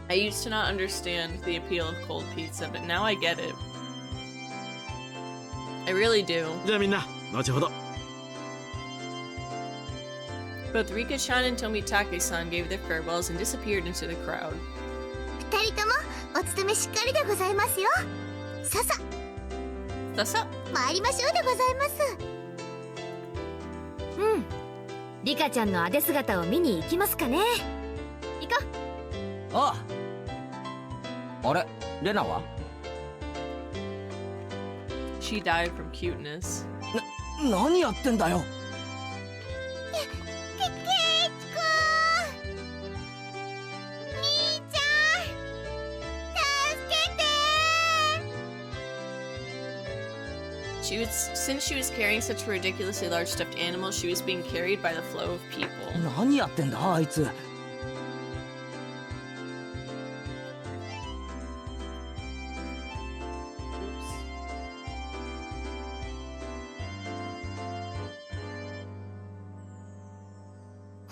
I used to not understand the appeal of cold pizza, but now I get it. I really do.
じゃあみんな後ほど。
Both Rika-chan and Tomitake-san gave their farewells and disappeared into the crowd.
二人ともお勤めしっかりでございますよ。ささ
Thus up.
参りましょうでございます。
うん。リカちゃんのあで姿を見に行きますかね。行こう。
ああ。あれ、レナは？
She died from cuteness.
何やってんだよ。
ケイチくん、兄ちゃん、助けて。
Since she was carrying such a ridiculously large stuffed animal, she was being carried by the flow of people.
何やってんだあいつ。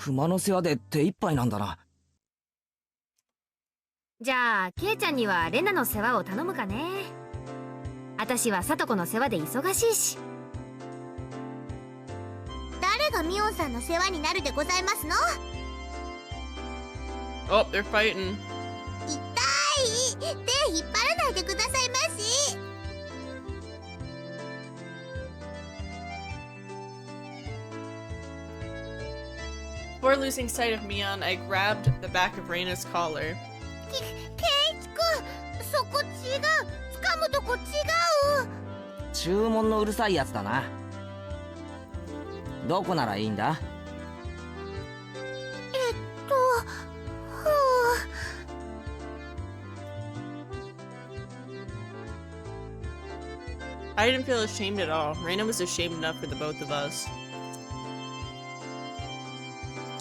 熊の世話で手一杯なんだな。
じゃあケイちゃんにはレナの世話を頼むかね。私はサトコの世話で忙しいし。
誰がミオンさんの世話になるでございますの？
Oh, they're fighting.
痛い。手引っ張らないでくださいまし。
Before losing sight of Mion, I grabbed the back of Reina's collar.
ケイチくん、そこ違う。掴むとこ違う。
注文のうるさいやつだな。どこならいいんだ？I
didn't feel ashamed at all. Reina was ashamed enough for the both of us.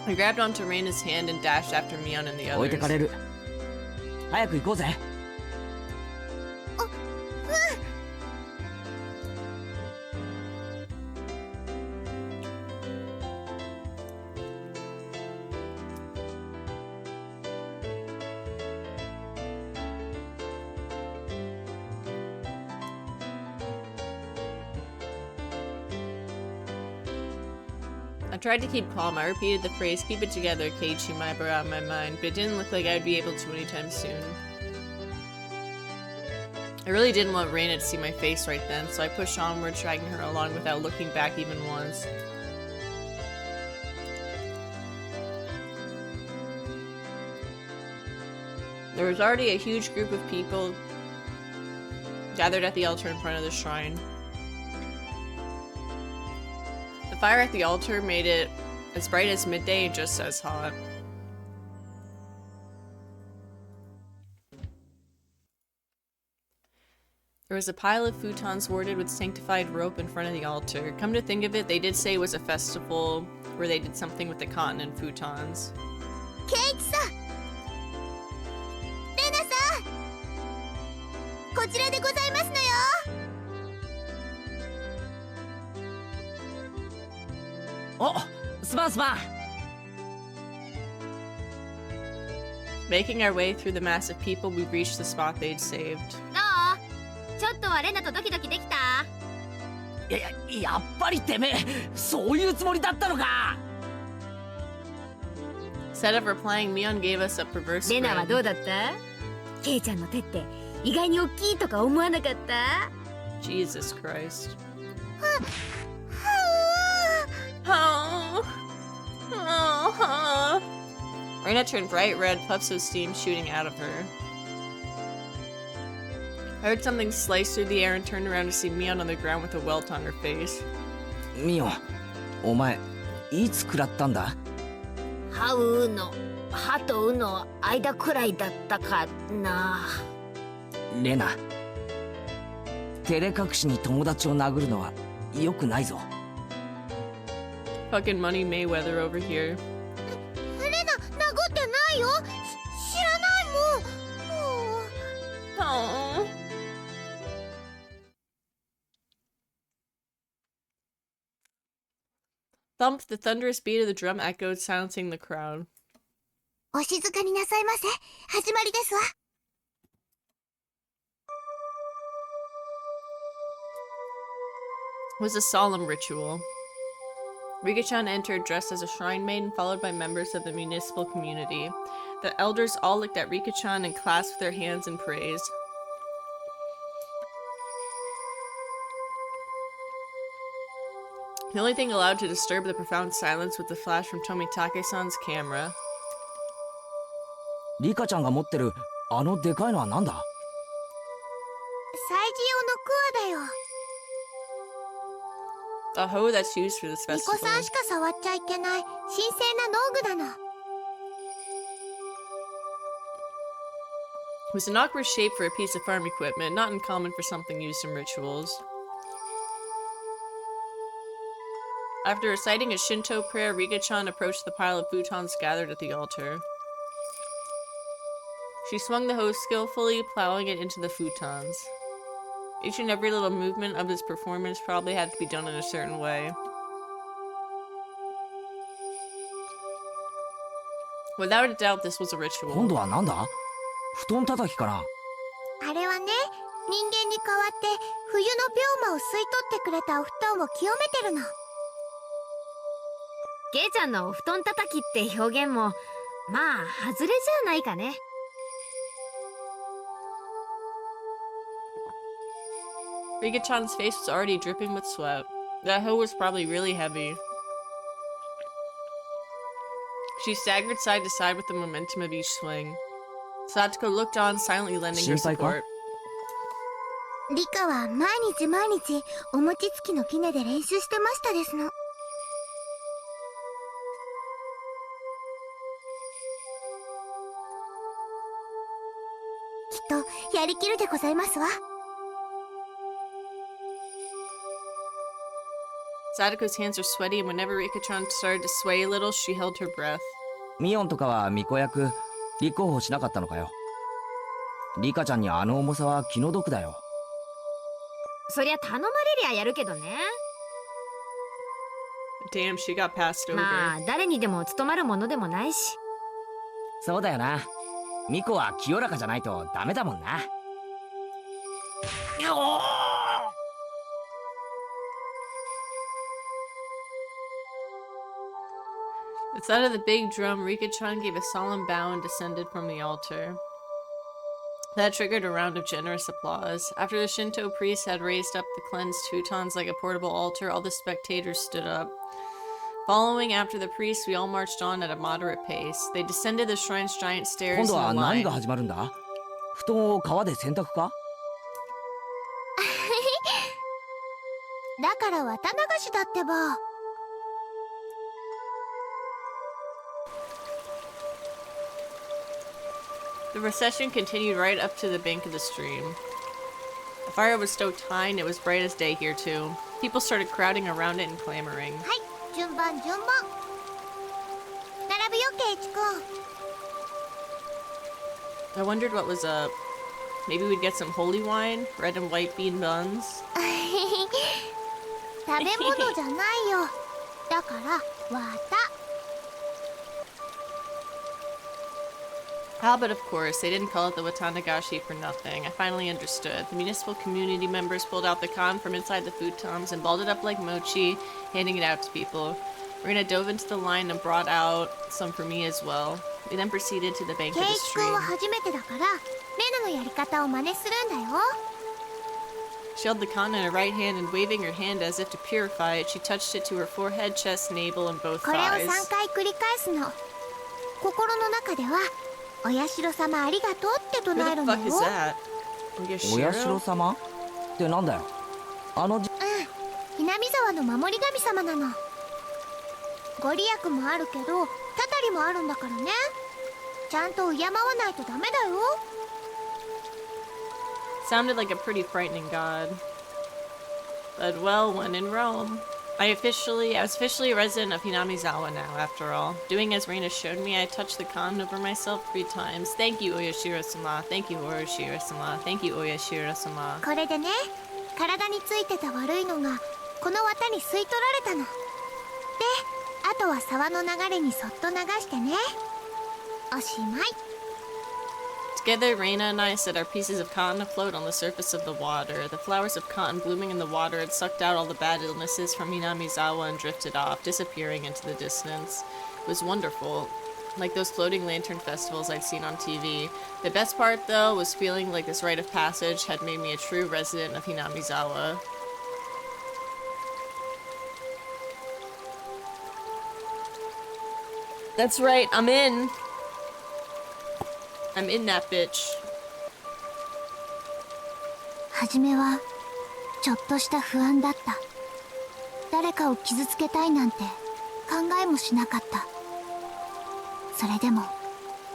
I grabbed onto Reina's hand and dashed after Mion and the
置いてかれ
others.
る。早く行こうぜ。
I tried to keep calm. I repeated the phrase, "Keep it together, Keiichi Maibara," out of my mind, but it didn't look like I'd be able to anytime soon. I really didn't want Reina to see my face right then, so I pushed onward, dragging her along without looking back even once. There was already a huge group of people gathered at the altar in front of the shrine. The fire at the altar made it as bright as midday and just as hot. There was a pile of futons warded with sanctified rope in front of the altar. Come to think of it, they did say it was a festival where they did something with the cotton and futons.
ケイチさん、レナさん、こちらでございますのよ。
お、すまんすまん。
Making our way through the mass of people, we reached the spot they'd saved.
どう？ちょっとはレナとドキドキできた？
やっぱりてめえ、そういうつもりだったのか。
Instead of replying, Mion gave us a perverse
レナは
grin.
どうだった？ケイちゃんの手って意外に大きいとか思わなかった？
Jesus Christ.
は
Oh. Oh. Reina turned bright red, puffs of steam shooting out of her. I heard something slice through the air and turned around to see Mion on the ground with a welt on her face.
ミオン、お前いつ食らったんだ？
ハウのハとウの間くらいだったかな。
レナ、照れ隠しに友達を殴るのは良くないぞ。
Fucking Money Mayweather over here.
レナ、殴ってないよ。知らないもん。
Oh. Thump, the thunderous beat of the drum echoed, silencing the crowd.
お静かになさいませ。始まりですわ。
It was a solemn ritual. Rika-chan entered dressed as a shrine maiden, followed by members of the municipal community. The elders all looked at Rika-chan and clasped their hands in praise. The only thing allowed to disturb the profound silence was the flash from Tomitake-san's camera.
リカちゃんが持ってるあのでかいのはなんだ？
祭事用のクワだよ。
A hoe that's used for this
巫
festival.
女さんしか触っちゃいけない神聖な農具なの。
It was an awkward shape for a piece of farm equipment, not uncommon for something used in rituals. After reciting a Shinto prayer, Rika-chan approached the pile of futons gathered at the altar. She swung the hoe skillfully, plowing it into the futons. Each and every little movement of this performance probably had to be done in a certain way. Without a doubt, this was a
今
ritual.
度はなんだ？布団叩きかな？
あれはね、人間に代わって冬の病魔を吸い取ってくれたお布団を清めてるの。
ケイちゃんのお布団叩きって表現もまあ外れじゃないかね。
Rika-chan's face was already dripping with sweat. That hoe was probably really heavy. She staggered side to side with the momentum of each swing. Satoko looked on, silently lending her
心配か？
support.
リカは毎日お餅つきの杵で練習してましたですの。きっとやりきるでございますわ。
Satoko's hands were sweaty, and whenever Rika-chan started to sway a little, she held her breath.
ミオンとかは巫女役立候補しなかったのかよ。リカちゃんにあの重さは気の毒だよ。
そりゃ頼まれりゃやるけどね。
Damn, she got passed over.
まあ誰にでも務まるものでもないし。
そうだよな。ミコは清らかじゃないとダメだもんな。
At the sound of the big drum, Rika-chan gave a solemn bow and descended from the altar. That triggered a round of generous applause. After the Shinto priest had raised up the cleansed futons like a portable altar, all the spectators stood up. Following after the priest, we all marched on at a moderate pace. They descended the shrine's giant
今
stairs
度
in
は
a
何
line.
が始まるんだ？布団を川で洗濯か？
だから綿流しだってば。
The procession continued right up to the bank of the stream. The fire was stoked high and it was bright as day here too. People started crowding around it and clamoring.
はい、順番。並ぶよ、ケイチ君。
I wondered what was up. Maybe we'd get some holy wine, red and white bean buns.
食べ物じゃないよ。だから綿。
Ah, but of course, they didn't call it the Onikakushi for nothing. I finally understood. The municipal community members pulled out the con from inside the futons and balled it up like mochi, handing it out to people. Marina dove into the line and brought out some for me as well. We then proceeded to the bank
ケ
of
イ
the
チ君は
stream.
初めてだからレナのやり方を真似するんだよ。
She held the con in her right hand and waving her hand as if to purify it, she touched it to her forehead, chest, navel, and both
これを
thighs.
3回繰り返すの。心の中ではお社様ありがとうって唱
Who
え
the
るの
fuck is
よ。
that?
お社
Yashiro?
様ってなんだよ。あのじ
ひなみ沢の守り神様なの。ご利益もあるけどたたりもあるんだからね。ちゃんと敬わないとダメだよ。
Sounded like a pretty frightening god. But well, when in Rome. I was officially a resident of Hinamizawa now, after all. Doing as Reina showed me, I touched the con over myself 3 times. Thank you, Oyashiro-sama. Thank you, Oyashiro-sama. Thank you, Oyashiro-sama.
これでね、体についてた悪いのがこの綿に吸い取られたの。で、あとは沢の流れにそっと流してね。おしまい。
Together, Reina and I set our pieces of cotton afloat on the surface of the water. The flowers of cotton blooming in the water had sucked out all the bad illnesses from Hinamizawa and drifted off, disappearing into the distance. It was wonderful, like those floating lantern festivals I'd seen on TV. The best part, though, was feeling like this rite of passage had made me a true resident of Hinamizawa. That's right, I'm in that bitch.
初めはちょっとした不安だった。誰かを傷つけたいなんて考えもしなかった。それでも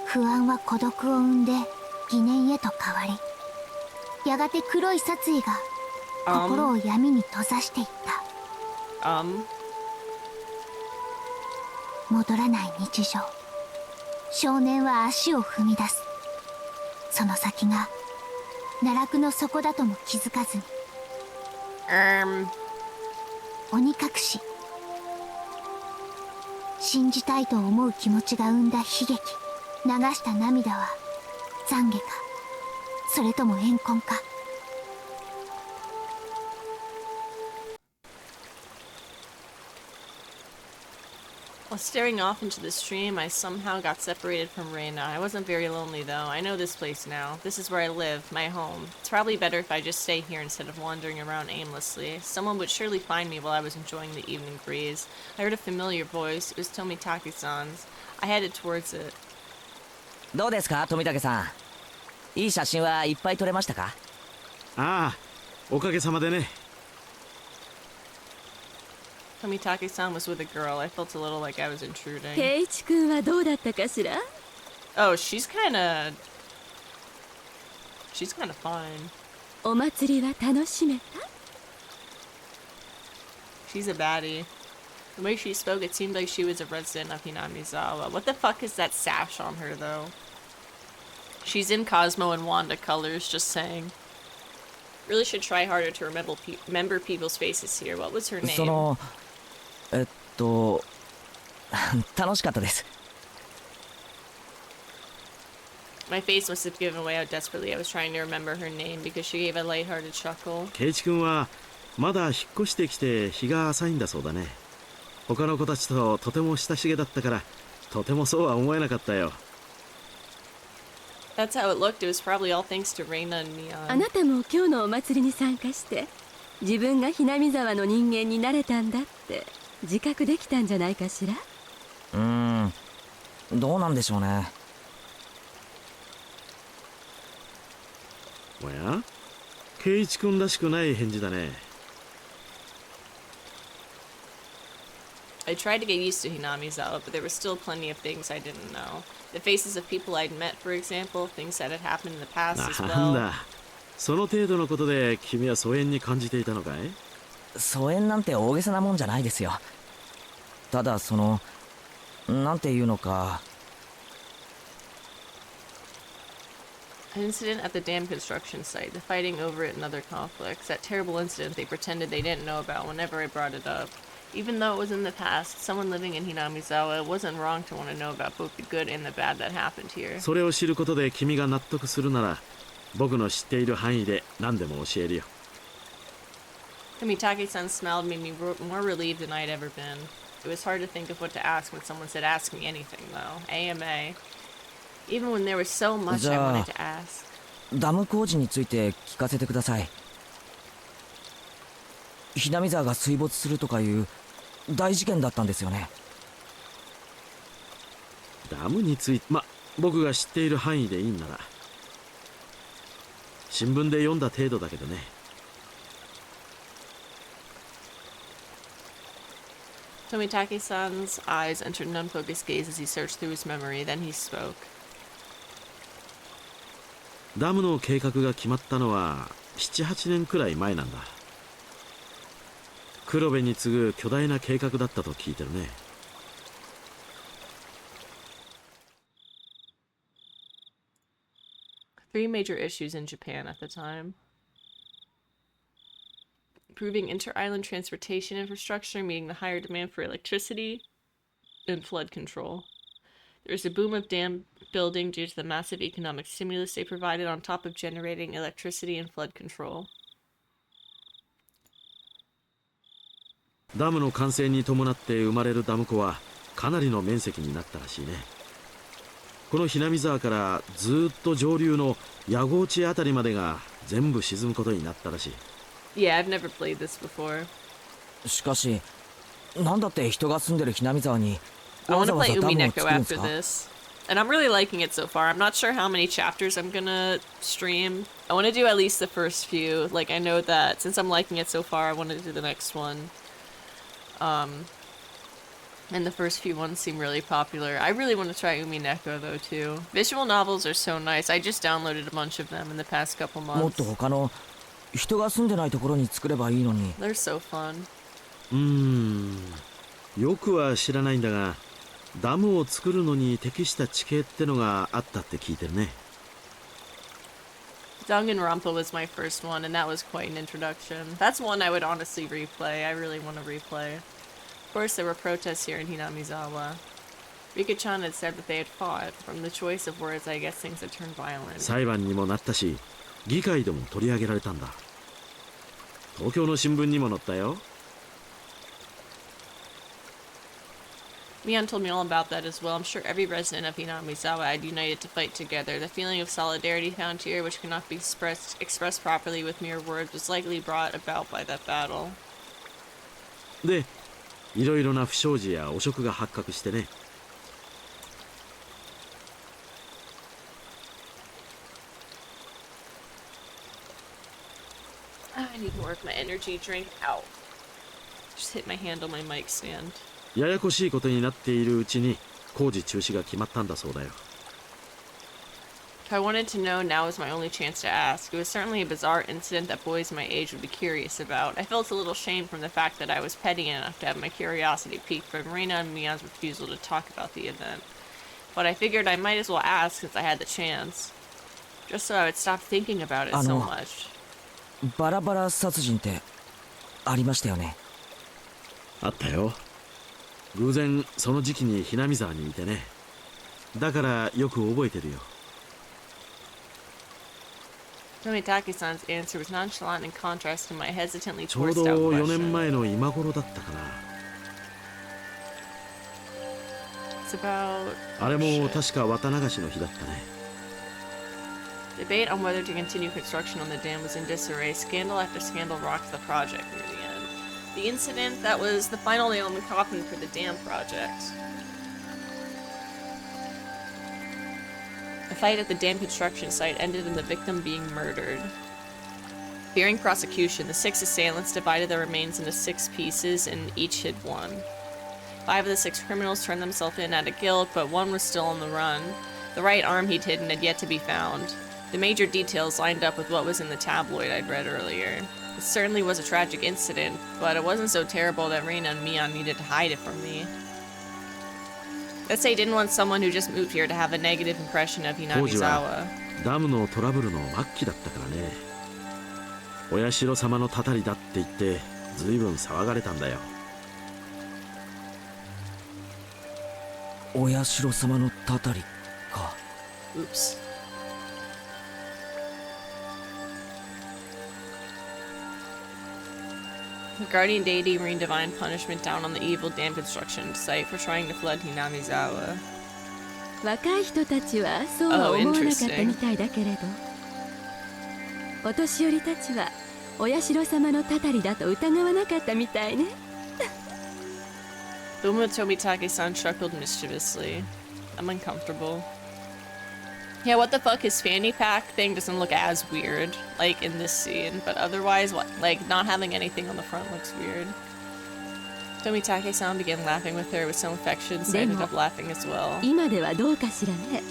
不安は孤独を生んで疑念へと変わり、やがて黒い殺意が心を闇に閉ざしていった。戻らない日常。少年は足を踏み出す。その先が奈落の底だとも気づかずに。鬼隠し。信じたいと思う気持ちが生んだ悲劇。流した涙は懺悔か、それとも怨恨か。
While staring off into the stream, I somehow got separated from Reina. I wasn't very lonely, though. I know this place now. This is where I live, my home. It's probably better if I just stay here instead of wandering around aimlessly. Someone would surely find me while I was enjoying the evening breeze. I heard a familiar voice. It was Tomitake-san's. I headed towards it.
どうですか、富武さん。いい写真はいっぱい撮れましたか？
ああ、おかげさまでね。
Tomitake-san was with a girl. I felt a little like I was intruding.
圭一君はどうだったかしら？
Oh, she's kinda fine.
お祭りは楽しめた？
She's a baddie. The way she spoke, it seemed like she was a resident of Hinamizawa. What the fuck is that sash on her, though? She's in Cosmo and Wanda colors, just saying. Really should try harder to remember people's faces here. What was her name?
その楽しかったです。
My face must have given away how desperately I was trying to remember her name because she gave a lighthearted chuckle.
圭一君はまだ引っ越してきて日が浅いんだそうだね。他の子たちととても親しげだったから、とてもそうは思えなかったよ。
That's how it looked. It was probably all thanks to Reina and Neon.
あなたも今日のお祭りに参加して自分がひなみ沢の人間になれたんだって自覚できたんじゃないかしら？
どうなんでしょうね。
おや、圭一君らしくない返事だね。
I tried to get used to Hinamizawa, but there were still plenty of things I didn't know. The faces of people I'd met, for example, things that had happened in the past as
なん
well.
だ、その程度のことで君は疎遠に感じていたのかい？
疎遠なんて大げさなもんじゃないですよ。ただなんていうのか。
An incident at the dam construction site, the fighting over it and other conflicts, that terrible incident they pretended they didn't know about whenever I brought it up. Even though it was in the past, someone living in Hinamizawa, it wasn't wrong to want to know about both the good and the bad that happened here.
それを知ることで君が納得するなら、僕の知っている範囲で何でも教えるよ。
Tomitake-san smiled made me more relieved than I'd ever been. It was hard to think of what to ask when someone said ask me anything, though. AMA. Even when there was so much I wanted to ask.
ダム工事について聞かせてください。ひなみ沢が水没するとかいう大事件だったんですよね。
ダムについて、僕が知っている範囲でいいんなら。新聞で読んだ程度だけどね。
Tomitake-san's eyes entered an unfocused gaze as he searched through his memory. Then he spoke.
ダムの計画が決まったのは7、8年くらい前なんだ。黒部に次ぐ巨大な計画だったと聞いてるね。
Three major issues in Japan at the time. Improving inter-island transportation infrastructure, meeting the higher demand for electricity, and flood control. There was a boom of dam building due to the massive economic stimulus they provided on top of generating electricity and flood control.
ダムの完成に伴って生まれるダム湖はかなりの面積になったらしいね。この日波沢からずっと上流の矢郷地あたりまでが全部沈むことになったらしい。
Yeah, I've never played this before.
しかしなんだって人が住んでるひなみ沢に
I
わ
want
ざ
to
わ
play
ざダムを
Umineko
作るんです
after
か？
this. And I'm really liking it so far. I'm not sure how many chapters I'm gonna stream. I want to do at least the first few. Like, I know that since I'm liking it so far, I want to do the next one. And the first few ones seem really popular. I really want to try Umineko though too. Visual novels are so nice. I just downloaded a bunch of them in the past couple
もっ
months.
と他の人が住んでないところに作ればいいのに。
They're so fun.
よくは知らないんだが、ダムを作るのに適した地形ってのがあったって聞いてるね。
Danganronpa was my first one, and that was quite an introduction. That's one I would honestly replay. I really want to replay. Of course, there were protests here in Hinamizawa. Rika-chan had said that they had fought. From the choice of words, I guess things had turned violent.
裁判にもなったし、議会でも取り上げられたんだ。東京の新聞にも載ったよ。
Mion told me all about that as well. I'm sure every resident of Hinamizawa had united to fight together. The feeling of solidarity found here, which cannot be expressed properly with mere words, was likely brought about by that battle.
で、いろいろな不祥事や汚職が発覚してね。
I need more of my energy drink. Ow. Just hit my hand on my mic stand.
ややこしいことになっているうちに工事中止が決まったんだそうだよ。
If I wanted to know, now is my only chance to ask. It was certainly a bizarre incident that boys my age would be curious about. I felt a little shame from the fact that I was petty enough to have my curiosity piqued by Marina and Mion's refusal to talk about the event. But I figured I might as well ask since I had the chance. Just so I would stop thinking about it so much.
バラバラ殺人ってありましたよね。
あったよ。偶然その時期にひなみ沢にいてね。だからよく覚えてるよ。
Tomitake-san's answer was nonchalant in contrast to my hesitantly
ちょう
towards
ど
doubt
4年
question.
前の今頃だったかな。
It's about
あれも
shit.
確か綿流しの日だったね。
Debate on whether to continue construction on the dam was in disarray. Scandal after scandal rocked the project near the end. The incident that was the final nail in the coffin for the dam project. The fight at the dam construction site ended in the victim being murdered. Fearing prosecution, the 6 assailants divided the remains into 6 pieces and each hid one. 5 of the 6 criminals turned themselves in out of guilt, but one was still on the run. The right arm he'd hidden had yet to be found. The major details lined up with what was in the tabloid I'd read earlier. It certainly was a tragic incident, but it wasn't so terrible that Reina and Mion needed to hide it from me. Let's say I didn't want someone who just moved here to have a negative impression of
当時は
Hinamizawa.
ダムのトラブルの末期だったからね。お社様のたたりだって言ってずいぶん騒がれたんだよ。
お社様のたたりか。
Oops. The guardian deity rained divine punishment down on the evil dam construction site for trying to flood Hinamizawa.
若い人たちはそうは思わなかったみたいだけれど、お年寄りたちはお社様のたたりだと疑わなかったみたいね。
The woman with Tomitake-san chuckled mischievously. I'm uncomfortable. Yeah, what the fuck, his fanny pack thing doesn't look as weird, like, in this scene, but otherwise, what, like, not having anything on the front looks weird. Tomitake-san began laughing with her with some affection, so I ended up laughing as well.
今ではどうかしらね。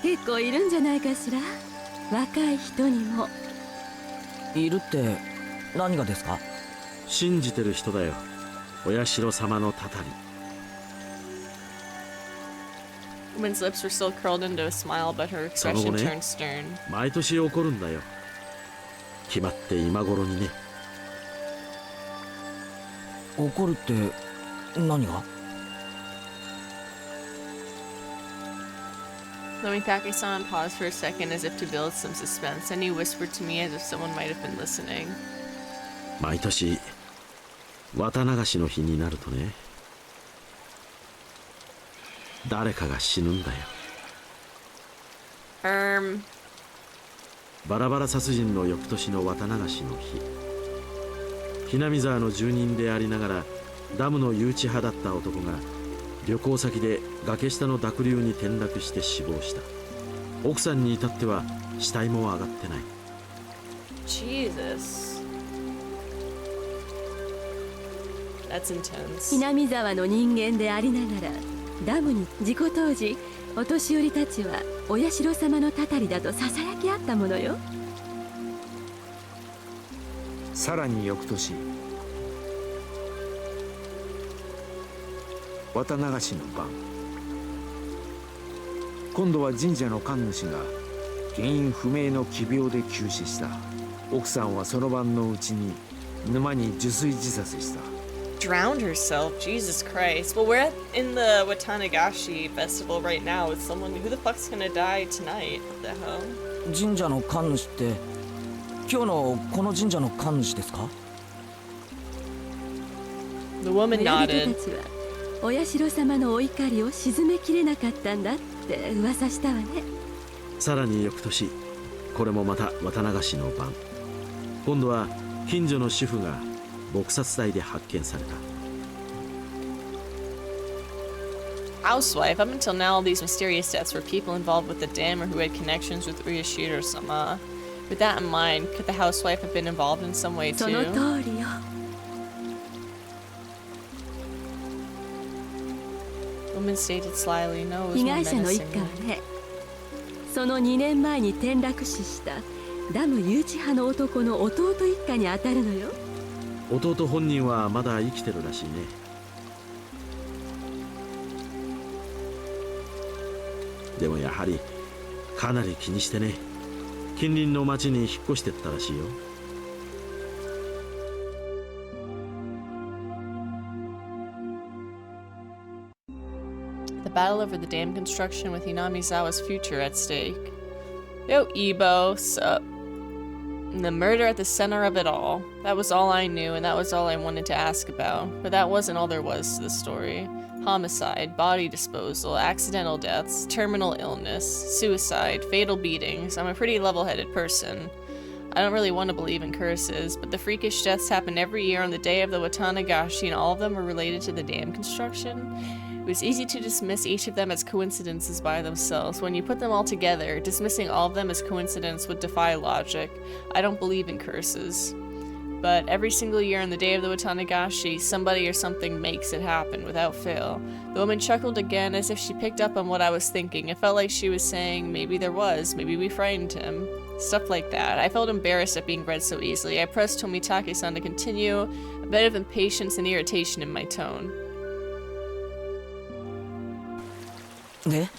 結構いるんじゃないかしら。若い人にも。
いるって何がですか？
信じてる人だよ。お社様のたたり。
The woman's lips were still curled into a smile, but her expression
その後ね、
turned stern.
毎年起こるんだよ。決まって今頃にね。
怒るって何が？
Nomitake-san paused for a second as if to build some suspense, and he whispered to me as if someone might have been listening.
毎年綿流しの日になるとね、誰かが死ぬんだよ。バラバラ殺人の翌年の綿流しの日、ひなみ沢の住人でありながらダムの誘致派だった男が旅行先で崖下の濁流に転落して死亡した。奥さんに至っては死体も上がってない。
Jesus. That's intense.
南沢の人間でありながらダムに事故当時お年寄りたちはお社様のたたりだとささやきあったものよ。
さらに翌年、綿流しの晩、今度は神社の神主が原因不明の奇病で急死した。奥さんはその晩のうちに沼に受水自殺した。
Drowned herself. Jesus Christ. Well, we're in the Watanagashi festival right now with someone. Who the fuck's gonna die tonight? What the hell?
神社の神主って今日のこの神社の神主ですか？
The woman
村人
nodded.
たちはお社様のお怒りを鎮めきれなかったんだって噂したわね。
さらに翌年、これもまた綿流しの晩、今度は近所の主婦が撲殺体で発見された。
Housewife. Up until now, all these mysterious deaths were people involved with the dam or who had connections with Uyashiro-sama. With that in mind, could the housewife have been involved in some way
その
too?
通りよ。
Woman stated slyly. No, it was
被
more
害者の一
menacing.
家はね、その2年前に転落死したダム誘致派の男の弟一家に当たるのよ。
弟本人はまだ生きてるらしいね。でもやはりかなり気にしてね、近隣の町に引っ越してったらしいよ。
The battle over the dam construction with Hinamizawa's future at stake. Yo, Ebo, sup? And the murder at the center of it all. That was all I knew, and that was all I wanted to ask about. But that wasn't all there was to the story. Homicide, body disposal, accidental deaths, terminal illness, suicide, fatal beatings. I'm a pretty level-headed person. I don't really want to believe in curses, but the freakish deaths happen every year on the day of the Watanagashi, and all of them were related to the dam construction. It was easy to dismiss each of them as coincidences by themselves. When you put them all together, dismissing all of them as coincidence would defy logic. I don't believe in curses. But every single year on the day of the Watanagashi, somebody or something makes it happen without fail. The woman chuckled again as if she picked up on what I was thinking. It felt like she was saying, maybe there was, maybe we frightened him. Stuff like that. I felt embarrassed at being read so easily. I pressed Tomitake-san to continue, a bit of impatience and irritation in my tone.
で、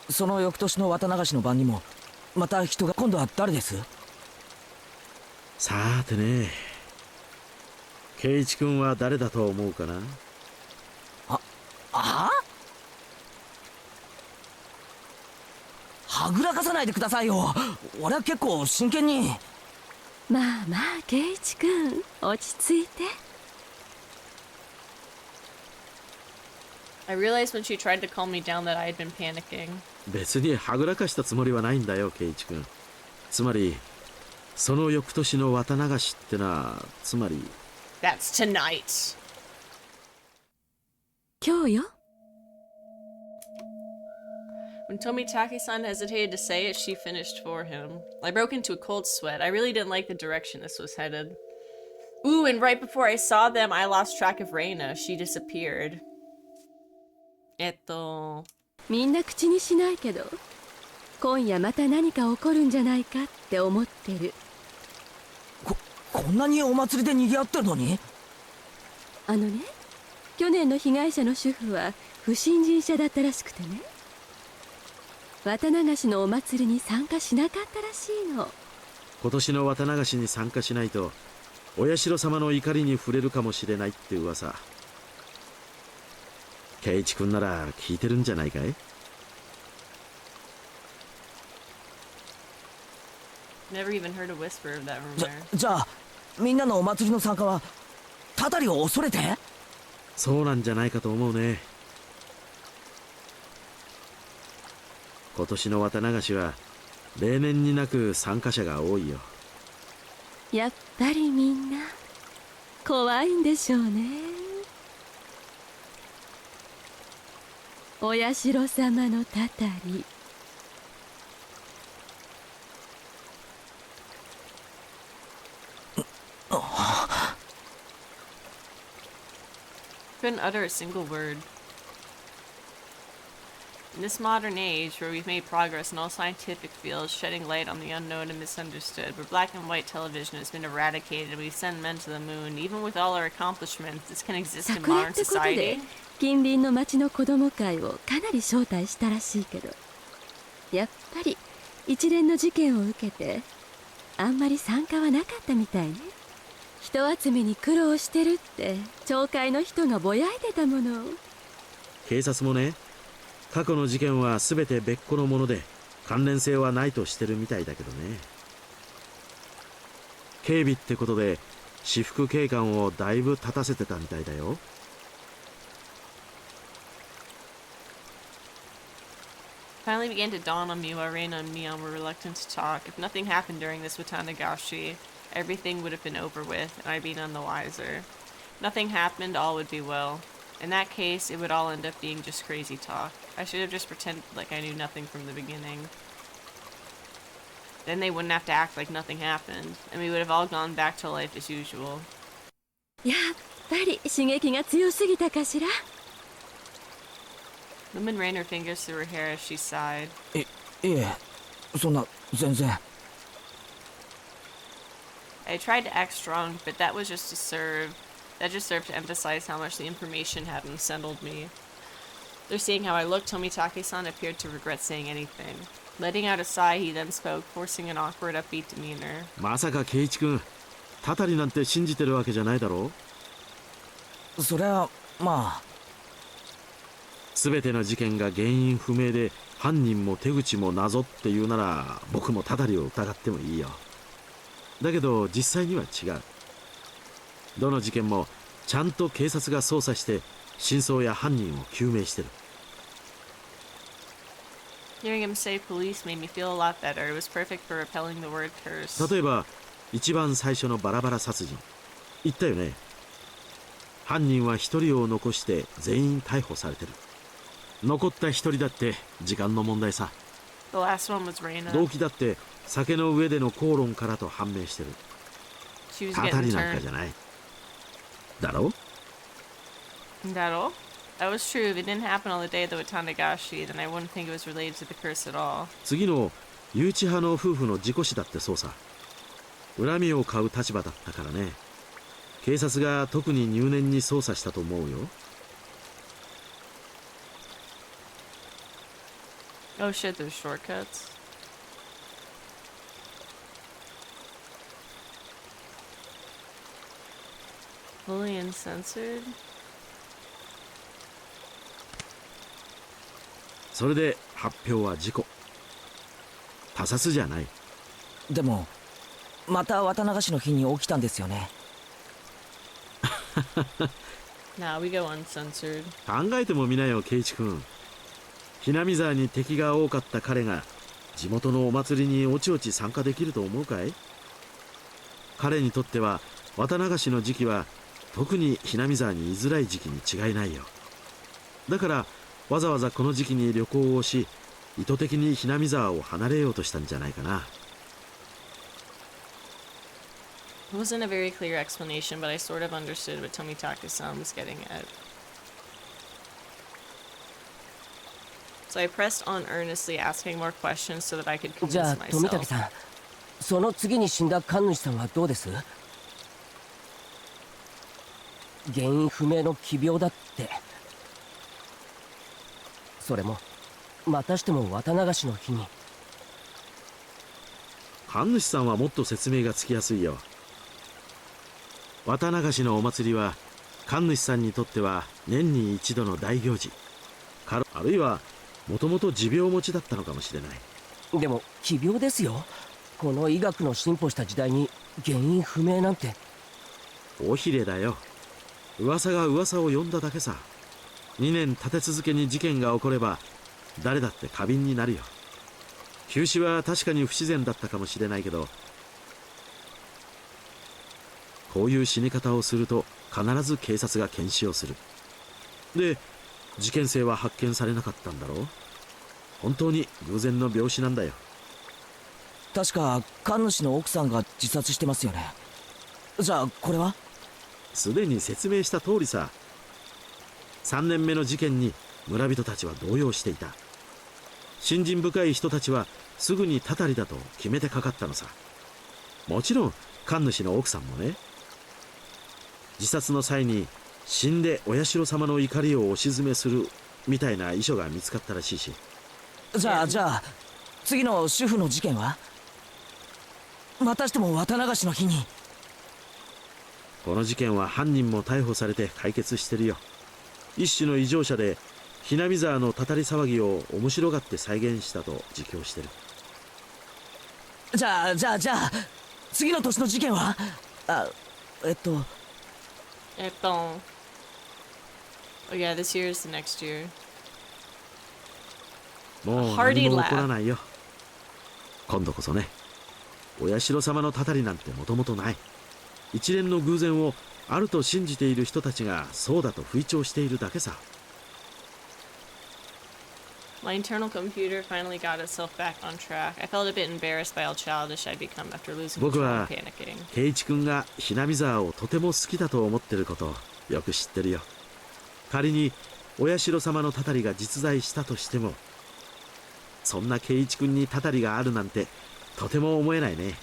その翌年の綿流しの晩にもまた人が。今度は誰です？
さーてね、圭一君は誰だと思うかな？
はぐらかさないでくださいよ。俺は結構真剣に。
まあまあ圭一君、落ち着いて。
I realized when she tried to calm me down that I had been panicking.
別にはぐらかしたつもりはないんだよ、圭一君。つまりその翌年の綿流しってのは、つまり
That's tonight.
今日よ。
When Tomitake-san hesitated to say it, she finished for him. I broke into a cold sweat. I really didn't like the direction this was headed. Ooh, and right before I saw them, I lost track of Reina. She disappeared.
みんな口にしないけど、今夜また何か起こるんじゃないかって思ってる。
こんなにお祭りで賑わってるのに？
あのね、去年の被害者の主婦は不審人者だったらしくてね、綿流しのお祭りに参加しなかったらしいの。
今年の綿流しに参加しないとお社様の怒りに触れるかもしれないって噂。圭一君なら聞いてるんじゃないかい？
Never even heard a whisper of that rumor.
じゃあみんなのお祭りの参加はたたりを恐れて？
そうなんじゃないかと思うね。今年の綿流しは例年になく参加者が多いよ。
やっぱりみんな怖いんでしょうね。お社様のたたり。
Couldn't utter a single word. In this modern age, where we've made progress in all scientific fields, shedding light on the unknown and misunderstood, where black and white television has been eradicated and we send men to the moon, even with all our accomplishments, this can exist in
桜
modern
ってことで
society.
近隣の町の子供会をかなり招待したらしいけど、やっぱり一連の事件を受けてあんまり参加はなかったみたいね。人集めに苦労してるって町会の人がぼやいてたもの。
警察もね、過去の事件は全て別個のもので関連性はないとしてるみたいだけどね。警備ってことで私服警官をだいぶ立たせてたみたいだよ。
Finally began to dawn on me why Reina and Mion were reluctant to talk. If nothing happened during this Watanagashi, everything would have been over with, and I'd be none the wiser. Nothing happened, all would be well. In that case, it would all end up being just crazy talk. I should have just pretended like I knew nothing from the beginning. Then they wouldn't have to act like nothing happened, and we would have all gone back to life as usual.
やっぱり刺激が強すぎたかしら。
Lumen ran her fingers through her hair as she sighed.
いえ、そんな全然。
I tried to act strong, but that just served to emphasize how much the information had unsettled me. After seeing how I looked, Tomitake-san appeared to regret saying anything. Letting out a sigh, he then spoke, forcing an awkward, upbeat demeanor.
まさか圭一君、たたりなんて信じてるわけじゃないだろう。
そりゃまあ。
全ての事件が原因不明で犯人も手口も謎っていうなら僕もたたりを疑ってもいいよ。だけど実際には違う。どの事件もちゃんと警察が捜査して真相や犯人を究明してる。
Hearing him say police made me feel a lot better. It was perfect for repelling the word curse.
例えば一番最初のバラバラ殺人言ったよね。犯人は一人を残して全員逮捕されてる。残った一人だって時間の問題さ。
The last one was Reina.
動機だって酒の上での口論からと判明してる。
She was
たた
getting
りなんか
turned.
じゃないだろ。
That all? That was true. If it didn't happen on the day of the Watanagashi, then I wouldn't think it was related to the curse at all.
次の誘致派の夫婦の事故死だってそうさ。恨みを買う立場だったからね。警察が特に入念に捜査したと思うよ。
Oh shit, there's shortcuts. Fully uncensored?
それで発表は事故。他殺じゃない。
でもまた綿流しの日に起きたんですよね。
Nah, we go uncensored.
考えてもみなよ圭一君。ひなみ沢に敵が多かった彼が地元のお祭りにおちおち参加できると思うかい？彼にとっては綿流しの時期は特にひなみ沢に居づらい時期に違いないよ。だからわざわざこの時期に旅行をし、意図的にひなみ沢を離れようとしたんじゃないかな。
It wasn't a very clear explanation, but I sort of understood what Tomitake-san was getting at. So I pressed on earnestly, asking more questions so that I could
じゃ
convince
あ富武
myself.
さん、その次に死んだ神主さんはどうです？原因不明の奇病だって。それもまたしても綿流しの日に。
神主さんはもっと説明がつきやすいよ。綿流しのお祭りは神主さんにとっては年に一度の大行事。あるいはもともと持病持ちだったのかもしれない。
でも奇病ですよ。この医学の進歩した時代に原因不明なんて。
尾ひれだよ。噂が噂を呼んだだけさ。2年立て続けに事件が起これば誰だって過敏になるよ。急死は確かに不自然だったかもしれないけど、こういう死に方をすると必ず警察が検視をする。で、事件性は発見されなかったんだろう。本当に偶然の病死なんだよ。
確か神主の奥さんが自殺してますよね。じゃあこれは？
すでに説明した通りさ。3年目の事件に村人たちは動揺していた。信心深い人たちはすぐにたたりだと決めてかかったのさ。もちろん神主の奥さんもね。自殺の際に死んでお社様の怒りをお鎮めするみたいな遺書が見つかったらしいし。
じゃあ次の主婦の事件は？またしても綿流しの日に。
この事件は犯人も逮捕されて解決してるよ。一種の異常者でひなみ沢のたたり騒ぎを面白がって再現したと自供してる。
じゃあ次の年の事件は？Oh
yeah, this year is the next year.
もう何も起こらないよ。今度こそね。お社様のたたりなんてもともとない。一連の偶然をあると信じている人たちがそうだと吹聴しているだけさ。
My internal computer finally got itself back on track. I felt a bit embarrassed by how childish I'd become after losing
僕
control
は
and panicking.
圭一君がひなみ沢をとても好きだと思ってることをよく知ってるよ。仮にお社様のたたりが実在したとしても、そんな圭一君にたたりがあるなんてとても思えないね。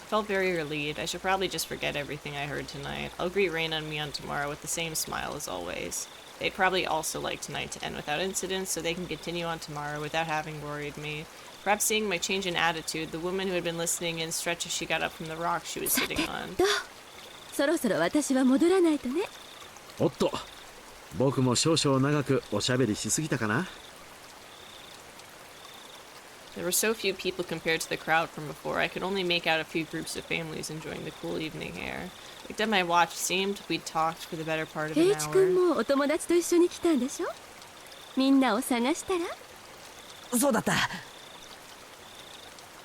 I felt very relieved. I should probably just forget everything I heard tonight. I'll greet Raina and Mion tomorrow with the same smile as always. They'd probably also like tonight to end without incident, so they can continue on tomorrow without having worried me. Perhaps seeing my change in attitude, the woman who had been listening in stretched as she got up from the rock she was sitting on.
そろそろ私は戻らないとね。
おっと、僕も少々長くおしゃべりしすぎたかな。
There were so few people compared to the crowd from before, I could only make out a few groups of families enjoying the cool evening air. Looked at my watch, seemed we'd talked for the better part of
圭
an
一君
hour.
もお友達と一緒に来たんでしょ。みんなを探したら。
そうだった。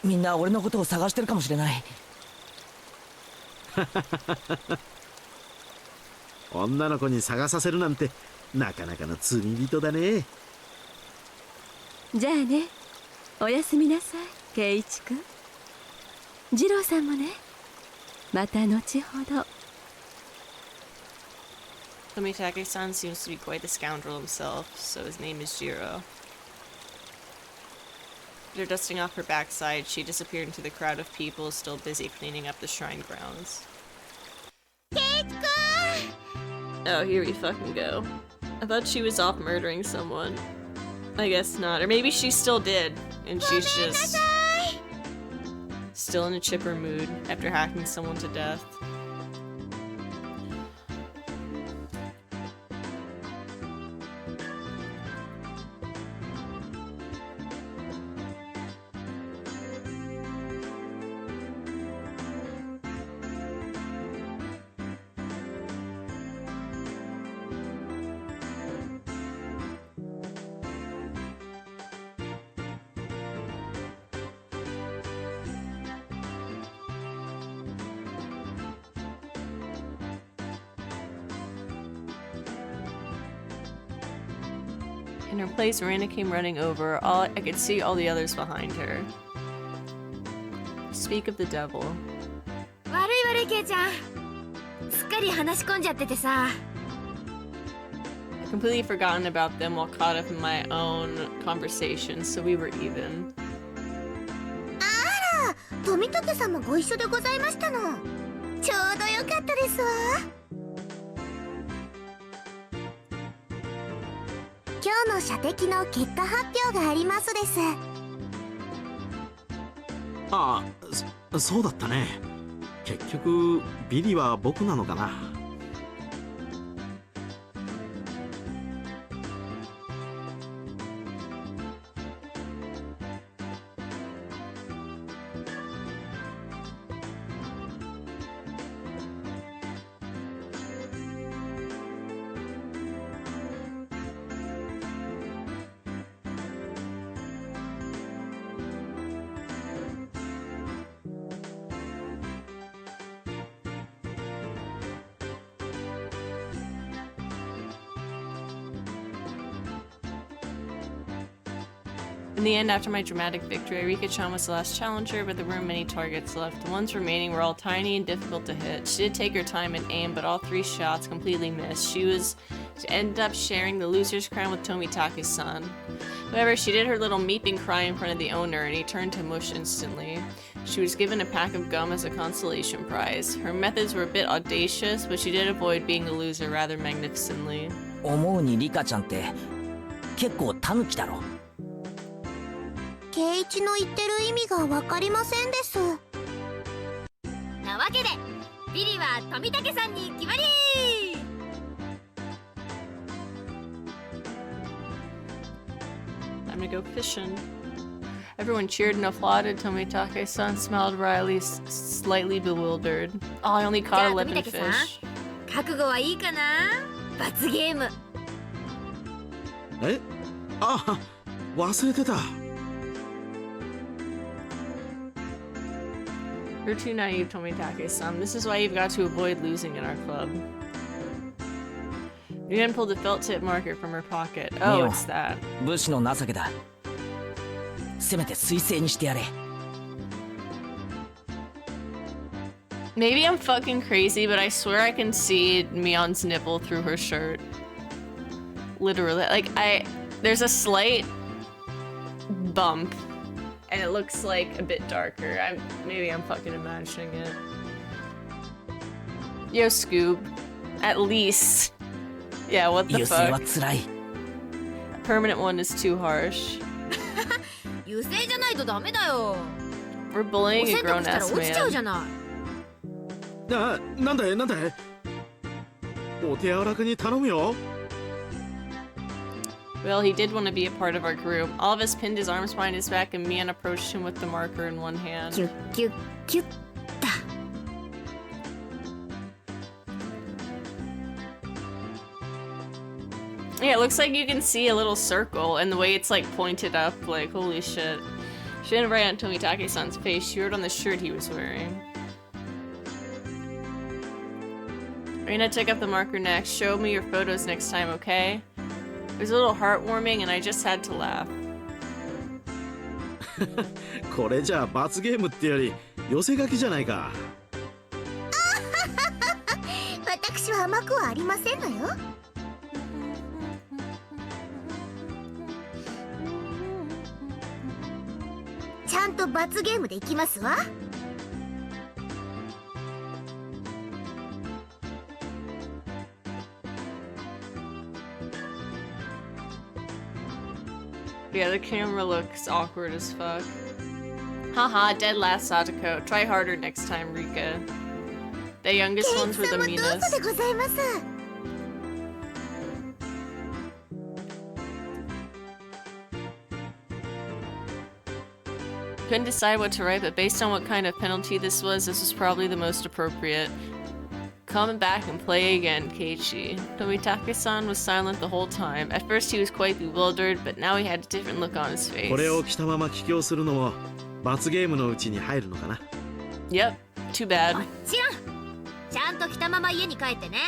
みんな俺のことを探してるかもしれない。
女の子に探させるなんてなかなかの罪人だね。
じゃあね、おやすみなさい、圭一君。二郎さんもね。また後ほど。
Tomitake-san seems to be quite the scoundrel himself, so his name is Jiro. After dusting off her backside, she disappeared into the crowd of people still busy cleaning up the shrine grounds. Oh, here we fucking go. I thought she was off murdering someone. I guess not. Or maybe she still did, and she's just still in a chipper mood after hacking someone to death. In her place, Miranda came running over. I could see all the others behind her. Speak of the devil.
悪いケイちゃん。すっかり話し込んじゃっててさ。
I completely forgotten about them while caught up in my own conversation, so we were even.
あら、富武さんもご一緒でございましたの。ちょうどよかったですわ。今日の射的の結果発表がありますです。
ああ、そうだったね。結局ビリは僕なのかな。
In the end, after my dramatic victory, Rika-chan was the last challenger, but there weren't many targets left. The ones remaining were all tiny and difficult to hit. She did take her time and aim, but all 3 shots completely missed. She ended up sharing the loser's crown with Tomitake-san. However, she did her little meeping cry in front of the owner, and he turned to mush instantly. She was given a pack of gum as a consolation prize. Her methods were a bit audacious, but she did avoid being a loser rather magnificently.
思うにリカちゃんって結構タヌキだろ。
圭一の言ってる意味が分かりませんです。
なわけでビリは富武さんに決まり。
Time to go fishing. Everyone cheered and applauded. Tomitake-san smiled wryly, slightly bewildered. Oh, I only
じゃ
caught
あ
11
富武さん
fish.
覚悟はいいかな。罰ゲーム。
え、あ、忘れてた。
You're too naive, Tomitake-san. This is why you've got to avoid losing in our club. Yuan pulled a felt tip marker from her pocket. Oh,
Neo.
it's that.
武士の情けだ。せめて水星にしてやれ。
Maybe I'm fucking crazy, but I swear I can see Mion's nipple through her shirt. Literally. Like, there's a slight bump, and it looks like a bit darker. Maybe I'm fucking imagining it. Yo, Scoob. At least. Yeah, what the
油性は
fuck?
辛い。
A permanent one is too harsh.
油性じゃないとダメだよ。
We're
お
bullying a
洗濯したら
grown-ass
落ちちゃうじゃ
man.
ない。
なんでお手柔らかに頼むよ。
Well, he did want to be a part of our group. All of us pinned his arms behind his back, and Mian approached him with the marker in one
キ
hand.
ュッキュッキュッ。
Yeah, it looks like you can see a little circle, and the way it's like pointed up, like, holy shit. She didn't write on Tomitake-san's face, she wrote on the shirt he was wearing. Reina took up the marker next. Show me your photos next time, okay? It was a little heartwarming, and I just had to laugh.
これじゃあ罰ゲームってより寄せ書きじゃないか。
私は甘くはありませんのよ。ちゃんと罰ゲームでいきますわ。
Yeah, the camera looks awkward as fuck. Haha, dead last Sadako. Try harder next time, Rika. The youngest
圭
ones
一
were
さ
the
んもどうぞ
meanest.
でございます。
Couldn't decide what to write, but based on what kind of penalty this was probably the most appropriate. Come back and play again, Keiichi. Tomitake-san was silent the whole time. At first he was quite bewildered, but now he had a different look on his face.
これを着たまま帰郷するのも罰ゲームのうちに入るのかな。
Yep, too bad.
もちろん。ちゃんと着たまま家に帰ってね。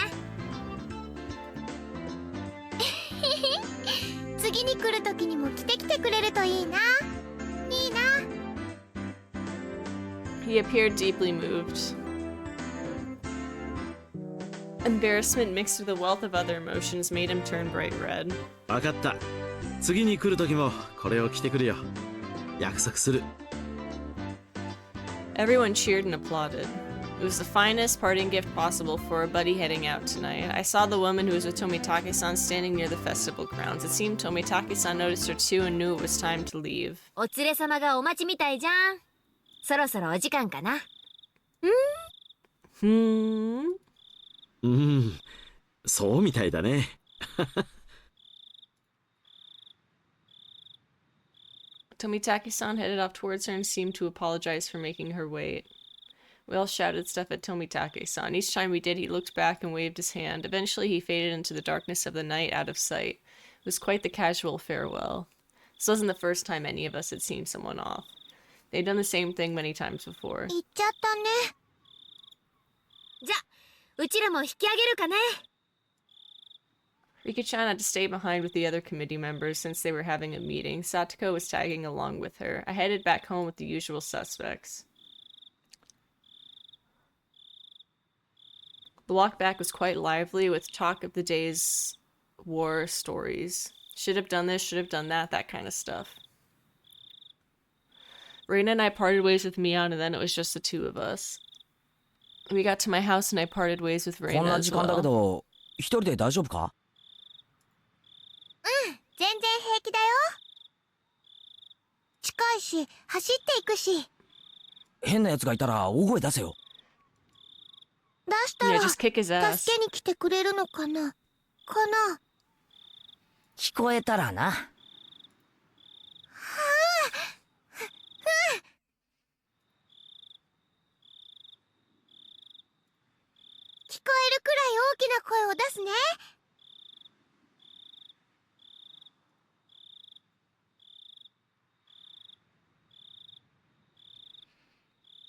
次に来る時にも着てきてくれるといいな。いいな。
He appeared deeply moved. Embarrassment mixed with a wealth of other emotions made him turn bright red.
分かった。次に来る時もこれを着てくるよ。約束する。
Everyone cheered and applauded. It was the finest parting gift possible for a buddy heading out tonight. I saw the woman who was with Tomitake-san standing near the festival grounds. It seemed Tomitake-san noticed her too and knew it was time to leave.
お連れ様がお待ちみたいじゃん。そろそろお時間かな。
そうみたいだね。
Tomitake-san headed off towards her and seemed to apologize for making her wait. We all shouted stuff at Tomitake-san. Each time we did, he looked back and waved his hand. Eventually, he faded into the darkness of the night, out of sight. It was quite the casual farewell. This wasn't the first time any of us had seen someone off. They'd done the same thing many times before.
行っちゃったね。
じゃあうちらも引き上げるかね。
Rika chan had to stay behind with the other committee members since they were having a meeting. Satoko was tagging along with her. I headed back home with the usual suspects. The walk back was quite lively with talk of the day's war stories. Should have done this, should have done that, that kind of stuff. Reina and I parted ways with Mion, and then it was just the two of us. We got to my house and I parted ways with
こん
Reina
な
as
時間だけ
well.
ど一人で大丈夫か？
全然平気だよ。近いし走っていくし。
変な奴がいたら大声出せよ。
出した
Yeah,
ら
just kick his ass.
助けに来てくれるのかな。
聞こえたらな。
聞こえるくらい大きな声を出すね。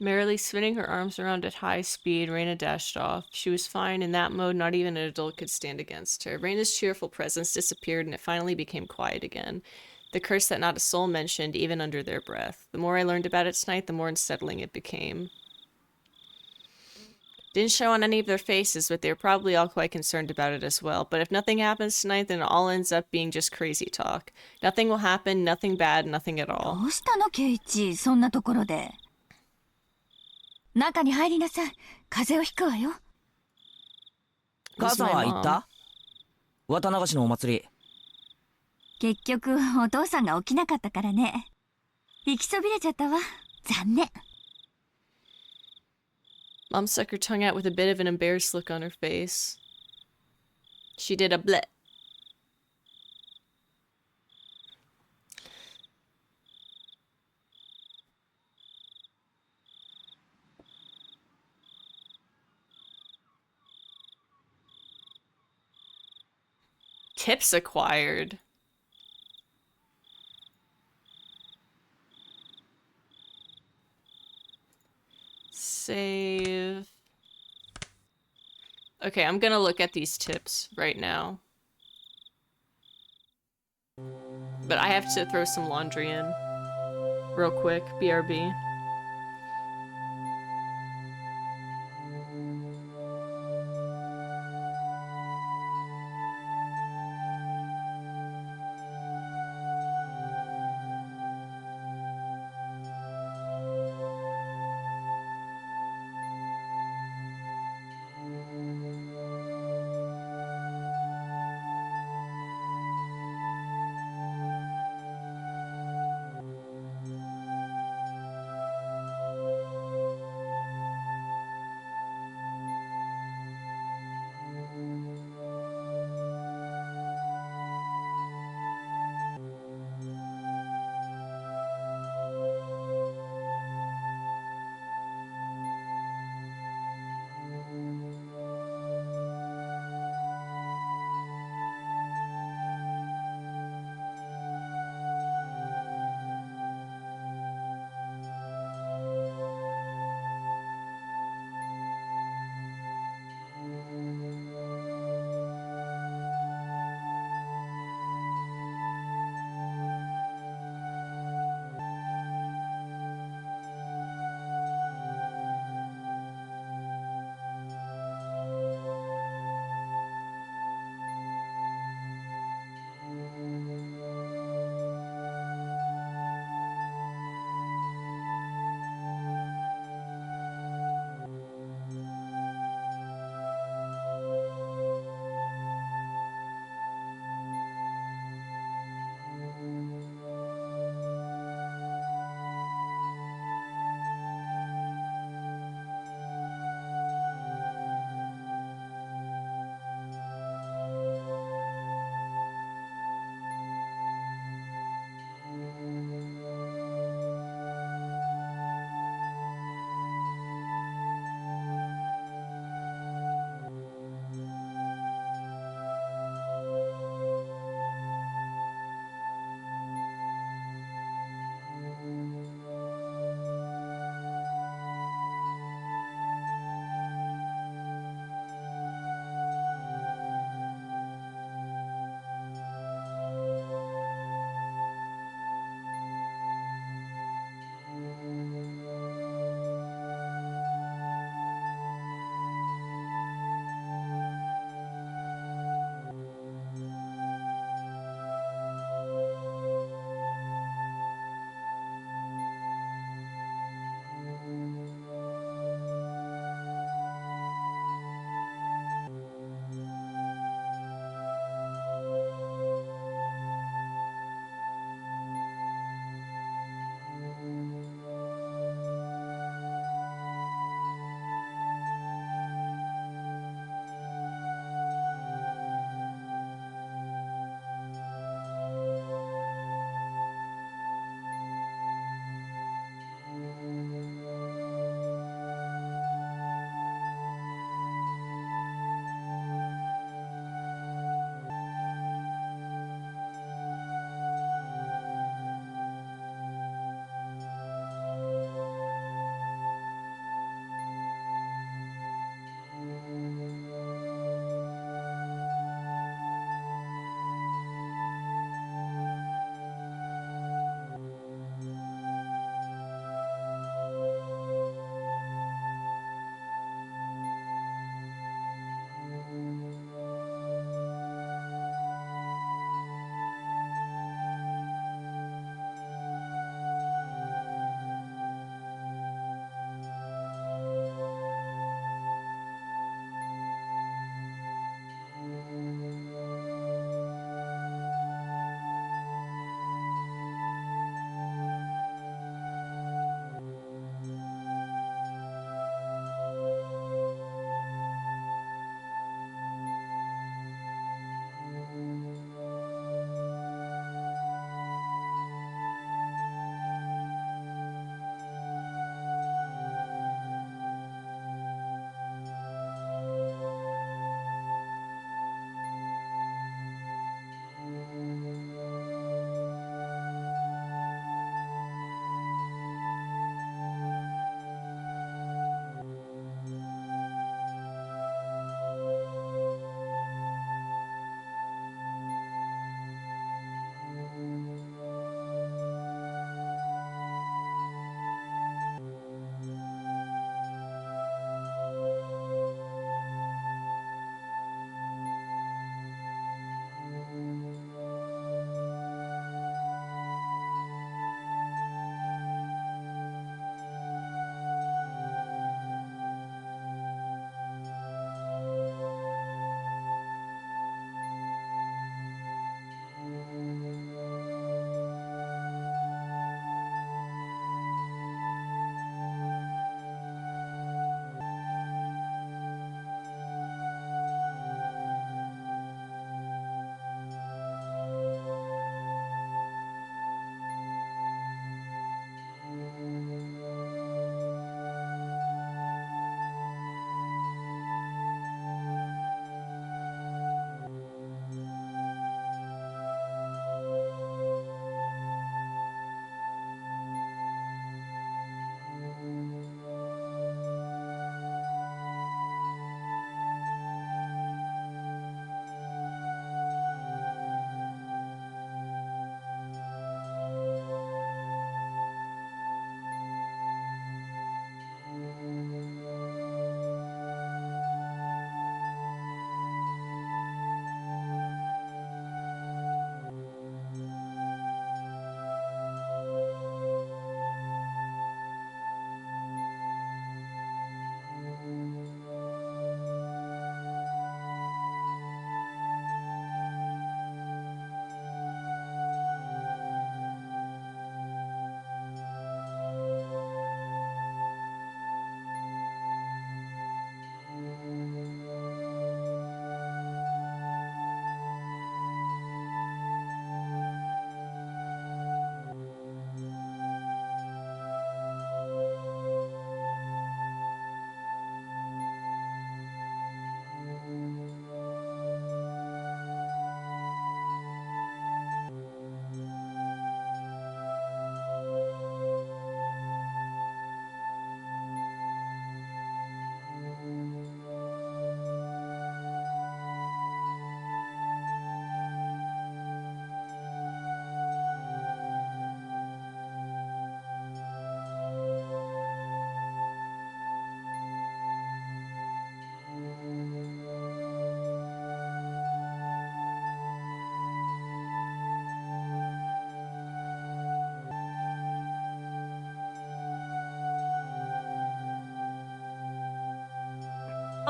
Merrily spinning her arms around at high speed, Reina dashed off. She was fine. In that mode, not even an adult could stand against her. Reina's cheerful presence disappeared and it finally became quiet again. The curse that not a soul mentioned, even under their breath. The more I learned about it tonight, the more unsettling it became. Didn't show on any of their faces, but they were probably all quite concerned about it as well. But if nothing happens tonight, then it all ends up being just crazy talk. Nothing will happen, nothing bad, nothing at all.
どうしたのケイチ、そんなところで。中に入りなさい。風邪をひくわよ。
母さんは行った？綿流しのお祭り。
結局お父さんが起きなかったからね。行きそびれちゃったわ。残念。
Mom stuck her tongue out with a bit of an embarrassed look on her face. She did a bleh. Tips acquired. Save. Okay, I'm gonna look at these tips right now. But I have to throw some laundry in. Real quick, BRB.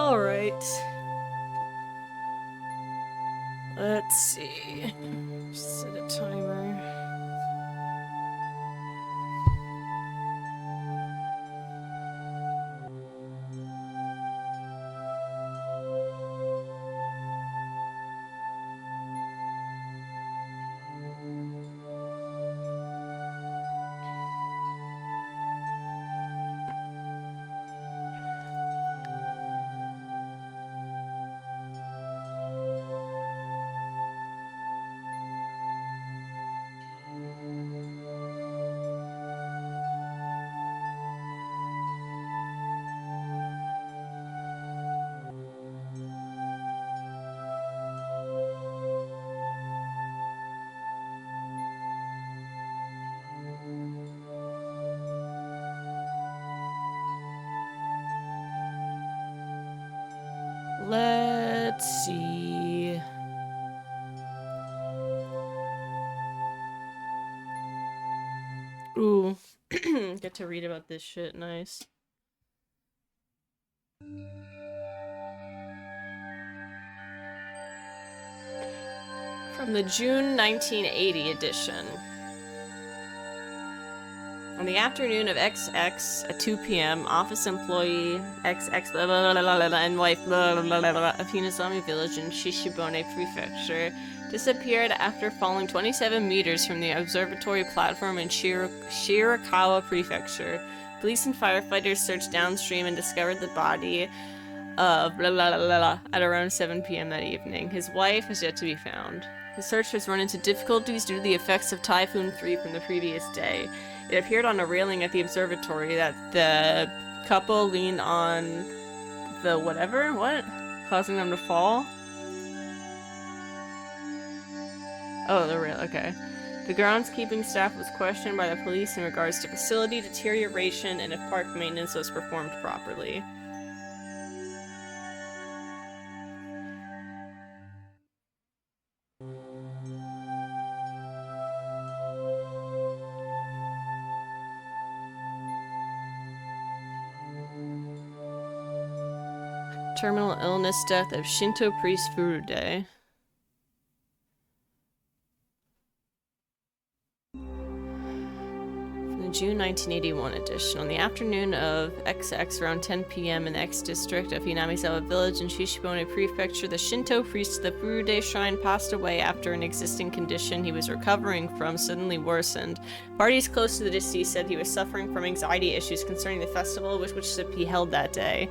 Alright. Let's see. Set a timer. Let's see. Ooh. Get to read about this shit. Nice. From the June 1980 edition. On the afternoon of XX at 2 p.m., office employee XX blah, blah, blah, blah, blah, and wife blah, blah, blah, blah, of Hinazami village in Shishibone Prefecture disappeared after falling 27 meters from the observatory platform in Shirakawa Prefecture. Police and firefighters searched downstream and discovered the body of blah, blah, blah, blah, at around 7 p.m. that evening. His wife has yet to be found. The search has run into difficulties due to the effects of Typhoon 3 from the previous day. It appeared on a railing at the observatory that the couple leaned on the whatever? What? Causing them to fall? Oh, the rail, okay. The groundskeeping staff was questioned by the police in regards to facility deterioration and if park maintenance was performed properly. Terminal illness death of Shinto priest Furude. From the June 1981 edition. On the afternoon of XX around 10 p.m. in the X district of Hinamizawa village in Shishibone Prefecture, the Shinto priest of the Furude shrine passed away after an existing condition he was recovering from suddenly worsened. Parties close to the deceased said he was suffering from anxiety issues concerning the festival which should be held that day.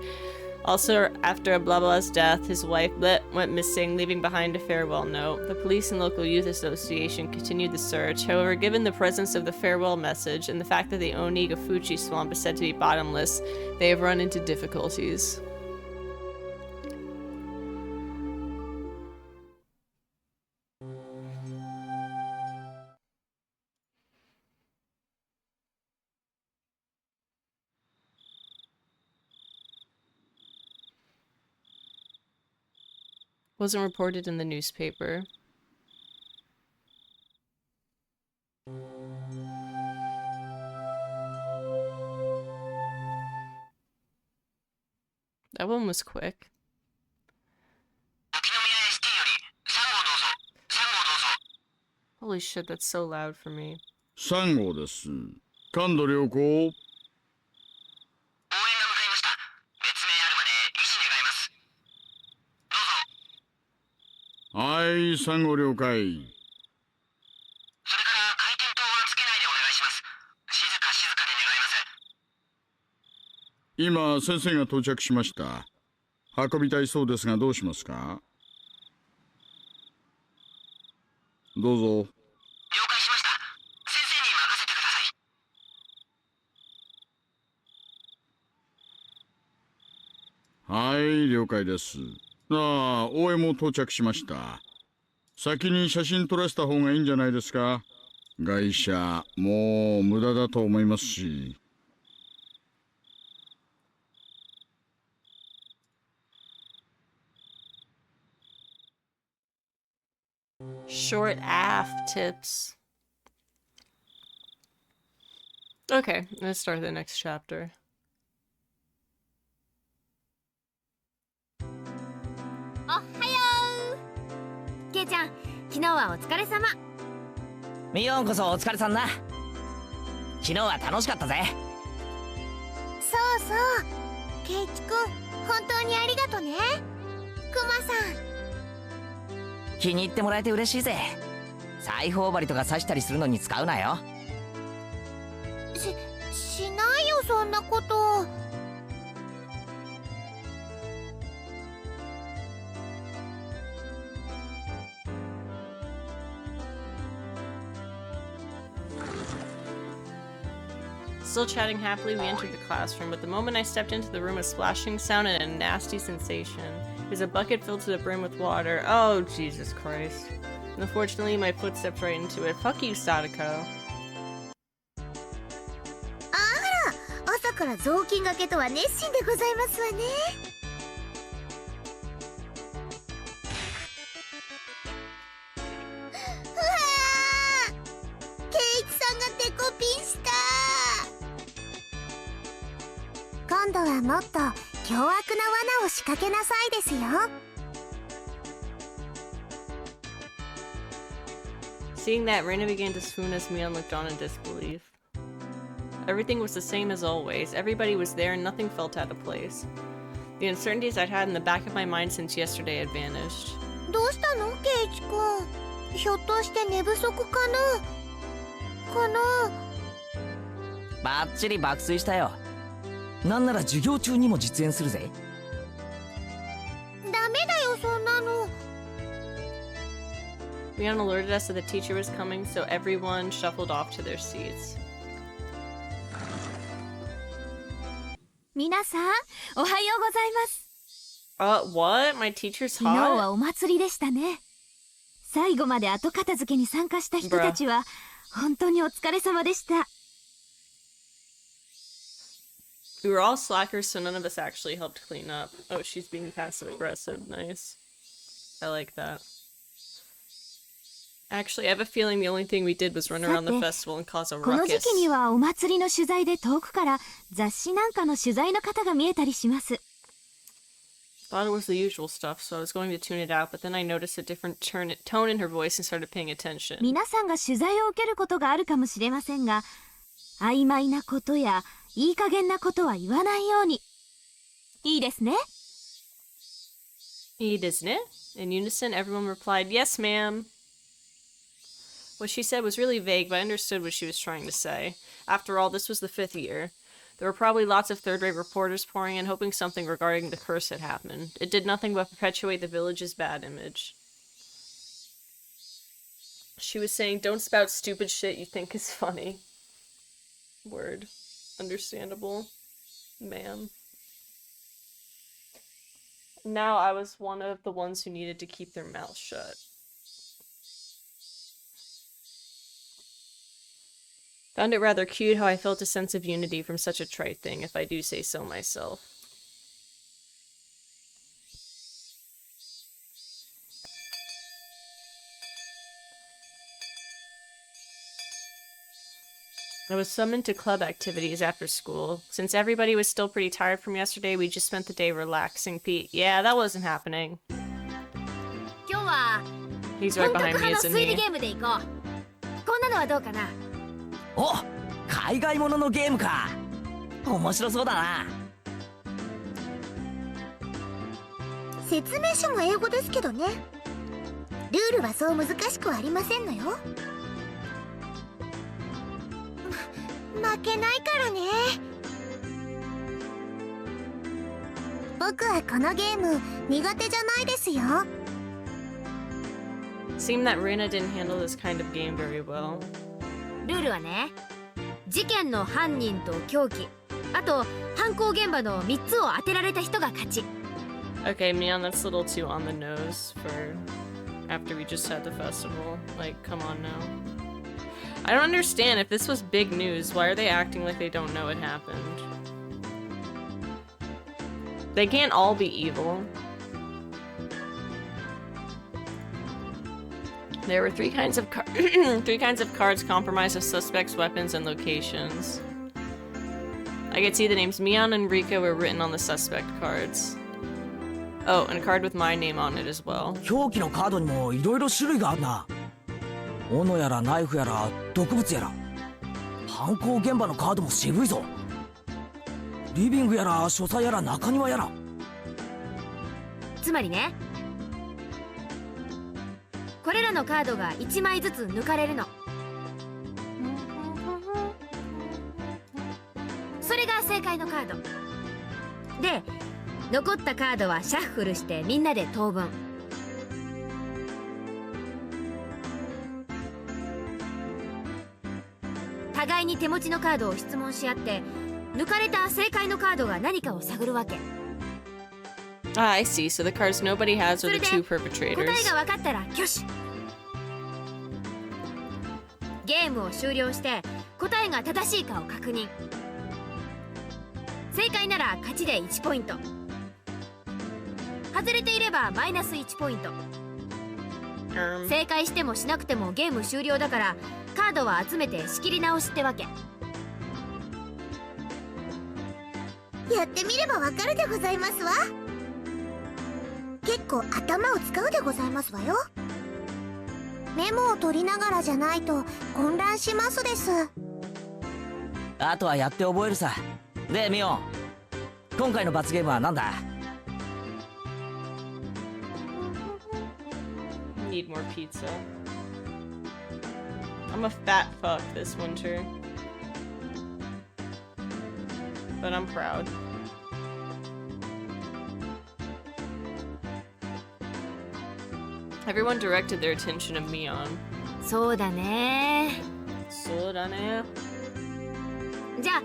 Also, after blah blah's death, his wife went missing, leaving behind a farewell note. The police and local youth association continued the search. However, given the presence of the farewell message and the fact that the Onikakushi swamp is said to be bottomless, they have run into difficulties. Wasn't reported in the newspaper. That one was quick. Holy shit, that's so loud for me.
3号です。感度良好。はい、3号了解。それから回転灯はつけないでお願いします。静かで願います。今、先生が到着しました。運びたいそうですがどうしますか？どうぞ。了解しました。先生に任せてください。はい、了解です。ああ、応援も到着しました。先に写真撮らせた方がいいんじゃないですか。外車、もう無駄だと思いますし。
Short aft tips. Okay, let's start the next chapter.
ちゃん、昨日はお疲れ様。
ミオンこそお疲れさんな。昨日は楽しかったぜ。
そうそう、ケイチくん本当にありがとね。クマさん、
気に入ってもらえて嬉しいぜ。裁縫針とか刺したりするのに使うなよ。
しないよそんなこと。
Still chatting happily, we entered the classroom, but the moment I stepped into the room, a splashing sound and a nasty sensation. It was a bucket filled to the brim with water. Oh, Jesus Christ. And unfortunately, my foot stepped right into it. Fuck you, Sadako.
あら、朝から雑巾がけとは熱心でございますわね。うわー、ケイチさんがデコピンした。今度はもっと凶悪な罠を仕掛けなさいですよ。
Seeing that, Reina began to swoon as Mion looked on in disbelief. Everything was the same as always. Everybody was there and nothing felt out of place. The uncertainties I'd had in the back of my mind since yesterday had vanished.
どうしたのケイチくん。ひょっとして寝不足かな。
バッチリ爆睡したよ。なんなら授業中にも実演するぜ。
ダメだよそんなの。
Mion alerted us that the teacher was coming, so everyone shuffled off to their seats.
皆さん、おはようございます。
What? My teacher's
昨日は
hot?
お祭りでしたね。最後まで後片付けに参加した人たちは本当にお疲れ様でした。
We were all slackers, so none of us actually helped clean up. Oh, she's being passive aggressive. Nice. I like that. Actually, I have a feeling the only thing we did was run around the festival and cause a
この時
ruckus.
期にはお祭りの取材で遠くから雑誌なんかの取材の方が見えたりします。
Thought it was the usual stuff, so I was going to tune it out, but then I noticed a different tone in her voice and started paying attention.
皆さんが取材を受けることがあるかもしれませんが、曖昧なことやいい加減なことは言わないように。いいですね。
いいですね? In unison, everyone replied, "Yes, ma'am." What she said was really vague, but I understood what she was trying to say. After all, this was the 5th year. There were probably lots of third-rate reporters pouring in, hoping something regarding the curse had happened. It did nothing but perpetuate the village's bad image. She was saying, don't spout stupid shit you think is funny. Word. Understandable. Ma'am. Now I was one of the ones who needed to keep their mouth shut. Found it rather cute how I felt a sense of unity from such a trite thing, if I do say so myself. I was summoned to club activities after school. Since everybody was still pretty tired from yesterday, we just spent the day relaxing. Pete, yeah, that wasn't happening.
今日は
He's
本
right
格
behind
派
me,
の
isn't
推理
he?
ゲームでいこう。こんなのはどうかな。
お、海外もののゲームか。面白そうだな。
説明書も英語ですけどね。ルールはそう難しくはありませんのよ。負けないからね。僕はこのゲーム苦手じゃないですよ。
Seemed that Rina didn't handle this kind of game very well.
ルールはね、事件の犯人と凶器、あと犯行現場の3つを当てられた人が勝ち。
Okay, Mion, that's a little too on the nose for after we just had the festival. Like, come on now. I don't understand. If this was big news, why are they acting like they don't know it happened? They can't all be evil. There were three kinds of cards comprised of suspects, weapons, and locations. I could see the names Mion and Rika were written on the suspect cards. Oh, and a card with my name on it as well.
表記のカードにもいろいろ種類があるな。斧やらナイフやら毒物やら。犯行現場のカードも渋いぞ。リビングやら書斎やら中庭やら。
つまりね、これらのカードが1枚ずつ抜かれるの。それが正解のカードで、残ったカードはシャッフルしてみんなで等分。互いに手持ちのカードを質問し合って、抜かれた正解のカードが何かを探るわけ。
Ah, I see. So the cards nobody has are the two
答え
perpetrators.
が分かったら挙手。ゲームを終了して答えが正しいかを確認。正解なら勝ちで1ポイント、外れていればマイナス1ポイント。正解してもしなくてもゲーム終了だから、カードは集めて仕切り直しってわけ。
やってみればわかるでございますわ。結構頭を使うでございますわよ。メモを取りながらじゃないと混乱しますです。
あとはやって覚えるさ。でミオン、今回の罰ゲームは何だ？
Need more pizza. I'm a fat fuck this winter. But I'm proud. Everyone directed their attention to Mion.
そうだね。
そうだね。
じゃあ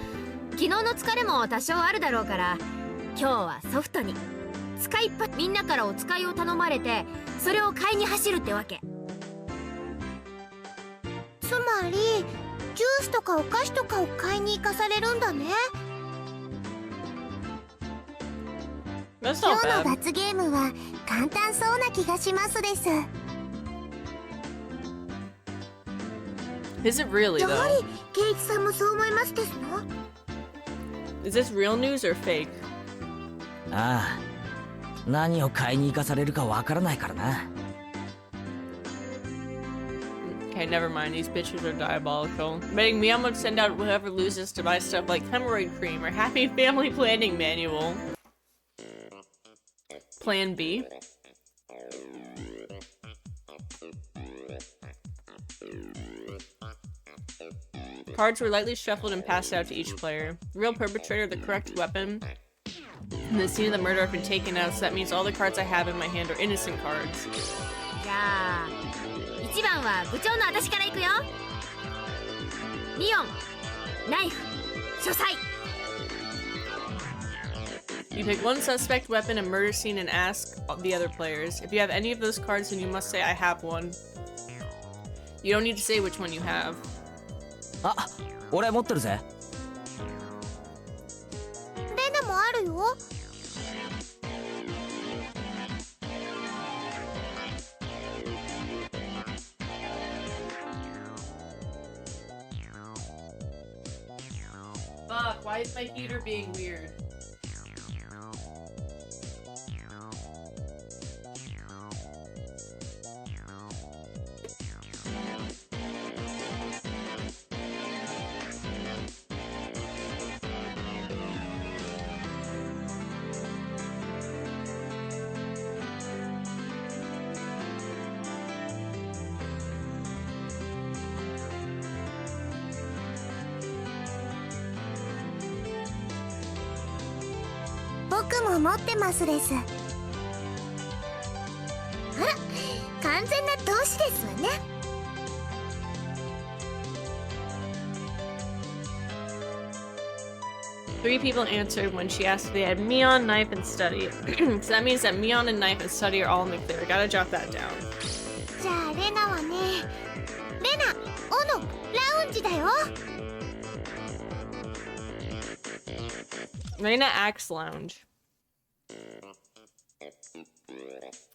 昨日の疲れも多少あるだろうから、今日はソフトに使いっぱみんなからお使いを頼まれて、それを買いに走るってわけ。
つまりジュースとかお菓子とかを買いに行かされるんだね。
That's
今
not
日の
bad.
罰ゲームは簡単そうな気がしますです。
Is it really
やはり
though?
ケイチさんもそう思いますですの？
Is this real news or fake?
ああ、何を買いに行かされるかわからないからな。
Okay, never mind. These bitches are diabolical. Betting me, I'm gonna send out whoever loses to buy stuff like hemorrhoid cream or happy family planning manual. Plan B. Cards were lightly shuffled and passed out to each player. The real perpetrator, the correct weapon, and the scene of the murder have been taken out, so that means all the cards I have in my hand are innocent cards.
じゃあ1番は部長の私から行くよ。ミオン、ナイフ、書斎。
You pick one suspect, weapon, and murder scene and ask the other players. If you have any of those cards, then you must say, I have one. You don't need to say which one you have.
あ、俺持ってるぜ。
レナもあるよ。
Fuck, why is my heater being weird?
僕も持ってますです。あら、完全な同志ですわね。
Three people answered when she asked if they had Mion, Knife, and Study. So that means that Mion and Knife and Study are all in the clear. Gotta jot that down.
じゃあレナはね、レナ、オノ、ラウンジだよ。
Reina Axe Lounge.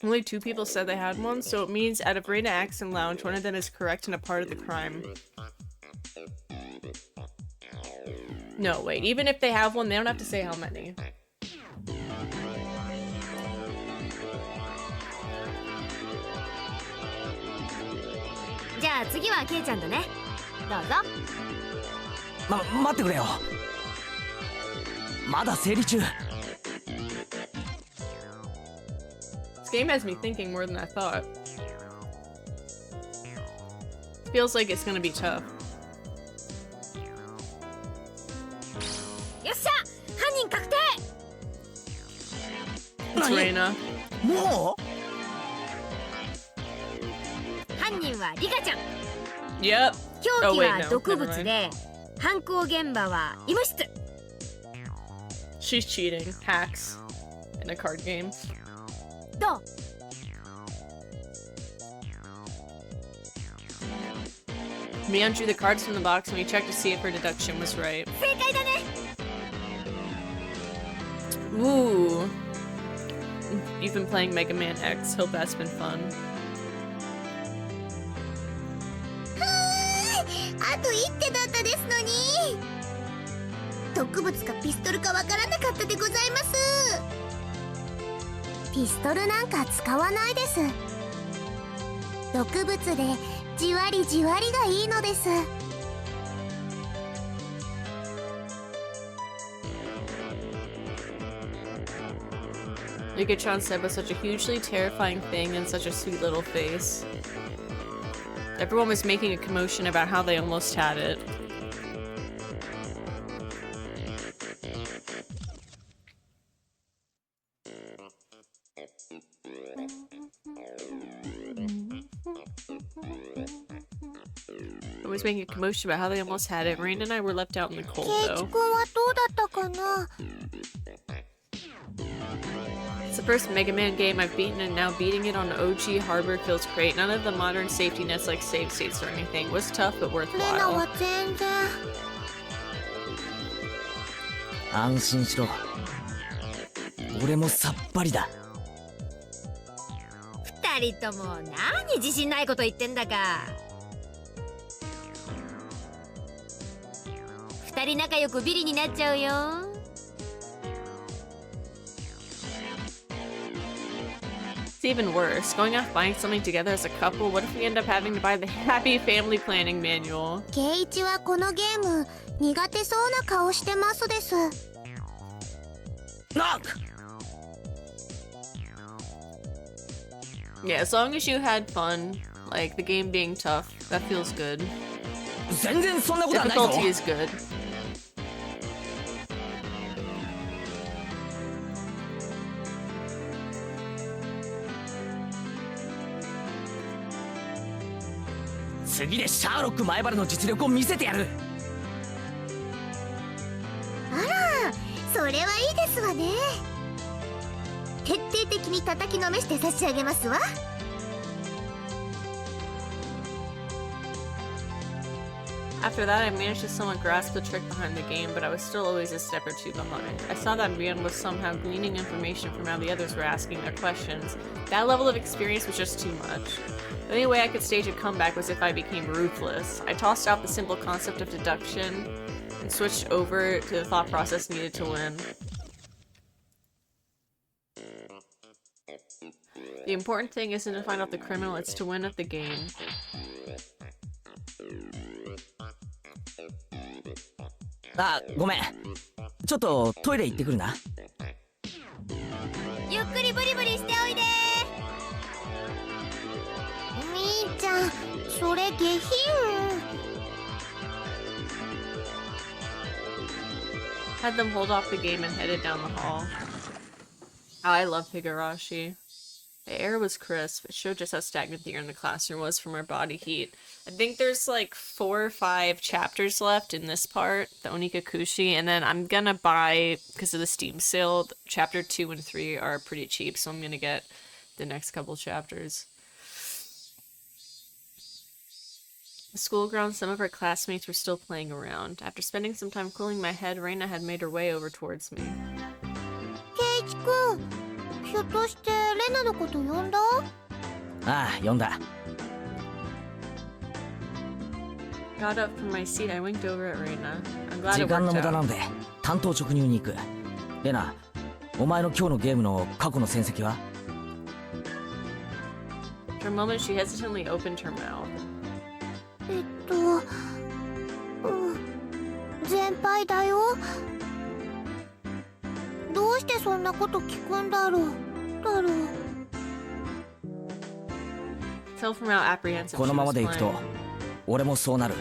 Only 2 people said they had one, so it means out of Reina Axe and Lounge, one of them is correct and a part of the crime. No, wait. Even if they have one, they don't have to say how many.
じゃあ次はケイちゃんだね。どうぞ。
待ってくれよ。まだ整理中。
This game has me thinking more than I thought. Feels like it's gonna be tough.
よっしゃ、犯人確定。
It's Reina.
もう
犯人はリカちゃん。
Yep.
凶
Oh,
器
wait,
は
no.
毒
Never
物
mind.
で、犯行現場は医務室。
She's cheating. Hacks. In a card game.
どう？
Mion drew the cards from the box and we checked to see if her deduction was right.
正解だね。
Ooh. You've been playing Mega Man X. Hope that's been fun.
あと一手だったですのに。毒物かピストルかわからなかったでございます。ピストルなんか使わないです。毒物でじわりじわりがいいのです。
Yuka-chan said with such a hugely terrifying thing and such a sweet little face. Everyone was making a commotion about how they almost had it. I was making a commotion about how they almost had it. Rain and I were left out in the cold,
ケイチ
though.
君はどうだったかな。
It's the first Mega Man game I've beaten, and now beating it on OG hardware feels great. None of the modern safety nets like save states or anything. Was tough but
レナ
worthwhile.
は全然。
安心しろ。俺もさっぱりだ。
二人とも何自信ないこと言ってんだか。二人仲良くビリになっちゃうよ。
It's even worse. Going off buying something together as a couple, what if we end up having to buy the Happy Family Planning Manual?
ケイチはこのゲーム苦手そうな顔してますです。
なっ
Yeah, as long as you had fun, like the game being tough, that feels good.
全然そんなことはないぞ。
Difficulty is good.
次でシャーロック前原の実力を見せてやる。
あら、それはいいですわね。徹底的に叩きのめして差し上げますわ。
After that, I managed to somewhat grasp the trick behind the game, but I was still always a step or two behind. I saw that Mian was somehow gleaning information from how the others were asking their questions. That level of experience was just too much. The only way I could stage a comeback was if I became ruthless. I tossed out the simple concept of deduction and switched over to the thought process needed to win. The important thing isn't to find out the criminal, it's to win at the game.
あ、ごめん。ちょっとトイレ行ってくるな。
ゆっくりブリブリしておいで。
みーちゃん、それ下品。
Had them hold off the game and headed down the hall. Oh, I love Higurashi. The air was crisp. It showed just how stagnant the air in the classroom was from our body heat. I think there's like 4 or 5 chapters left in this part, the Onikakushi, and then I'm gonna buy, because of the Steam sale, chapter 2 and 3 are pretty cheap, so I'm gonna get the next couple chapters. The school grounds, some of our classmates were still playing around. After spending some time cooling my head, Reina had made her way over towards me.
ケイチ君、ひょっとしてレナのこと呼んだ？
ああ、読んだ。
Got up from my seat, I winked over at Reina. I'm glad
時
it
間の
worked
無駄な
out.
ので担当直入に行く。レナ、お前の今日のゲームの過去の戦績は？
For a moment, she hesitantly opened her mouth.
先輩だよ。どうしてそんなこと聞くんだろう。
Tell from how apprehensive
こ
she
のまま
was
でいくと
playing.
俺もそうなる。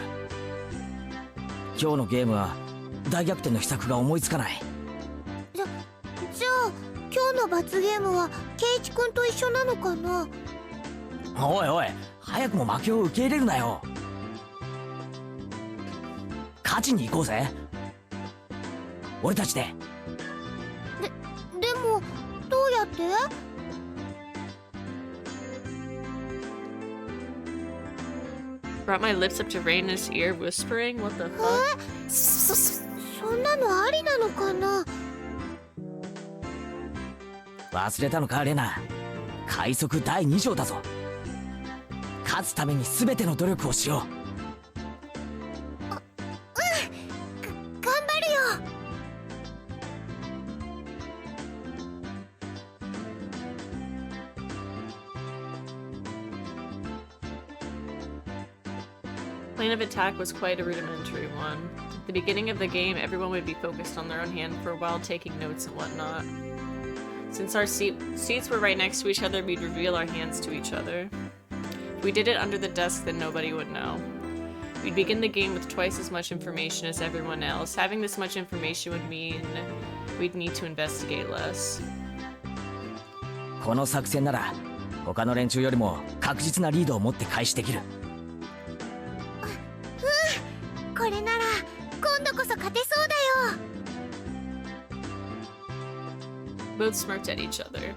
今日のゲームは大逆転の秘策が思いつかない。
じゃあ今日の罰ゲームはケイチ君と一緒なのかな。
おいおい、早くも負けを受け入れるなよ。勝ちに行こうぜ、俺たちで。
でもどうやって？
Brought my lips up to Reina's ear, whispering, "What the fuck?"
そんなのありなのかな。
忘れたのかレナ、快速第2条だぞ。勝つために全ての努力をしよう。
頑張るよ。
Plan of attack was quite a rudimentary one. At the beginning of the game, everyone would be focused on their own hand for a while, taking notes and whatnot. Since our seats were right next to each other, we'd reveal our hands to each other. If we did it under the desk, then nobody would know. We'd begin the game with twice as much information as everyone else. Having this much information would mean we'd need to investigate less.
この作戦なら他の連中よりも確実なリードを持って開始できる。
これなら今度こそ勝てそうだよ。
Both smirked at each other.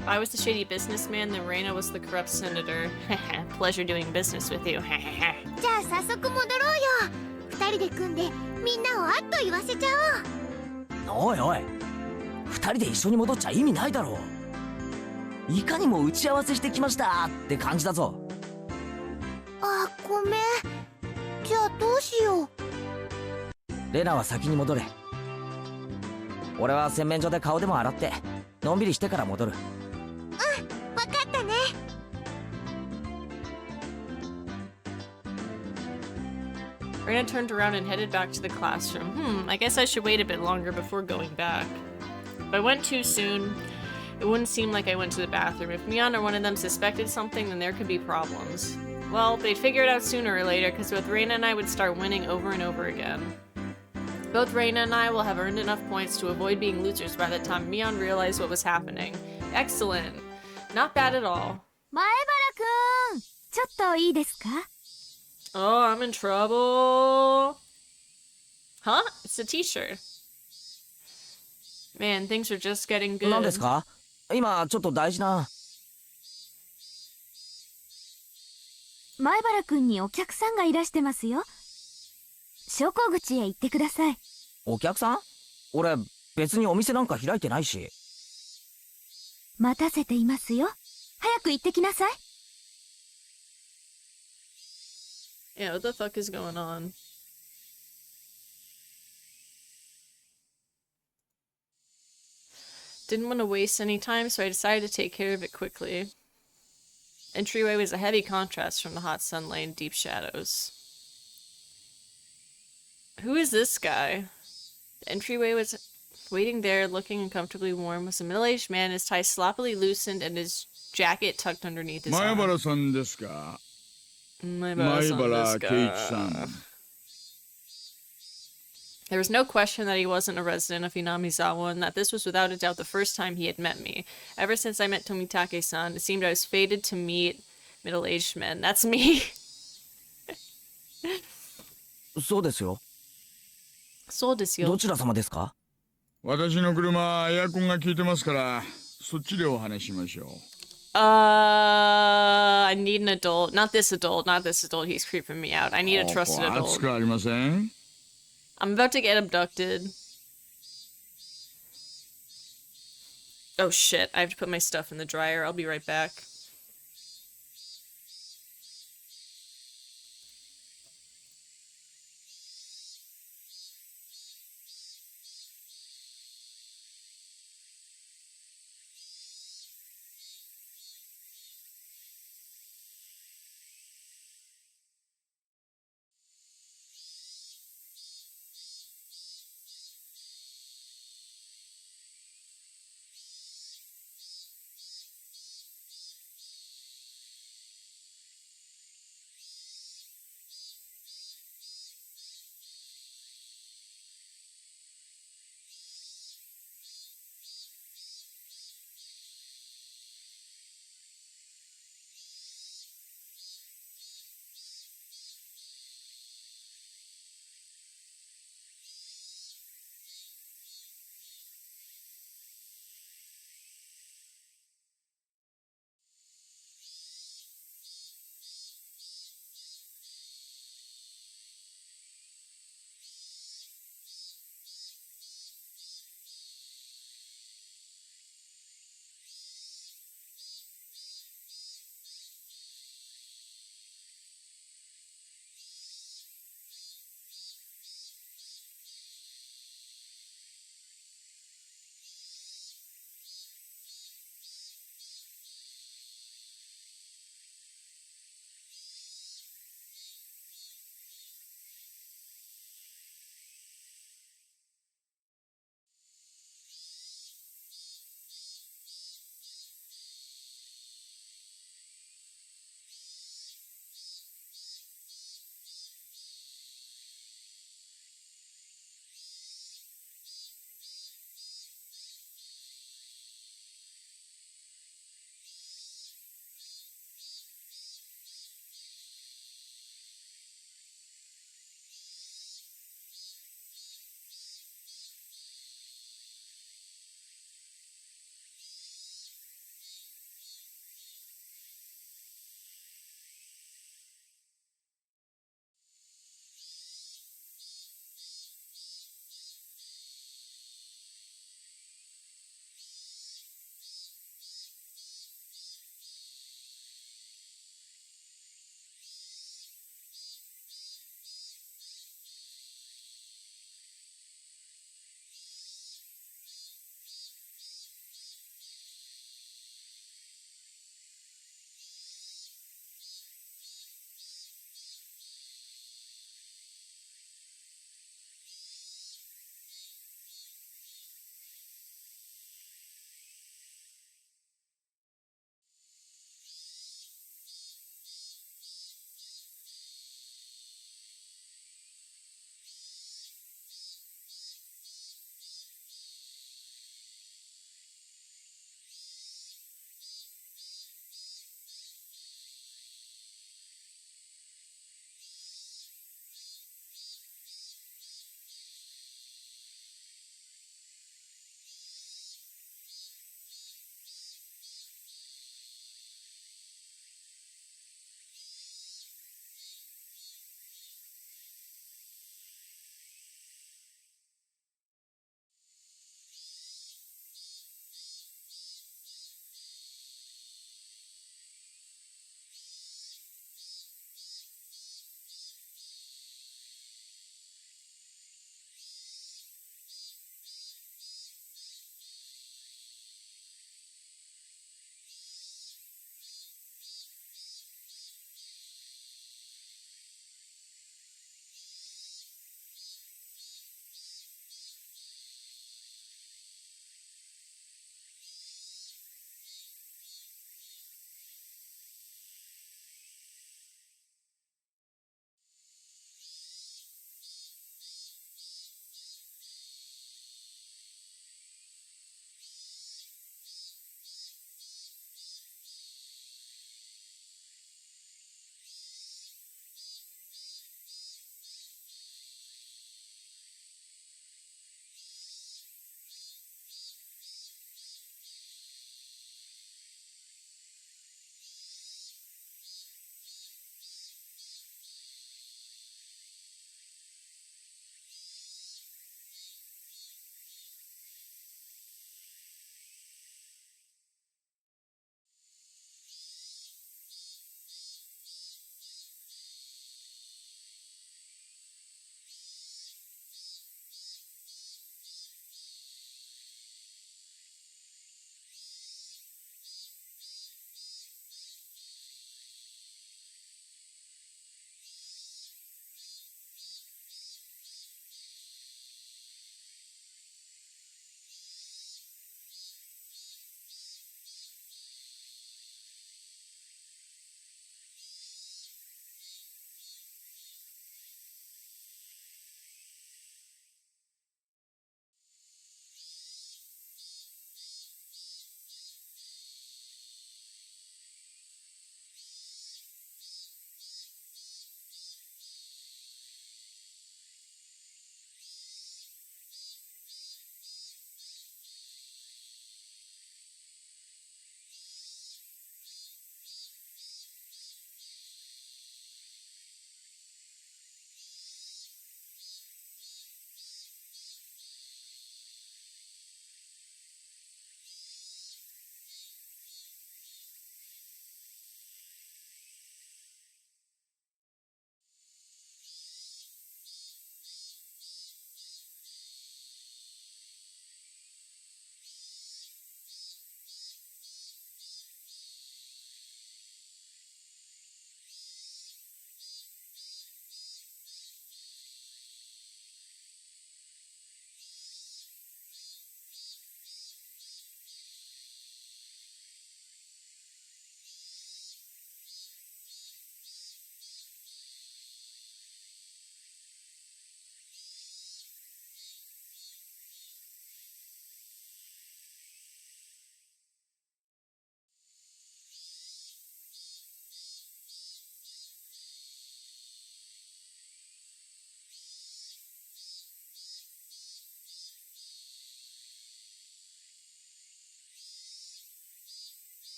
If I was the shady businessman, then Reina was the corrupt senator. Pleasure doing business with you.
じゃあ早速戻ろうよ。二人で組んでみんなをあっと言わせちゃおう。
おいおい、二人で一緒に戻っちゃ意味ないだろう。いかにも打ち合わせしてきましたって感じだぞ。
あ、ごめん。じゃあどうしよう。
レナは先に戻れ。俺は洗面所で顔でも洗ってのんびりしてから戻る。
わかったね。
Reina turned around and headed back to the classroom. I guess I should wait a bit longer before going back. If I went too soon, it wouldn't seem like I went to the bathroom. If Mion or one of them suspected something, then there could be problems. Well, they'd figure it out sooner or later, because both Reina and I would start winning over and over again. Both Reina and I will have earned enough points to avoid being losers by the time Mion realized what was happening. Excellent. Not bad at all.
前原くん、ちょっといいですか？
Oh, I'm in trouble. Huh? It's a teacher. Man, things are just getting good.
何ですか？今ちょっと大事な。
前原くんにお客さんがいらしてますよ。昇降口へ行ってください。
お客さん？俺別にお店なんか開いてないし。
待たせていますよ。早く行ってきなさい。
Yeah, what the fuck is going on? Didn't want to waste any time, so I decided to take care of it quickly. Entryway was a heavy contrast from the hot sunlight and deep shadows. Who is this guy? The entryway was waiting there, looking uncomfortably warm, was a middle-aged man, his tie sloppily loosened and his jacket tucked underneath his
前
arm.
原さんですか？前
Maibara-san
原
desu
圭一さ
ka?
ん。
There was no question that he wasn't a resident of Hinamizawa, and that this was without a doubt the first time he had met me. Ever since I met Tomitake-san, it seemed I was fated to meet middle-aged men. That's me.
そうですよ。
そうですよ。
どちら様ですか？
私の車エアコンが効いてますからそっちでお話ししましょう。
I need an adult. Not this adult. Not this adult. He's creeping me out. I need a trusted
暑
adult.
くありません？
I'm about to get abducted. Oh shit. I have to put my stuff in the dryer. I'll be right back.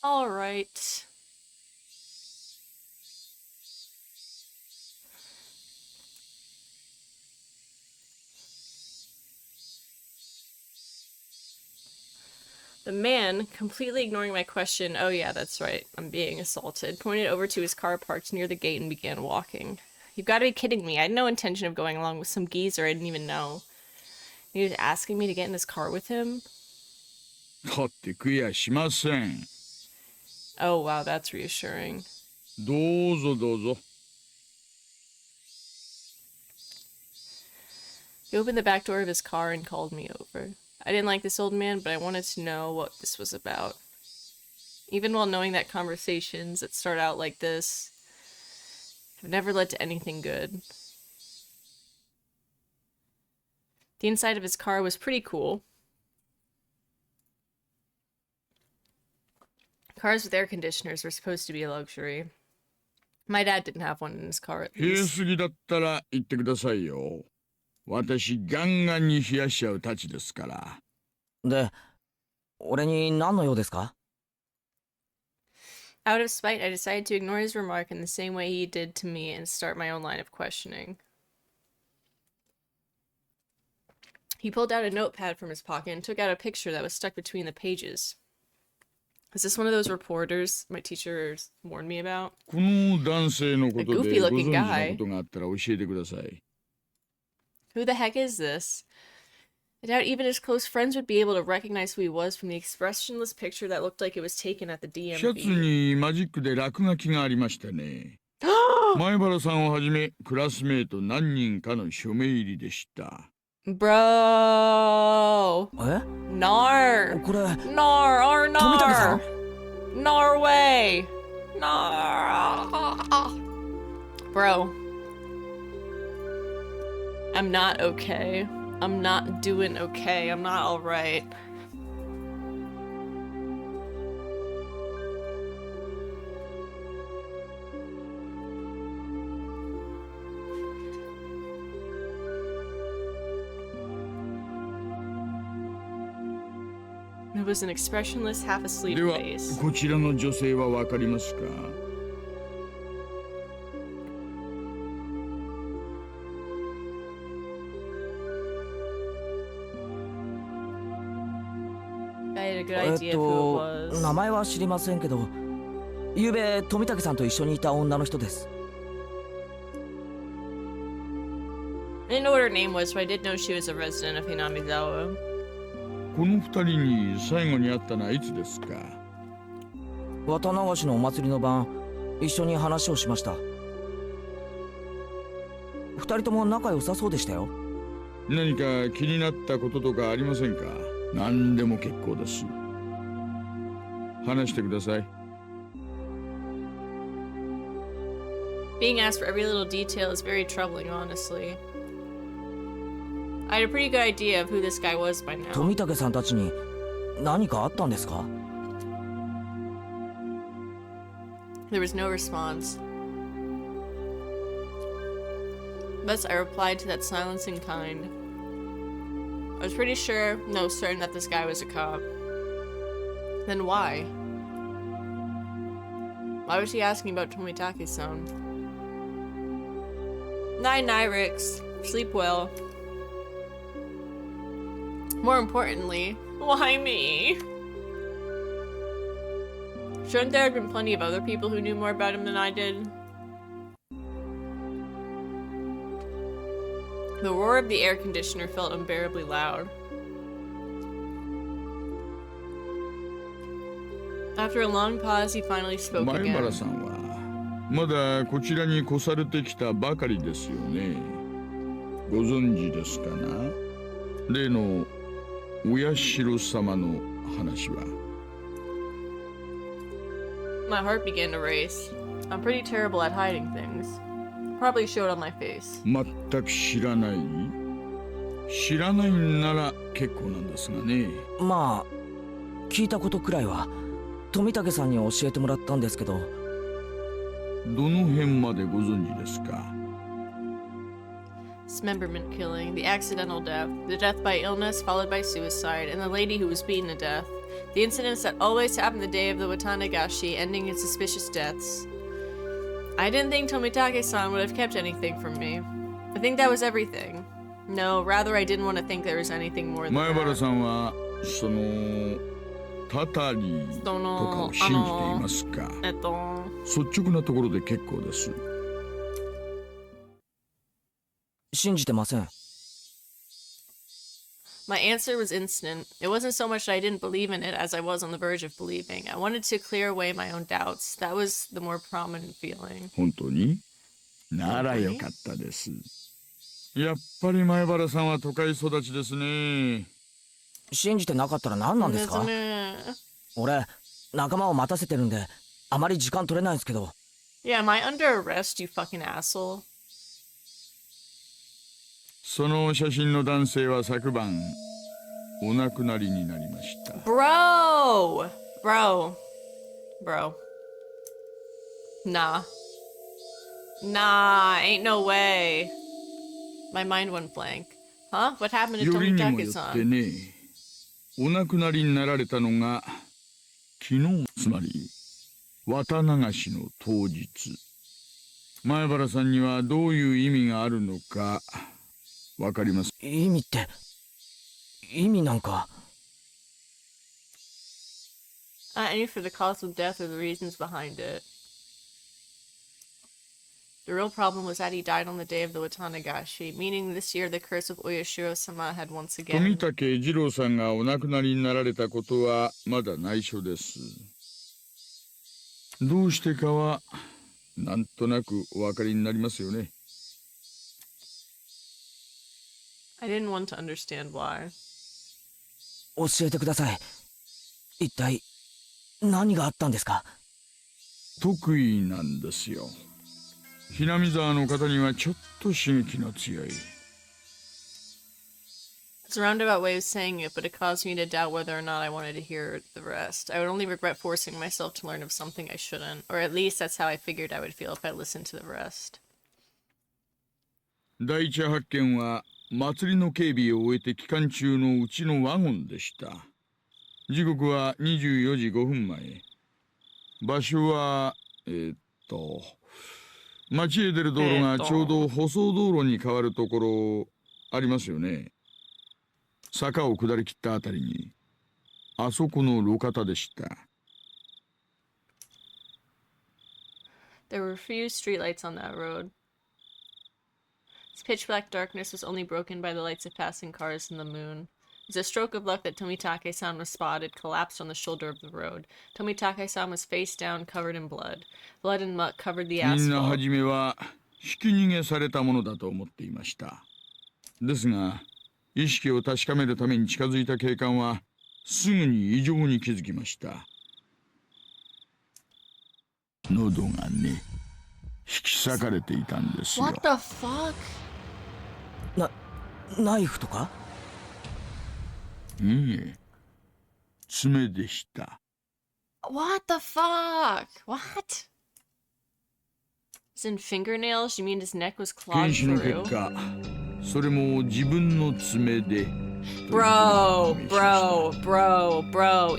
All right. The man, completely ignoring my question, oh yeah, that's right, I'm being assaulted, pointed over to his car parked near the gate and began walking. You've got to be kidding me. I had no intention of going along with some geezer I didn't even know. He was asking me to get in his car with him?
だって食いやしません。
Oh wow, that's reassuring.
どうぞどうぞ。
He opened the back door of his car and called me over. I didn't like this old man, but I wanted to know what this was about. Even while knowing that conversations that start out like this have never led to anything good. The inside of his car was pretty cool. Cars with air conditioners were supposed to be a luxury. My dad didn't have one in his car at
冷え
least.
すぎだったら言ってくださいよ。私ガンガンに冷やしちゃうたちですから。
で、俺に何の用ですか？
Out of spite, I decided to ignore his remark in the same way he did to me and start my own line of questioning. He pulled out a notepad from his pocket and took out a picture that was stuck between the pages. Is this one of those reporters my teacher warned me about?
この男性のことで
A
ご
goofy
存
looking
知の
guy.
ことがあったら教えてください。
Who the heck is this? I doubt even his close friends would be able to recognize who he was from the expressionless picture that looked like it was taken at the
シャツ
DMV.
にマジックで落書きがありましたね。前原さんをはじめクラスメート何人かの署名入りでした。
Bro!
え？
Nar!
これ、
Nar! Or
富武さ
Nar!
ん？
Norway! Nar! Bro. I'm not okay. I'm not doing okay. I'm not alright. It was an expressionless, half-asleep
では
face.
こちらの女性はわかりますか？
I had a good idea of who it was.
名前は知りませんけど、ゆうべ富武さんと一緒にいた女の人です。
I didn't know what her name was, but I did know she was a resident of Hinamizawa.
この二人に最後に会ったのはいつですか？
渡流しのお祭りの晩、一緒に話をしました。二人とも仲良さそうでしたよ。
何か気になったこととかありませんか？何でも結構です。話してください。
Being asked for every little detail is very troubling, honestly. I had a pretty good idea of who this guy was by now.
富武さんたちに何かあったんですか？
There was no response. Thus, I replied to that silence in kind. I was pretty sure, no, certain that this guy was a cop. Then why? Why was he asking about Tomitake-san? Night-night, Rix. Sleep well. More importantly, why me? Shouldn't there have been plenty of other people who knew more about him than I did? The roar of the air conditioner felt unbearably loud. After a long pause, he finally spoke
前
again.
原さんはまだこちらに越されてきたばかりですよね。ご存知ですかな？例のお社様の話は。
My heart began to race. I'm pretty terrible at hiding things. Probably showed on my face.
全く知らない？知らないんなら結構なんですがね。
まあ、聞いたことくらいは富武さんに教えてもらったんですけど。
どの辺までご存知ですか？
Dismemberment killing, the accidental death, the death by illness followed by suicide, and the lady who was beaten to death. The incidents that always happen the day of the Watanagashi, ending in suspicious deaths. I didn't think Tomitake-san would have kept anything from me. I think that was everything. No, rather I didn't want to think there was anything more than
前原
that.
さんはそのタタリとかを信じていますか？率直なところで結構です。
信じてません。
My answer was instant. It wasn't so much that I didn't believe in it as I was on the verge of believing. I wanted to clear away my own doubts. That was the more prominent feeling.
本当に？ならよかったです。やっぱり前原さんは都会育ちですね。
信じてなかったら何なんですか？俺、仲間を待たせてるんで、あまり時間取れないんですけど。
Yeah, am I under arrest, you fucking asshole?
その写真の男性は昨晩お亡くなりになりました。
Bro! Nah. Ain't no way. My mind went blank. Huh? What happened to
よりにもよって
Tomitake-san?
ね、お亡くなりになられたのが昨日、つまり綿流しの当日。前原さんにはどういう意味があるのかわかります。
意味って、意味なんか。
Any for the cause of death or the reasons behind it. The real problem was that he died on the day of the Watanagashi, meaning this year the curse of Oyashiro-sama had once
富
again.
竹二郎さんがお亡くなりになられたことはまだ内緒です。どうしてかはなんとなくお分かりになりますよね。
I didn't want to understand why.
教えてください。一体何があったんですか？
得意なんですよ。ひなみ沢の方にはちょっと刺激の強い。
It's a roundabout way of saying it, but it caused me to doubt whether or not I wanted to hear the rest. I would only regret forcing myself to learn of something I shouldn't, or at least that's how I figured I would feel if I listened to the rest.
第一発見は祭りの警備を終えて期間中のうちのワゴンでした。時刻は24時5分前。場所は町へ出る道路がちょうど舗装道路に変わるところありますよね。坂を下り切ったあたりにあそこの路肩でした。
There were few streetlights on that road. Its pitch black darkness was only broken by the lights of passing cars and the moon. It was a stroke of luck that Tomitake-san was spotted, collapsed on the shoulder of the road. Tomitake-san was face down, covered in blood. Blood and muck covered the
みんな
asphalt.
初めはひき逃げされたものだと思っていました。ですが意識を確かめるために近づいた警官はすぐに異常に気づきました。喉がね、引き裂かれていたんですよ。
What the fuck?
ナイフとか？
いいえ、爪でした。
What the fuck? What? As in fingernails? You mean his neck was
検
clawed
視の結
through?
果、それも自分の爪で。
Bro,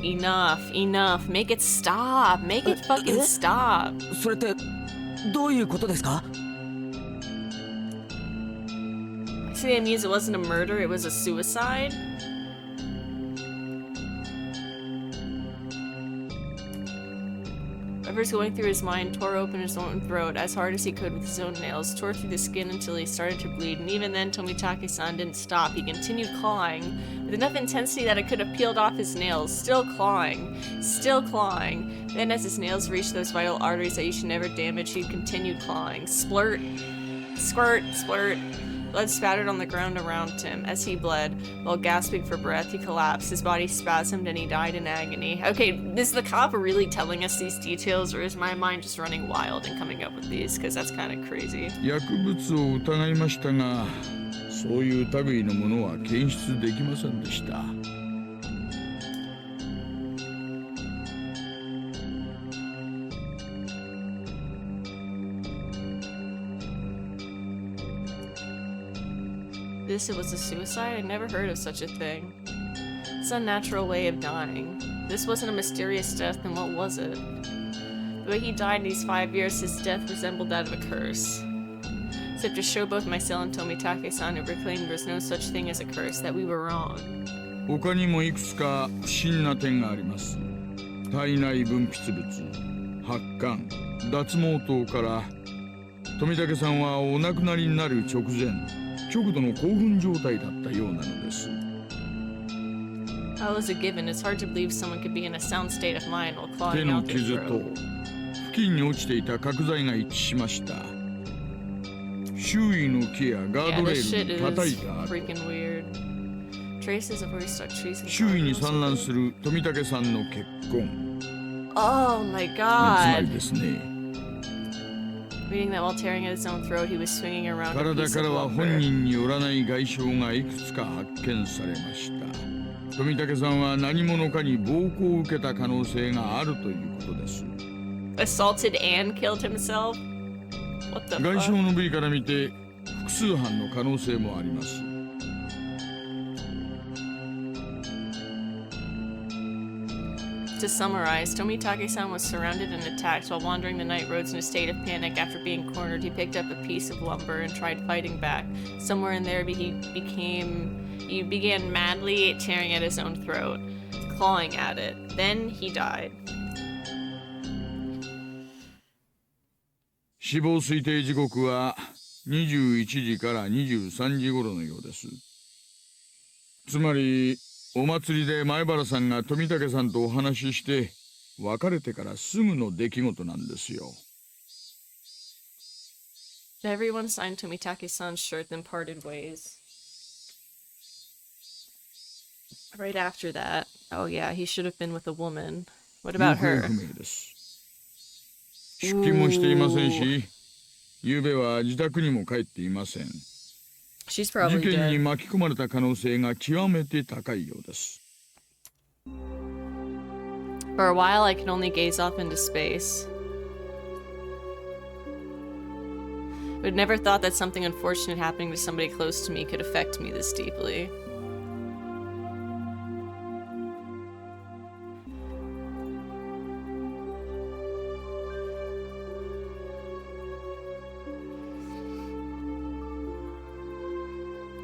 enough. Make it stop. Make it fucking stop.
それってどういうことですか？
So that means it wasn't a murder, it was a suicide? Whatever's going through his mind tore open his own throat as hard as he could with his own nails, tore through the skin until he started to bleed, and even then Tomitake-san didn't stop. He continued clawing with enough intensity that it could have peeled off his nails, still clawing. Then as his nails reached those vital arteries that you should never damage, he continued clawing. Splurt, squirt, splurt. Blood spattered on the ground around him. As he bled, while gasping for breath, he collapsed. His body spasmed and he died in agony. Okay, is the cop really telling us these details, or is my mind just running wild and coming up with these? Because that's kind of crazy.
薬物を疑いましたが、そういう類のものは検出できませんでした。
This was a suicide? I never heard of such a thing. It's an unnatural way of dying. this wasn't a mysterious death, then what was it? The way he died in these 5 years, his death resembled that of a curse. Except to show both myself and Tomitake-san who proclaimed there was no such thing as a curse, that we were wrong.
他にもいくつか不審な点があります。体内分泌物、発汗、脱毛等から富武さんはお亡くなりになる直前、極度の興奮状態だったようなのです。
Well, as a given, it's hard to believe someone could be in a sound state of mind while
手
clawing
の
out their
傷と
throat.
付近に落ちていた角材が一致しました。周囲の木やガー
Yeah,
ドレ
this
ー
shit
ル
is
に叩いた後、
freaking weird. Traces of where he stuck trees and
周囲に
carvings.
散乱する富武さんの血痕
Oh my
つま
god.
りですね、
Reading that while tearing at his own throat, he was swinging around a
体
piece
か
of
らは本
lumber.
人によらない外傷がいくつか発見されました。富武さんは何者かに暴行を受けた可能性があるということです。
Assaulted and killed himself? What the
外傷
fuck?
の部位から見て複数犯の可能性もあります。
To summarize, Tomitake-san was surrounded and attacked while wandering the night roads in a state of panic. After being cornered, he picked up a piece of lumber and tried fighting back. Somewhere in there, he began madly tearing at his own throat, clawing at it. Then he died.
死亡推定時刻は21時から23時頃のようです。つまりお祭りで前原さんが富武さんとお話しして別れてからすぐの出来事なんですよ。
Everyone signed Tomitake-san's shirt, then parted ways. Right after that, oh yeah, he should have been with a woman. What
行
about
方
her?
不明です。出勤もしていませんし、昨べは自宅にも帰っていません。
She's
事
probably
件に
dead.
巻き込まれた可能性が極めて高いようです。
For a while, I could only gaze off into space. I'd never thought that something unfortunate happening to somebody close to me could affect me this deeply.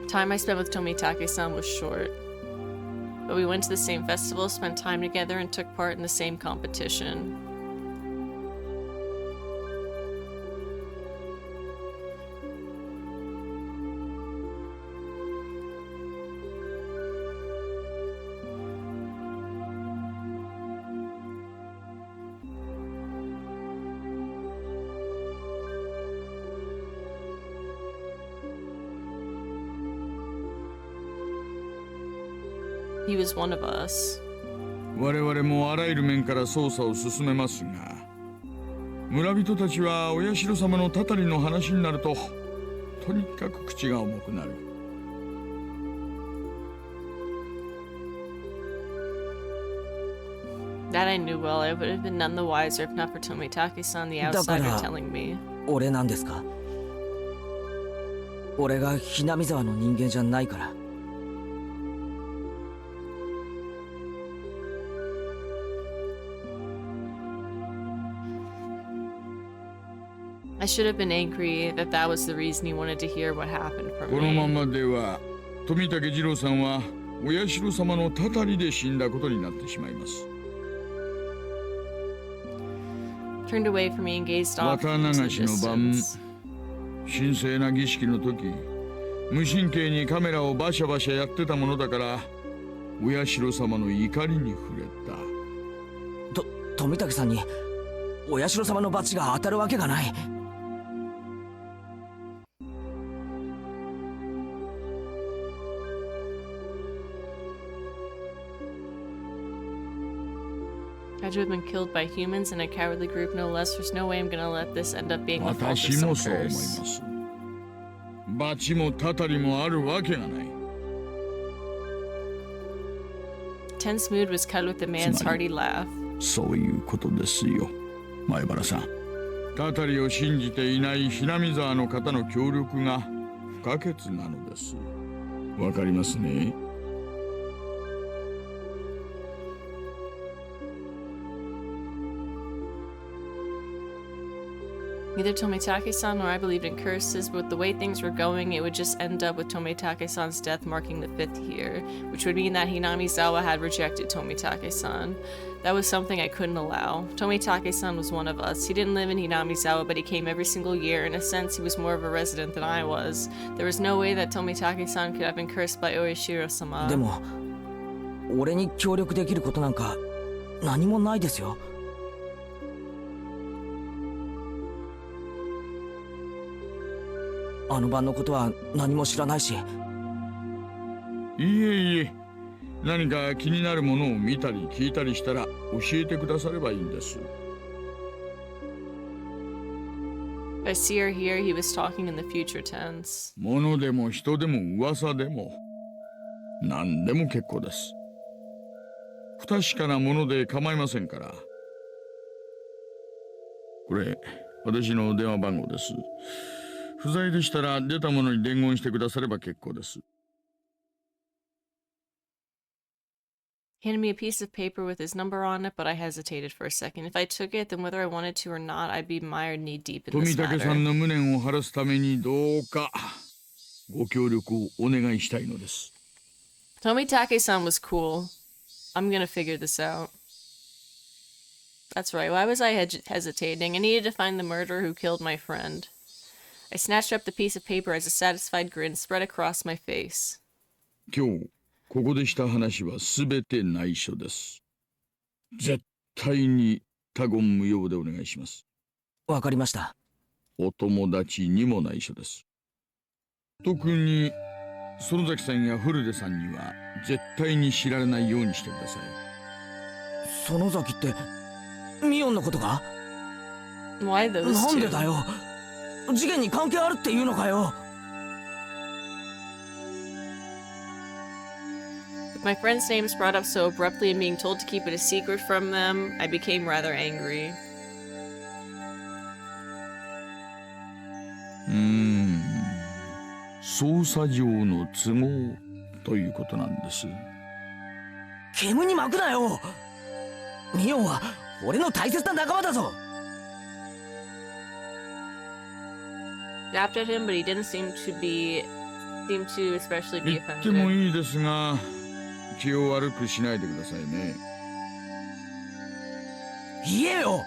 Time I spent with Tomitake-san was short. But we went to the same festival, spent time together, and took part in the same competition. He was one of us.
我々もあらゆる面から捜査を進めますが、村人たちはお社様のたたりの話になるととにかく口が重くなる。
That I knew well. I would have been none the wiser if not for Tomitake-san, the outsider, telling me.
俺なんですか？俺がひなみ沢の人間じゃないから。
I should have been angry that that was the reason he wanted to hear what happened from
このま
me.
までは富武次郎さんはお社様のたたりで死んだことになってしまいます。
Turned away from me and gazed off
綿
into
流
the
しの晩、
distance.
神聖な儀式の時、無神経にカメラをバシャバシャやってたものだからお社様の怒りに触れた。
富武さんにお社様の罰が当たるわけがない。
Had to have been killed by humans in a cowardly group, no less. There's no way I'm gonna let this end up being the fault of
私
some
もそう思いま
curse.
す。罰もたたりもあるわけがない。
Tense mood was cut with the man's hearty laugh.
そういうことですよ、前原さん。たたりを信じていないひなみ沢の方の協力が不可欠なのです。わかりますね。
Neither Tomitake-san nor I believed in curses, but with the way things were going, it would just end up with Tomitake-san's death marking the 5th year, which would mean that Hinamizawa had rejected Tomitake-san. That was something I couldn't allow. Tomitake-san was one of us. He didn't live in Hinamizawa, but he came every single year. In a sense, he was more of a resident than I was. There was no way that Tomitake-san could have been cursed by Oishiro-sama.
でも俺に協力できることなんか何もないですよ。あの晩のことは何も知らないし。
いえいえ、何か気になるものを見たり聞いたりしたら教えてくださればいいんです。
I see or hear he was talking in the future tense.
物でも人でも噂でも何でも結構です。不確かなもので構いませんから。これ私の電話番号です。不在でしたら出たものに伝言してくだされば結構です。
He handed me a piece of paper with his number on it, but I hesitated for a second. If I took it, then whether I wanted to or not, I'd be mired knee deep in this
富武さ
matter.
んの無念を晴らすためにどうかご協力をお願いしたいのです。
Tomitake-san was cool. I'm gonna figure this out. That's right, why was I hesitating? I needed to find the murderer who killed my friend. I snatched up the piece of paper as a satisfied grin spread across my face.
今日ここでした話はすべて内緒です。絶対に他言無用でお願いします。
わかりました。
お友達にも内緒です。特に園崎さんや古出さんには絶対に知られないようにしてください。
園崎ってミオンのことか？
Why those two?
なんでだよ。事件に関係あるっていうのかよ。
With my friends' names brought up so abruptly and being told to keep it a secret from them, I became rather angry.
捜査上の都合ということなんです。
煙に巻くなよ。ミオンは俺の大切な仲間だぞ。
Snapped at him, but he didn't seem to especially be
言っても
offended.
いいですが気を悪くしないでくださいね。
言えよ。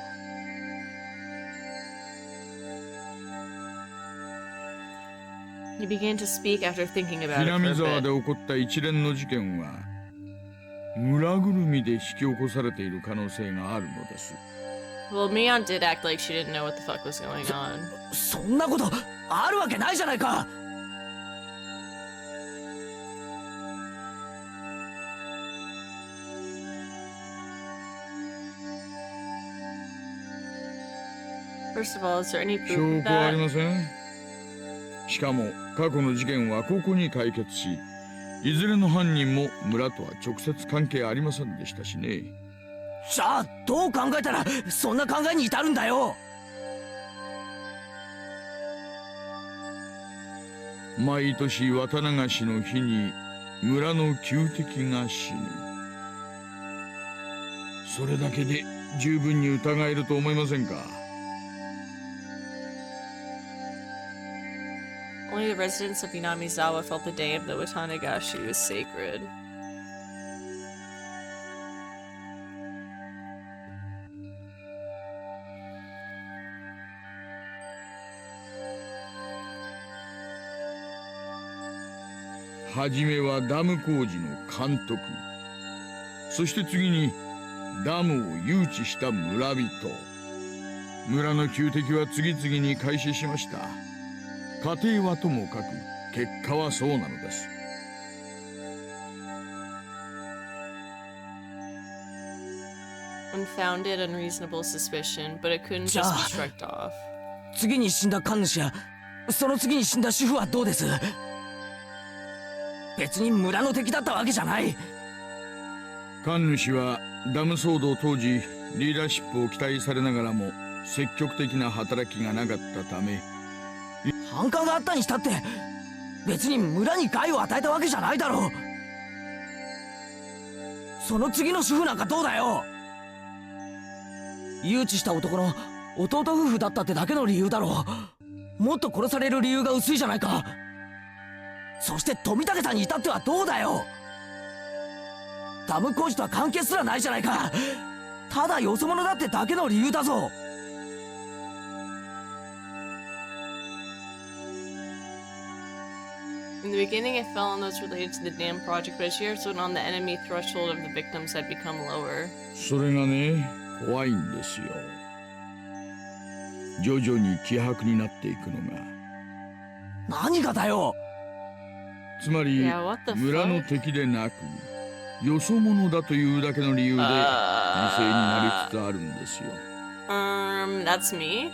He began to speak after thinking about it
南
for
沢
a
で
bit.
起こった一連の事件は村ぐるみで引き起こされている可能性があるのです。
Well, Mion did act like she didn't know what the fuck was going on.
そんなことあるわけないじゃないか。
First of all, is there any
証
proof of
拠はあり
that?
ません。しかも過去の事件はここに解決しいずれの犯人も村とは直接関係ありませんでしたしね。
じゃあどう考えたらそんな考えに至るんだよ。
毎年綿流しの日に村の旧敵が死ぬ。それだけで十分に疑えると思いませんか。
Only the residents of Inamizawa felt the day of the Onikakushi was sacred.
「はじめはダム工事の監督、そして次にダムを誘致した村人、村の旧敵は次々に開始しました。過程はともかく結果はそうなのです。
Unfounded, unreasonable suspicion, but it couldn't just be shrugged off.
次に死んだ神主やその次に死んだ主婦はどうです？別に村の敵だったわけじゃない。
神主はダム騒動当時リーダーシップを期待されながらも積極的な働きがなかったため、
反感があったにしたって別に村に害を与えたわけじゃないだろう。その次の主婦なんかどうだよ。誘致した男の弟夫婦だったってだけの理由だろう。もっと殺される理由が薄いじゃないか。そして富武さんに至ってはどうだよ。ダム工事とは関係すらないじゃないか。ただよそ者だってだけの理由だぞ。
In the beginning, it fell on those related to the dam project, but as years went on, the enemy threshold of the victims had become lower.
それがね、怖いんですよ。徐々に希薄になっていくのが。
何がだよ。
つまり、
Yeah, what the
村の
fuck?
敵でなく、よそ者だというだけの理由で犠牲になりつつあるんですよ。
That's me.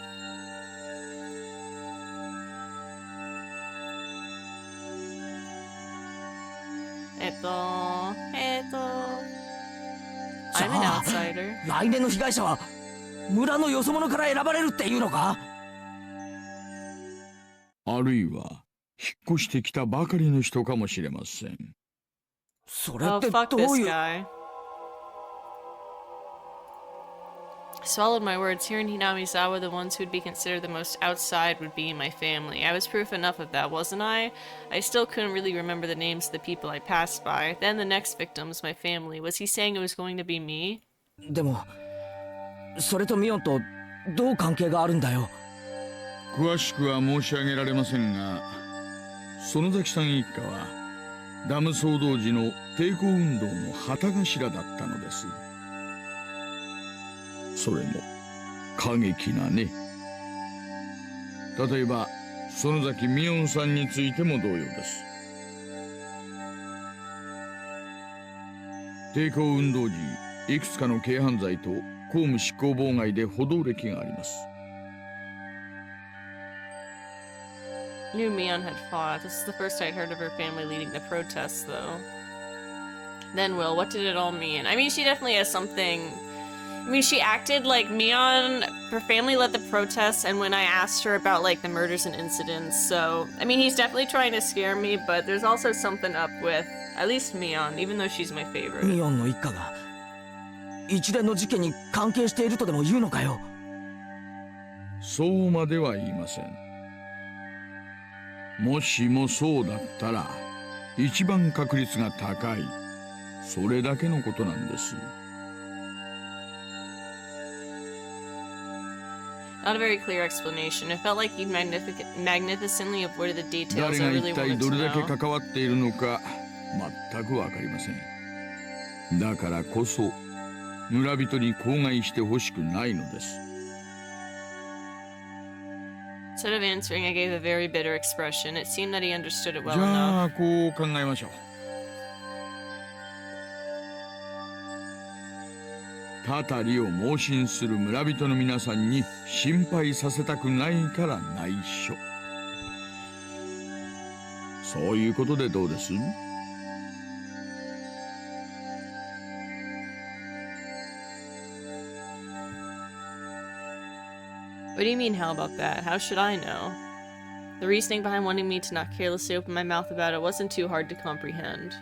I'm an outsider.
来年の被害者は村のよそ者から選ばれるっていうのか。
あるいは、引っ越してきたばかりの人かもしれません。
それ
Oh,
って
fuck
ど
this
ういう。
guy. I swallowed my words. Here in Hinamizawa, the ones who'd be considered the most outside would be my family. I was proof enough of that, wasn't I? I still couldn't really remember the names of the people I passed by. Then the next victims, my family. Was he saying it was going to be me?
でもそれとミオンとどう関係があるんだよ。
詳しくは申し上げられませんが、園崎さん一家はダム騒動時の抵抗運動の旗頭だったのです。それも過激なね。例えば園崎ミオンさんについても同様です。抵抗運動時、いくつかの軽犯罪と公務執行妨害で補導歴があります。
Knew Mion had fought. This is the first I'd heard of her family leading the protests, though. Then, Will, what did it all mean? I mean, she definitely has something. I mean, she acted like Mion, her family led the protests, and when I asked her about, like, the murders and incidents, so, I mean, he's definitely trying to scare me, but there's also something up with, at least Mion, even though she's my favorite.
ミオンの一家が一連の事件に関係しているとでも言うのかよ。
そうまでは言いません。もしもそうだったら一番確率が高い、それだけのことなんです。
Not a very clear explanation. It felt like he magnificently avoided the details
誰
I
が
really
一体
wanted
ど
to
れだけ
know.
関わっているのか全くわかりません。だからこそ村人に口外してほしくないのです。
Instead of answering, I gave a very bitter expression. It seemed that he understood it
じ
well
ゃ
enough.
あこう考えましょう。たたりを盲信する村人の皆さんに心配させたくないから内緒。そういうことでどうです？
What do you mean, how about that? How should I know? The reasoning behind wanting me to not carelessly open my mouth about it wasn't too hard to comprehend.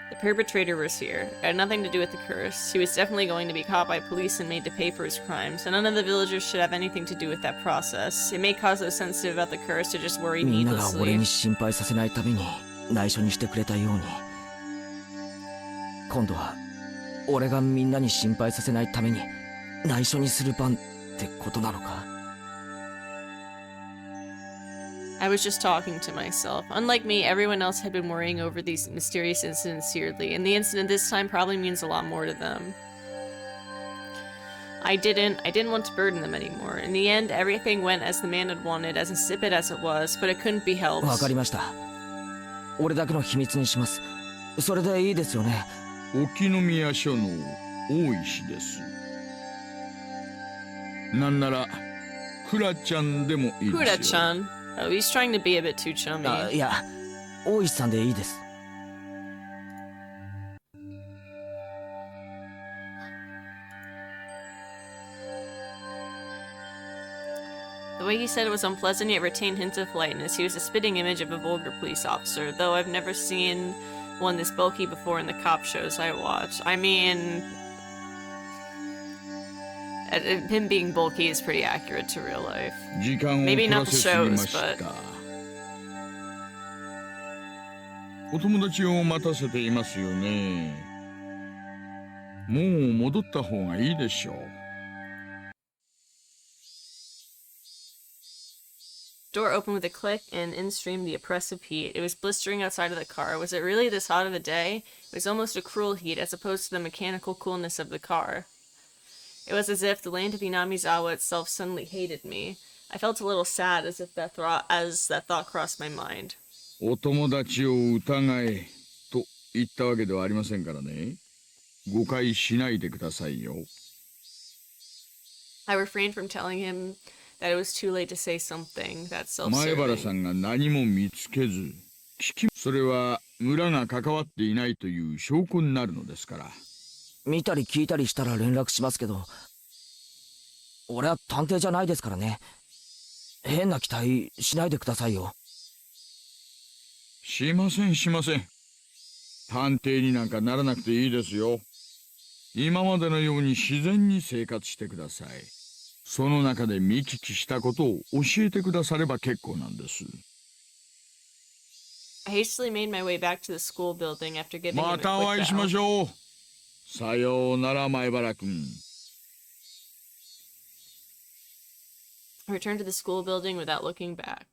The perpetrator was here. It had nothing to do with the curse. He was definitely going to be caught by police and made to pay for his crimes, and none of the villagers should have anything to do with that process. It may cause those sensitive about the curse to just worry
みんなが俺
needlessly.
に心配させないために内緒にしてくれたように、今度は俺がみんなに心配させないために内緒にする番ってことなのか。
I was just talking to myself. Unlike me, everyone else had been worrying over these mysterious incidents weirdly, and the incident this time probably means a lot more to them. I didn't want to burden them anymore. In the end, everything went as the man had wanted, as insipid as it was, but it couldn't be helped.
わかりました。俺だけの秘密にします。それでいいですよね。
沖宮署の大石です。なんならクラちゃんでもいいですよ。
Kura-chan. Oh, he's trying to be a bit too
あ、
chummy.
いや、大石さんでいいです。
The way he said it was unpleasant yet retained hints of politeness. He was a spitting image of a vulgar police officer, though I've never seen one this bulky before in the cop shows I watch. I mean... Him being bulky is pretty accurate to real life.
時間を
Maybe
取ら
not the
せすぎま
shows,
し
but
た。お友達を待たせていますよね。もう戻った方がいいでしょう。
Door opened with a click, and in streamed the oppressive heat. It was blistering outside of the car. Was it really this hot of a day? It was almost a cruel heat, as opposed to the mechanical coolness of the car. It was as if the land of Inamizawa itself suddenly hated me. I felt a little sad as that thought crossed my mind.
お友達を疑えと言ったわけではありませんからね。誤解しないでくださいよ。
I refrained from telling him that it was too late to say something that's
前原
self-serving.
さんが何も見つけず、それは村が関わっていないという証拠になるのですから。
見たり聞いたりしたら連絡しますけど、俺は探偵じゃないですからね。変な期待しないでくださいよ。
しませんしません。探偵になんかならなくていいですよ。今までのように自然に生活してください。その中で見聞きしたことを教えてくだされば結構なんです。
I hastily made my way back to the school building after giving him a
ま
quick
たお会いしま
bow.
しょう。さようなら前原君。
I returned to the school building without looking back.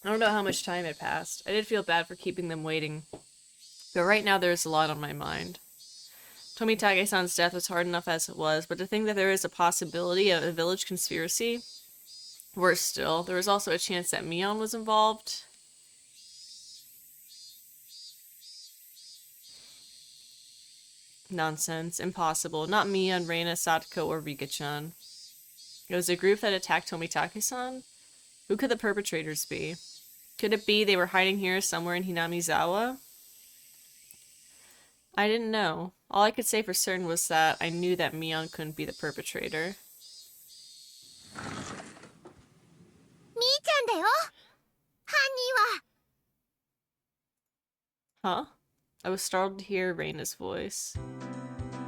I don't know how much time had passed. I did feel bad for keeping them waiting. But right now there's a lot on my mind. Tomitake-san's death was hard enough as it was, but to think that there is a possibility of a village conspiracy? Worse still, there was also a chance that Mion was involved. Nonsense. Impossible. Not Mion, Reina, Satoko, or Rika-chan. It was a group that attacked Tomitake-san? Who could the perpetrators be? Could it be they were hiding here somewhere in Hinamizawa? I didn't know. All I could say for certain was that I knew that Mion couldn't be the perpetrator.
みーちゃんだよ、犯人は。
Huh? I was startled to hear Reina's voice.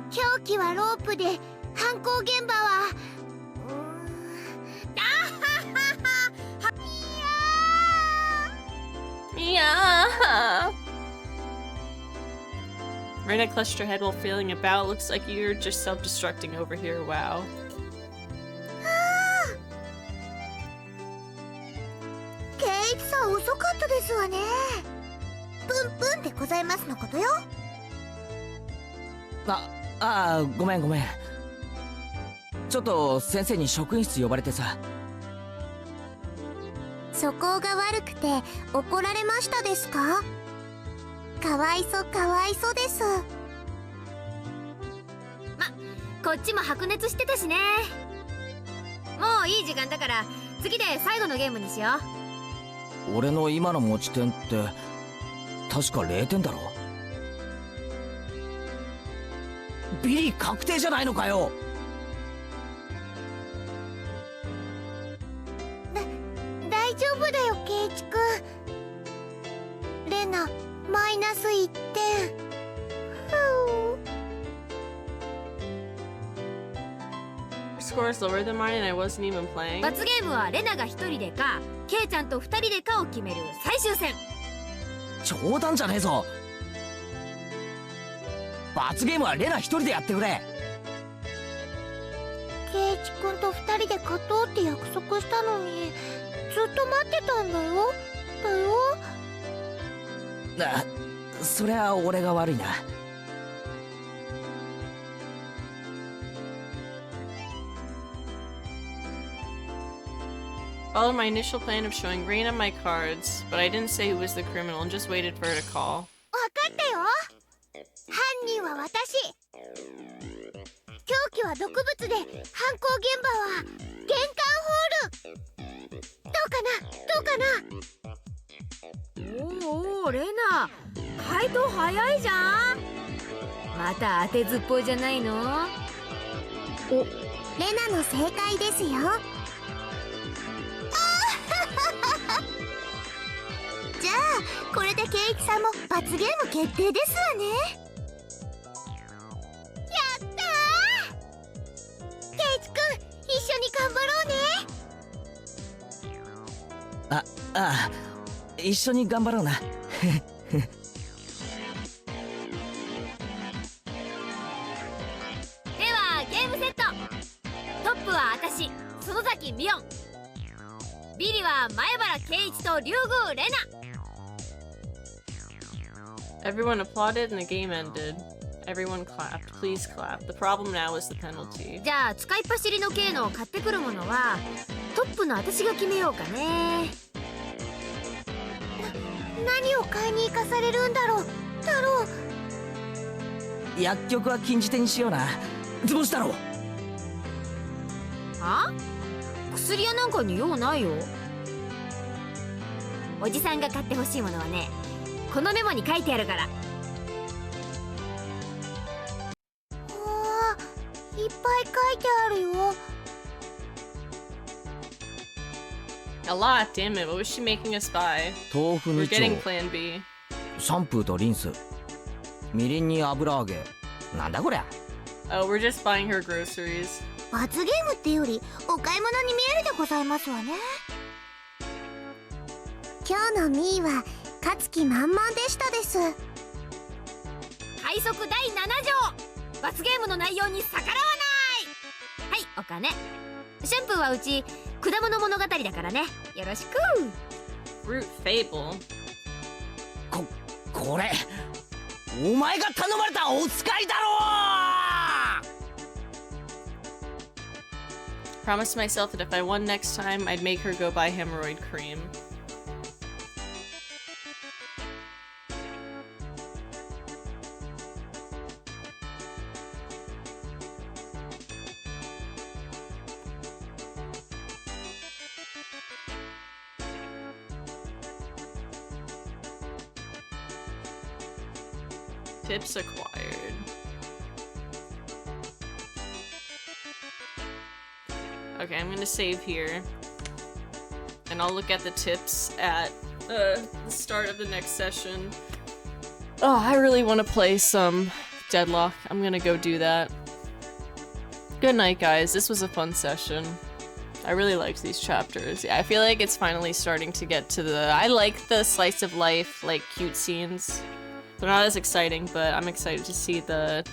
凶器はロープで、犯行現場はあははは。
Yeah! Reina clutched her head while feeling about. Looks like you're just self-destructing over here, wow.
ケイチさん遅かったですわね。プンプンでございますのことよ。
ごめんごめん。ちょっと先生に職員室呼ばれてさ。
素行が悪くて怒られましたですか？かわいそうかわいそうです。
こっちも白熱してたしね。もういい時間だから次で最後のゲームにしよう。
俺の今の持ち点って確か0点だろ。ビリ確定じゃないのかよ。
大丈夫だよケイチくん。レナマイナス1点。
Score is lower than mine and I wasn't even playing.
罰ゲームはレナが1人でかケイちゃんと2人でかを決める最終戦。
冗談じゃねえぞ。罰ゲームはレナ1人でやってくれ。
ケイチくんと2人で勝とうって約束したのにずっと待ってたんだよ。
そりゃ俺が悪いな。
Followed my initial plan of showing Reina my cards, but I didn't say who was the criminal and just waited for her to call.
わかったよ。犯人は私。凶器は毒物で、犯行現場は玄関ホール。どうかな。
おおレナ回答早いじゃん。また当てずっぽいじゃないの。
レナの正解ですよ。じゃあこれでケイチさんも罰ゲーム決定ですわね。緒に頑張ろうね。
ああ、一緒に頑張ろうな。
ではゲームセット。トップは私園崎美音、ビリは前原圭一と龍宮玲奈。
Everyone applauded and the game ended. Everyone clapped. Please clap. The problem now is the penalty.
じゃあ使いっ走りの系のを買ってくるものはトップの私が決めようかね。
何を買いに行かされるんだろう太郎。
薬局は禁じ手にしような。どうしたろう。
は？薬屋なんかに用ないよ。おじさんが買ってほしいものはね、このメモに書いてあるから。
いっぱい書いてあるよ。
A lot, damn it. What was she making us buy?
豆腐
We're
2
getting
丁、
plan B.
シャンプーとリンス、みりんに油揚げ。なんだこりゃ。
Oh, we're just buying her groceries.
罰ゲームってよりお買い物に見えるでございますわね。今日のミーは勝つ気満々でしたです。
快速第7条、罰ゲームの内容に逆らわない。はい、お金。シャンプーはうち果物物語だからね、よろしく。
Fruit Fable.
これお前が頼まれたお使いだろう。
Promised myself that if I won next time, I'd make her go buy hemorrhoid cream. Tips acquired. Okay, I'm gonna save here. And I'll look at the tips at the start of the next session. Oh, I really want to play some Deadlock. I'm gonna go do that. Good night, guys. This was a fun session. I really liked these chapters. Yeah, I feel like it's finally starting to get to the... I like the slice of life, like, cute scenes. They're not as exciting, but I'm excited to see the